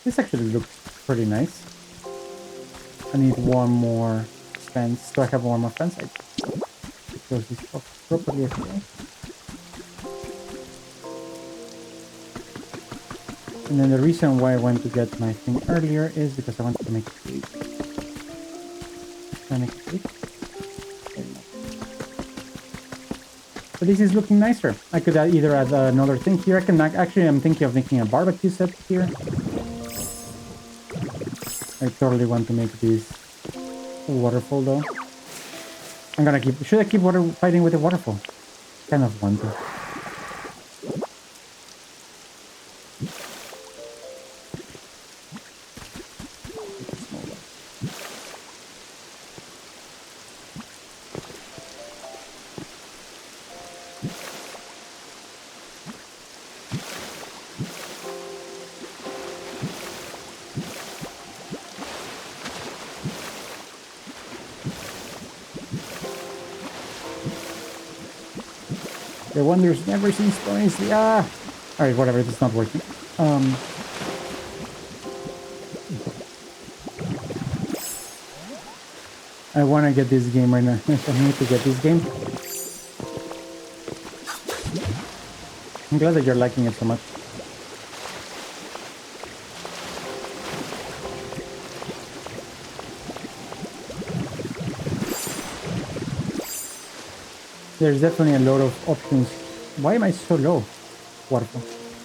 This actually looks pretty nice. I need one more fence. Do I have one more fence? close this off properly as well. And then the reason why I went to get my thing earlier is because I wanted to make a cake. Can I make a cake? So this is looking nicer. I could either add another thing here. I can actually, I'm thinking of making a barbecue set here. I totally want to make this a waterfall though. I'm gonna keep. Should I keep fighting with the waterfall? Kind of want to. The wonders never seem so. Ah! Alright, whatever, it's not working. I want to get this game right now. I need to get this game. I'm glad that you're liking it so much. There's definitely a lot of options. Why am I so low? Waterfall.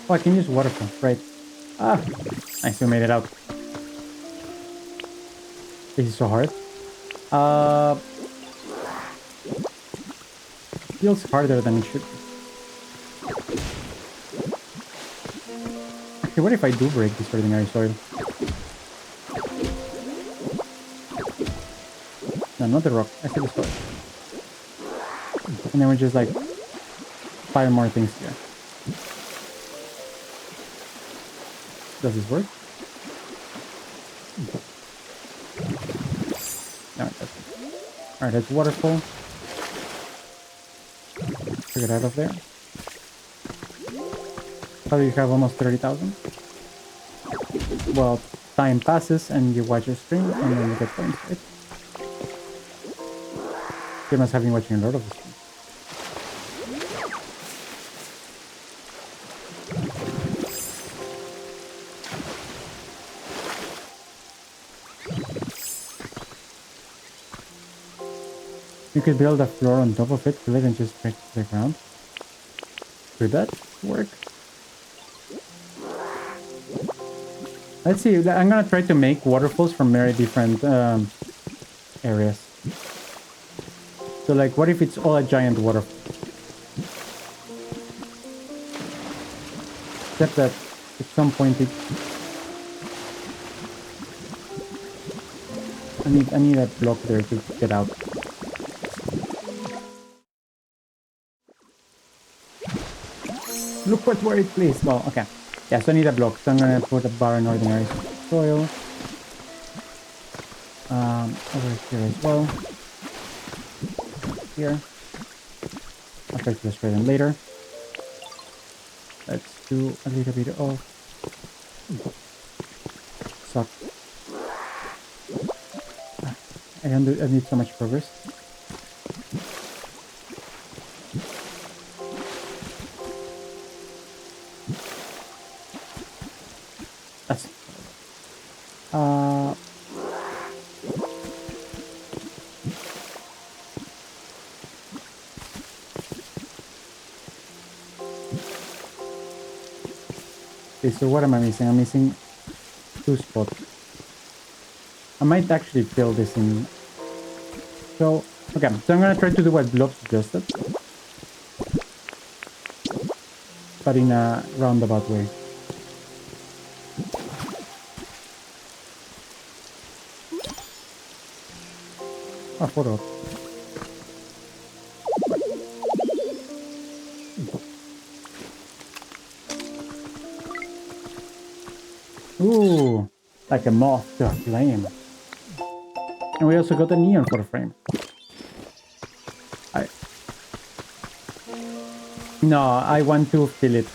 Oh, I can use waterfall, right. Ah, I still made it out. This is so hard. Feels harder than it should be. Okay, what if I do break this ordinary soil? No, not the rock. I said the soil. And then we just like 5 more things here. Does this work? No, it doesn't. Alright, that's waterfall. Take it out of there. How do you have almost 30,000? Well, time passes and you watch your stream and then you get points, right? You must have been watching a lot of this. You could build a floor on top of it, fill it, and just stretch to the ground. Could that work? Let's see. I'm gonna try to make waterfalls from very different areas. So, like, what if it's all a giant waterfall? Except that at some point it... I need a block there to get out. Look what where it placed. Well, okay. Yeah, so I need a block. So I'm gonna put a bar in ordinary soil. Over here as well. Here. I'll try to destroy them later. Let's do a little bit of suck. I need so much progress. That's okay, so what am I missing? I'm missing 2 spots. I might actually fill this in. So, okay, so I'm gonna try to do what Blob suggested, but in a roundabout way. Oh, photo. Ooh, like a moth to a flame. And we also got a neon for the frame. No, I want to fill it.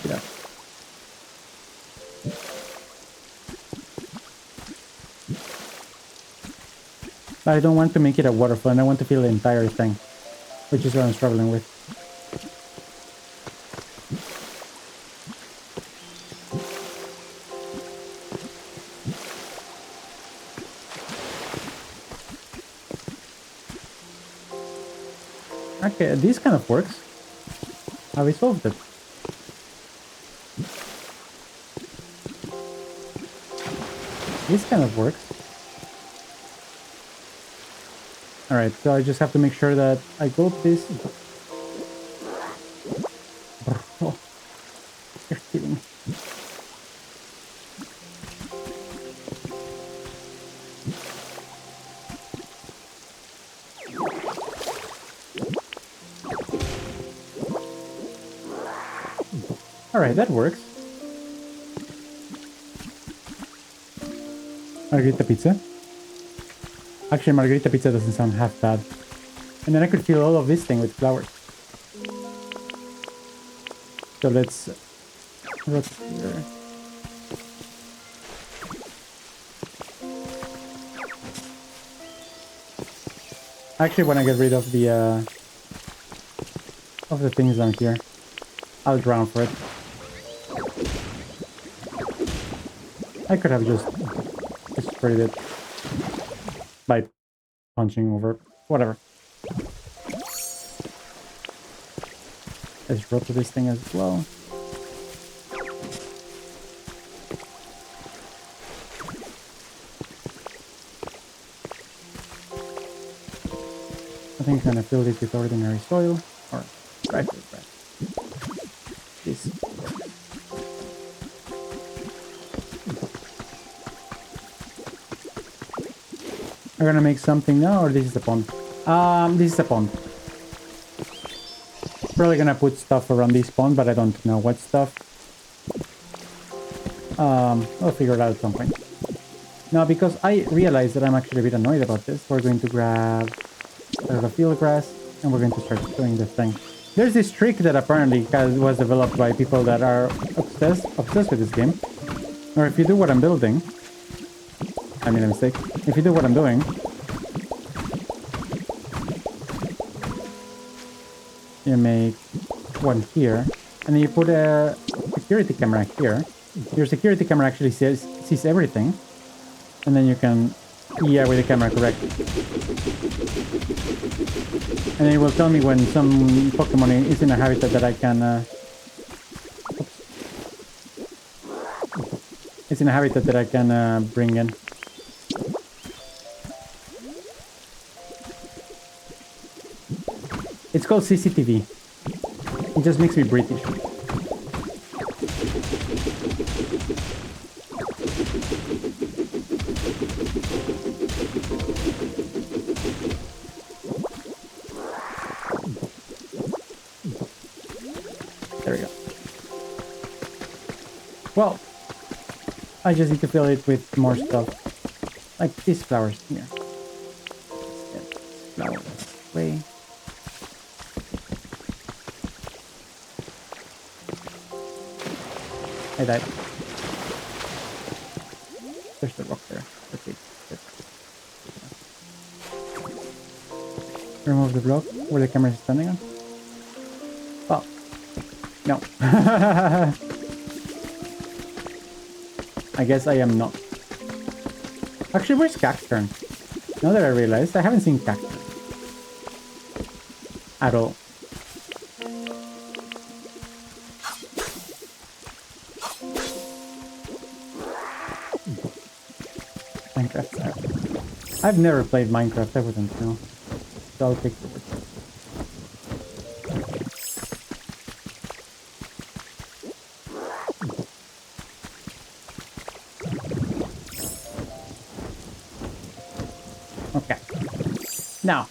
Yeah. I don't want to make it a waterfall, and I want to fill the entire thing, which is what I'm struggling with. Okay, this kind of works. How we solved it. This kind of works. Alright, so I just have to make sure that I go this. Oh, you're kidding me. Alright, that works. Margherita pizza. Actually, margherita pizza doesn't sound half bad. And then I could fill all of this thing with flowers. So let's here. Actually, when I get rid of the things down here, I'll drown for it. I could have just sprayed it by punching over, whatever. Let's rotate this thing as well. I think I'm gonna fill this with ordinary soil, or right. This. I'm gonna make something now, or this is a pond? This is a pond. Probably gonna put stuff around this pond, but I don't know what stuff. I'll figure it out at some point. Now, because I realized that I'm actually a bit annoyed about this, we're going to grab a field grass, and we're going to start doing this thing. There's this trick that apparently was developed by people that are obsessed with this game. Or if you do what I'm building, I made a mistake. If you do what I'm doing, you make one here, and then you put a security camera here. Your security camera actually sees everything, and then you can, yeah, with the camera, correct. And then it will tell me when some Pokemon is in a habitat that I can, it's in a habitat that I can bring in. It's called CCTV. It just makes me British. There we go. Well, I just need to fill it with more stuff. Like these flowers here. Flowers away. I died. There's the rock there. Okay. Remove the block where the camera is standing on. Oh. No. I guess I am not. Actually, where's Cacturn? Now that I realized, I haven't seen Cacturn. At all. Minecraft. I've never played Minecraft, I wouldn't know. So I'll take the word. Okay. Now.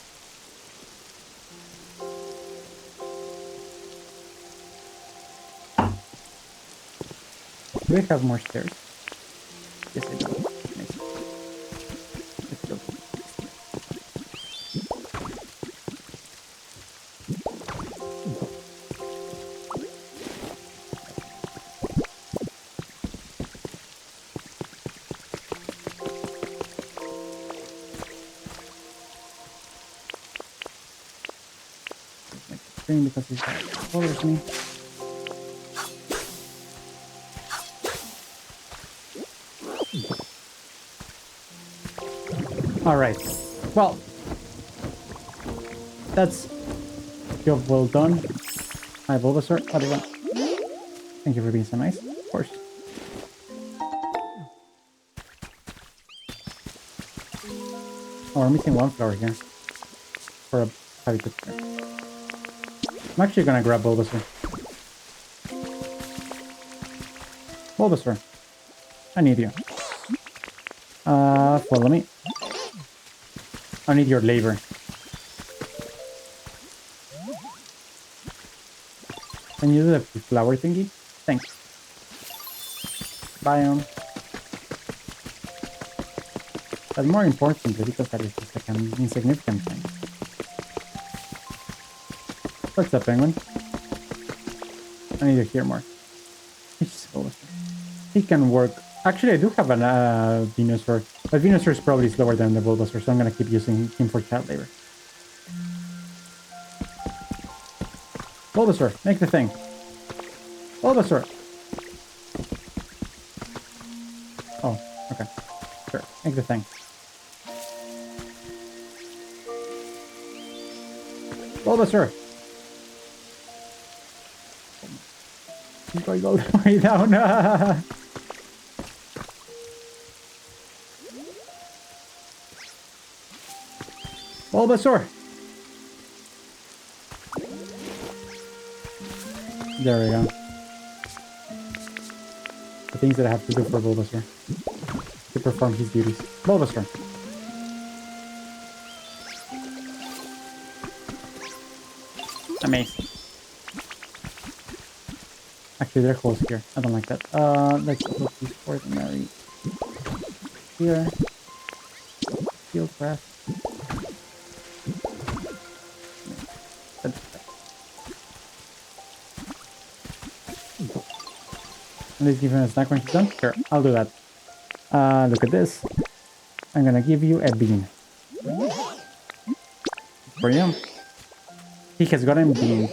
Do we have more stairs? Yes, I do. Nice. Let's go. stream because he follows me. Alright. Well, that's job well done. Hi, Bulbasaur. What do you want? Thank you for being so nice. Of course. Oh, we're missing one flower here. For a habitat. I'm actually gonna grab Bulbasaur. Bulbasaur. I need you. Follow me. I need your labor. Can you do the flower thingy? Thanks. Biome. But more importantly, because that is just like an insignificant thing. What's up, penguin? I need to hear more. He can work. Actually, I do have a Venusaur. But Venusaur is probably slower than the Bulbasaur, so I'm gonna keep using him for child labor. Bulbasaur, make the thing. Bulbasaur. Oh, okay. Sure, make the thing. Bulbasaur. He's going all the way down. Bulbasaur. There we go. The things that I have to do for Bulbasaur to perform his duties. Bulbasaur. Amazing. Actually, there are holes here. I don't like that. Let's put this ordinary here. Field grass. Let's give him a snack when he's done. Sure, I'll do that. Look at this. I'm gonna give you a bean. For you. He has gotten bean.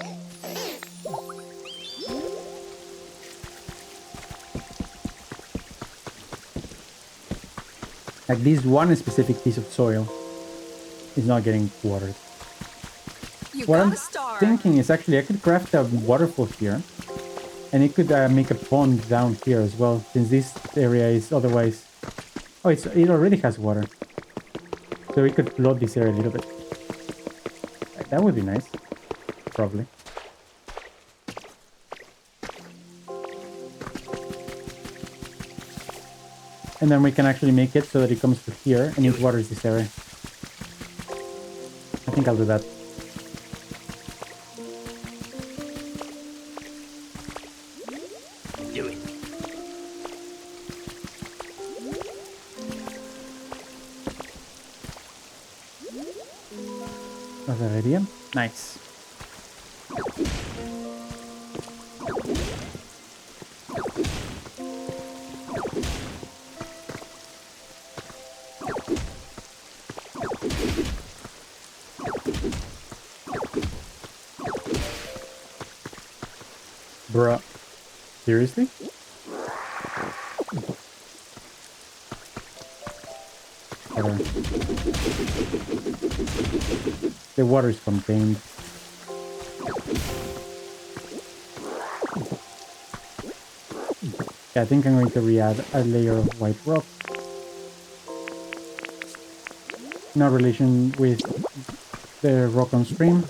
Like this one specific piece of soil is not getting watered. What I'm thinking is actually I could craft a waterfall here. And it could make a pond down here as well, since this area is otherwise... Oh, it already has water. So we could flood this area a little bit. That would be nice. Probably. And then we can actually make it so that it comes to here and it waters this area. I think I'll do that. Nice. Bruh. Seriously? The water is contained. Yeah, I think I'm going to re-add a layer of white rock. No relation with the rock on stream.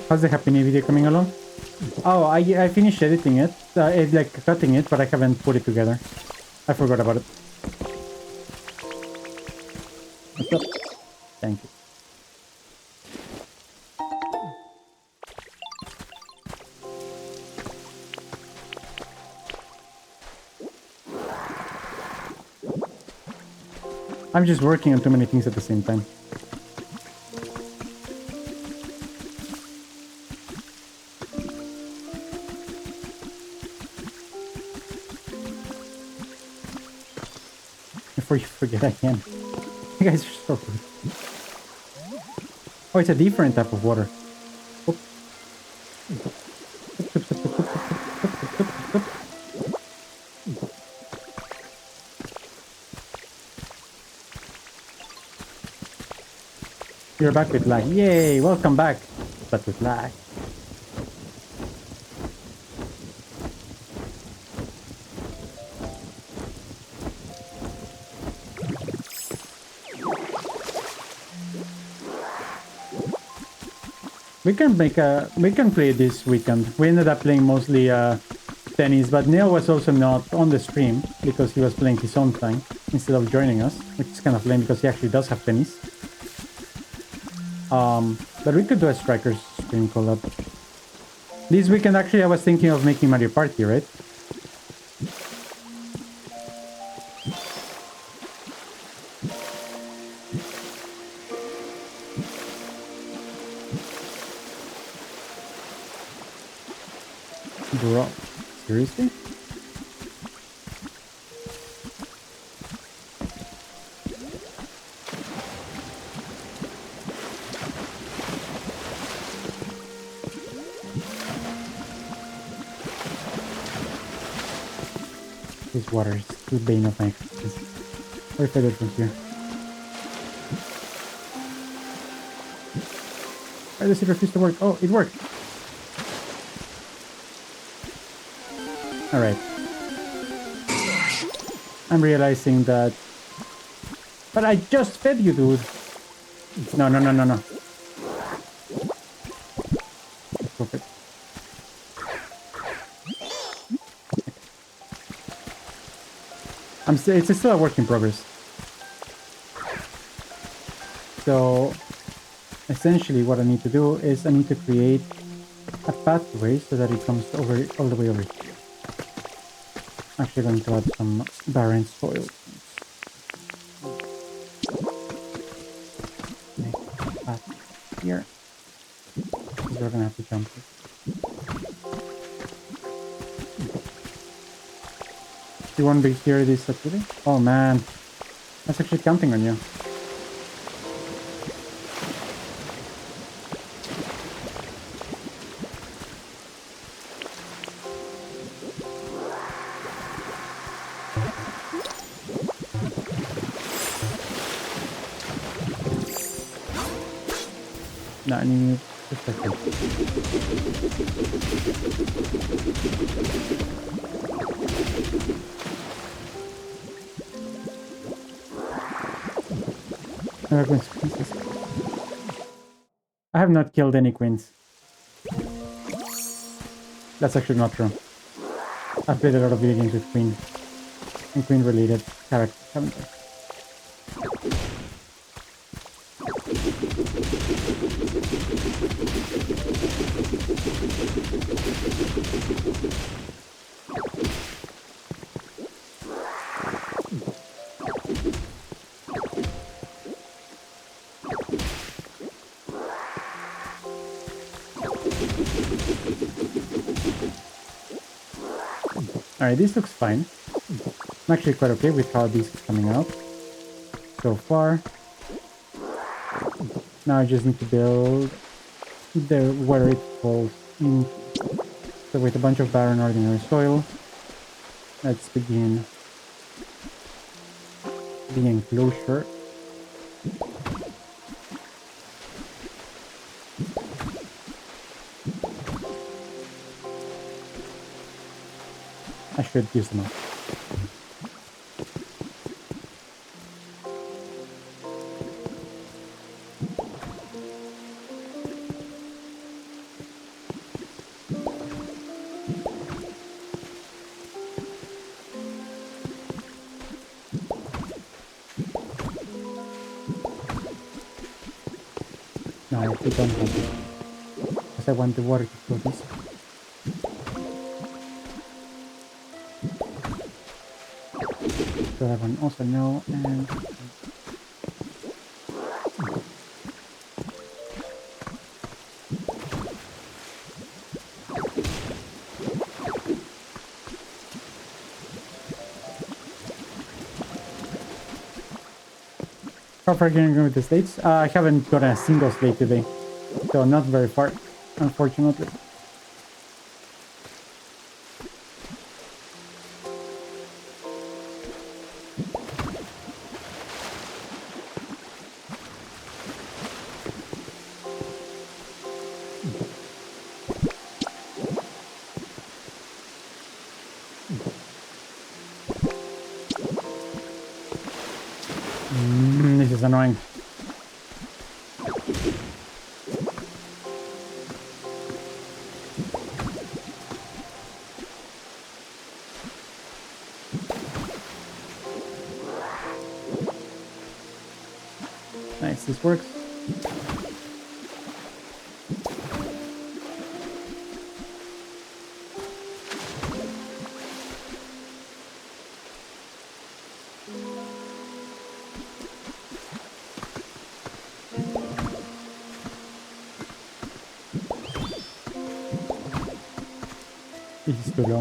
How's the Happy New video coming along? Oh, I finished editing it. Like cutting it, but I haven't put it together. I forgot about it. What's up? Thank you. I'm just working on too many things at the same time. Before you forget again. You guys are so good. Oh, it's a different type of water. You're back with lag. Yay! Welcome back. But with lag. We can play this weekend. We ended up playing mostly tennis, but Neil was also not on the stream because he was playing his own thing instead of joining us, which is kind of lame because he actually does have tennis. But we could do a strikers stream collab. This weekend actually I was thinking of making Mario Party, right? Bro, seriously? This water is the bane of my existence. What if I go from here? Why does it refuse to work? Oh, it worked! Alright. I'm realizing that... But I just fed you, dude! No. Perfect. It's still a work in progress. So... essentially what I need to do is I need to create a pathway so that it comes over all the way over here. Actually going to add some barren soil. Make a path here. Because we're gonna have to jump it. You won't be here this Saturday? Oh man. I was actually counting on you. No, I need just like this. I have not killed any queens. That's actually not true. I've played a lot of video games with queen and queen related characters, haven't I? Alright, this looks fine. I'm actually quite okay with how this is coming out so far. Now I just need to build where it falls in. So with a bunch of barren ordinary soil, let's begin the enclosure. I should use them up. No, I actually don't have it. Because I want the water to flow this way. So that one also no, and how far can you go with the slates? I haven't gotten a single slate today, so not very far, unfortunately. This is annoying. Nice, this works. This is too low.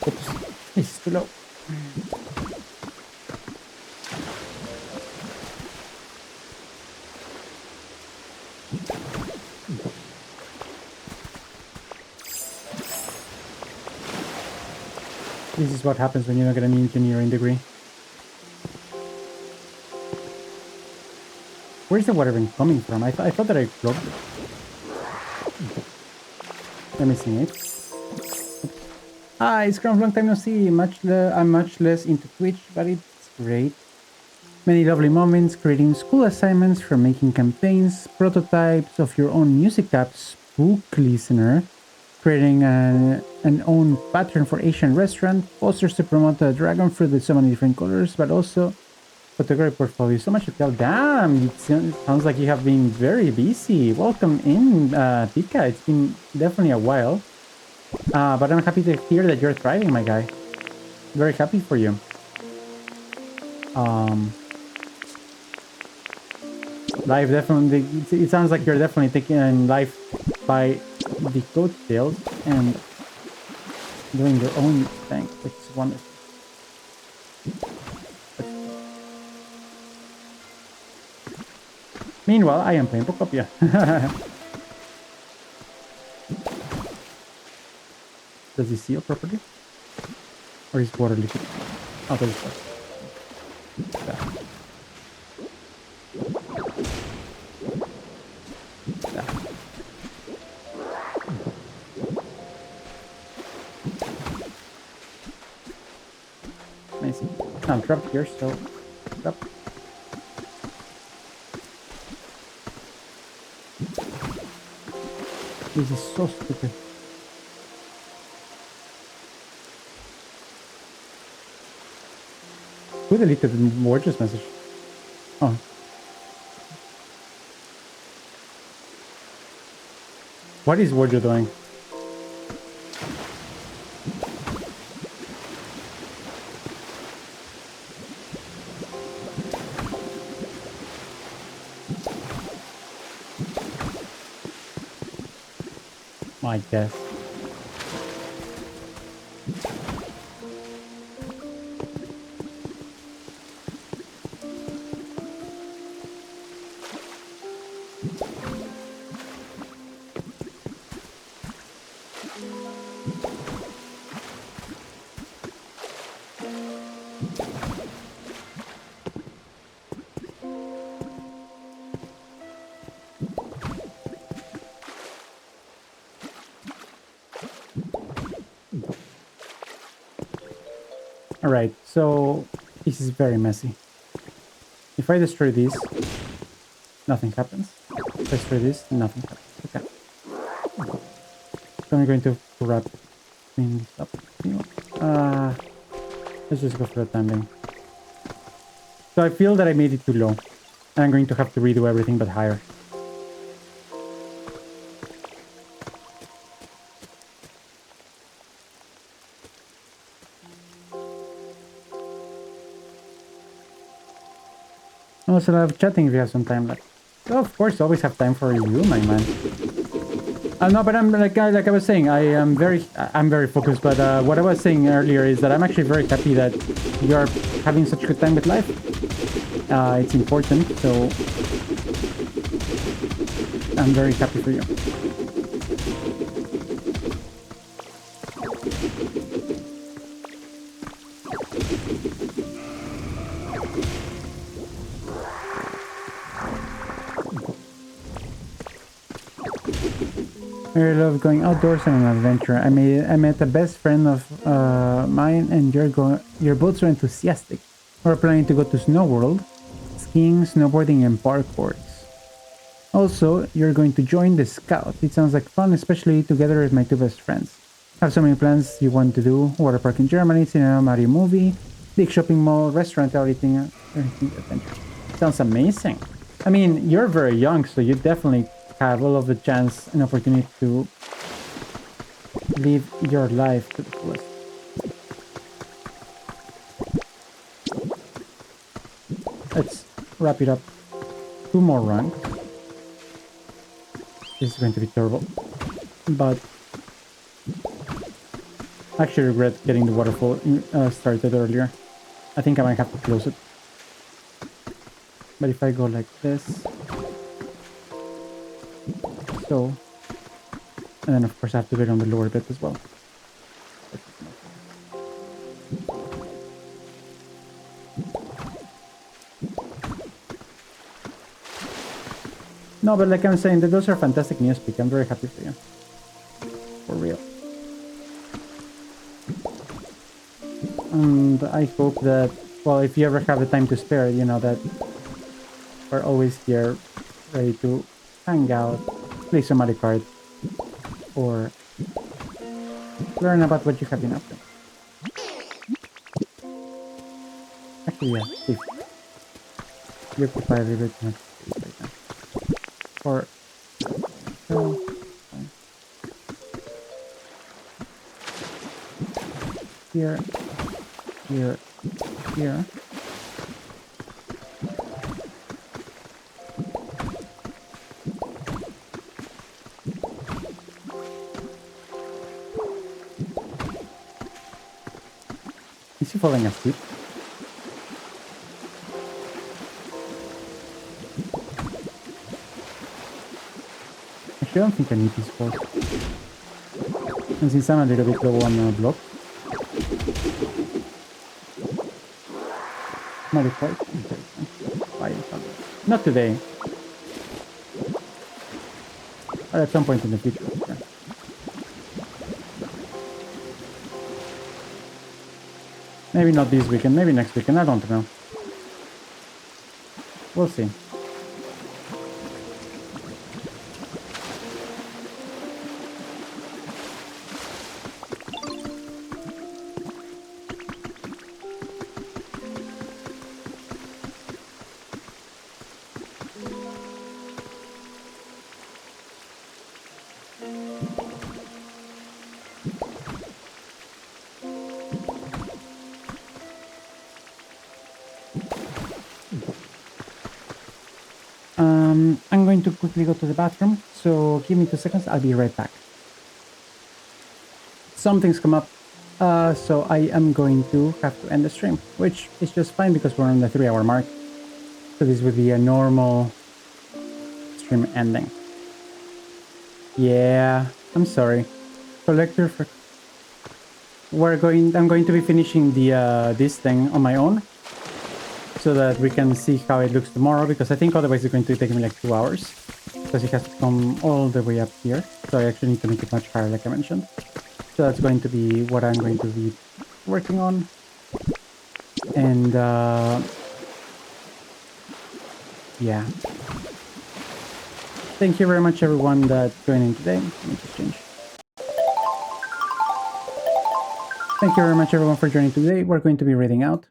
Oops, this is too low. This is what happens when you're not getting an engineering degree. Where's the water been coming from? I thought that I broke it. Let me see it. Hi, Scrum, long time no see. I'm much less into Twitch, but it's great. Many lovely moments, creating school assignments, from making campaigns, prototypes of your own music app, Spook Listener, creating an own pattern for Asian restaurant, posters to promote the dragon fruit with so many different colors, but also photography portfolio. So much to tell. Damn, it sounds like you have been very busy. Welcome in, Pika. It's been definitely a while. But I'm happy to hear that you're thriving, my guy. Very happy for you. Life definitely, it sounds like you're definitely taking life by the coattails and doing your own thing, which is wonderful. Meanwhile, I am playing Pokopia. Does he seal properly? Or is water liquid? Oh, there's water. Yeah. Amazing. I'm trapped here, so up. This is so stupid. Who deleted the Warjo's message? Oh. What is Warjo doing? I guess. Alright, so this is very messy. If I destroy this, nothing happens. If I destroy this, nothing happens. Okay. So I'm going to wrap things up. Let's just go for the time being. So I feel that I made it too low. And I'm going to have to redo everything but higher. Also love chatting if you have some time left. So of course, always have time for you, my man. No, but I'm like I was saying, I'm very focused. But what I was saying earlier is that I'm actually very happy that you are having such a good time with life. It's important, so I'm very happy for you. I love going outdoors on an adventure. I met a best friend of mine, and you're both so enthusiastic. We're planning to go to Snow World, skiing, snowboarding, and parkours. Also, you're going to join the Scout. It sounds like fun, especially together with my two best friends. Have so many plans you want to do: water park in Germany, cinema, Mario movie, big shopping mall, restaurant, everything adventure. Sounds amazing. I mean, you're very young, so you definitely have all of the chance and opportunity to live your life to the fullest. Let's wrap it up. 2 more ranks. This is going to be terrible, but I actually regret getting the waterfall started earlier. I think I might have to close it. But if I go like this, so, and then of course I have to get on the lower bit as well. No, but like I'm saying, those are fantastic news, Peak. I'm very happy for you. For real. And I hope that, well, if you ever have the time to spare, you know that we're always here, ready to hang out, play some Mario Kart, or learn about what you have been up to. Actually, yeah, Steve. You occupy a little bit much space right now. Or so, here, here, here. Is he falling asleep? I don't think I need these balls. And since I'm a little bit low on block, Mario Kart, not today, or at some point in the future. Yeah. Maybe not this weekend, maybe next weekend, I don't know. We'll see. I'm going to quickly go to the bathroom, so give me 2 seconds, I'll be right back. Something's come up, so I am going to have to end the stream, which is just fine because we're on the 3-hour mark. So this would be a normal stream ending. Yeah, I'm sorry. Collector for... I'm going to be finishing the this thing on my own, so that we can see how it looks tomorrow, because I think otherwise it's going to take me like 2 hours, because it has to come all the way up here. So I actually need to make it much higher, like I mentioned. So that's going to be what I'm going to be working on. And yeah. Thank you very much everyone that joined in today. Let me just change. Thank you very much everyone for joining today. We're going to be reading out.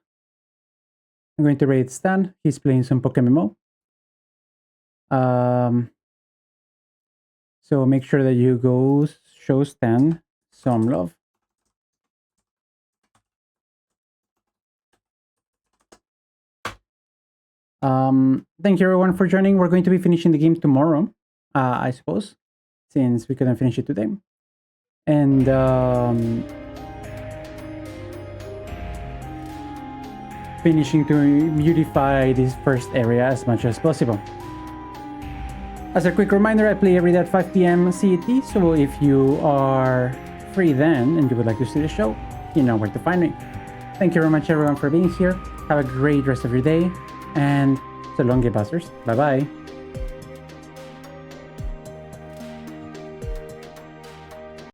I'm going to rate Stan. He's playing some Pokemon. So make sure that you go show Stan some love. Thank you everyone for joining. We're going to be finishing the game tomorrow, I suppose, since we couldn't finish it today. And finishing to beautify this first area as much as possible. As a quick reminder, I play every day at 5 PM CET, so if you are free then and you would like to see the show, you know where to find me. Thank you very much everyone for being here. Have a great rest of your day, and so long, Game Busters. Bye bye.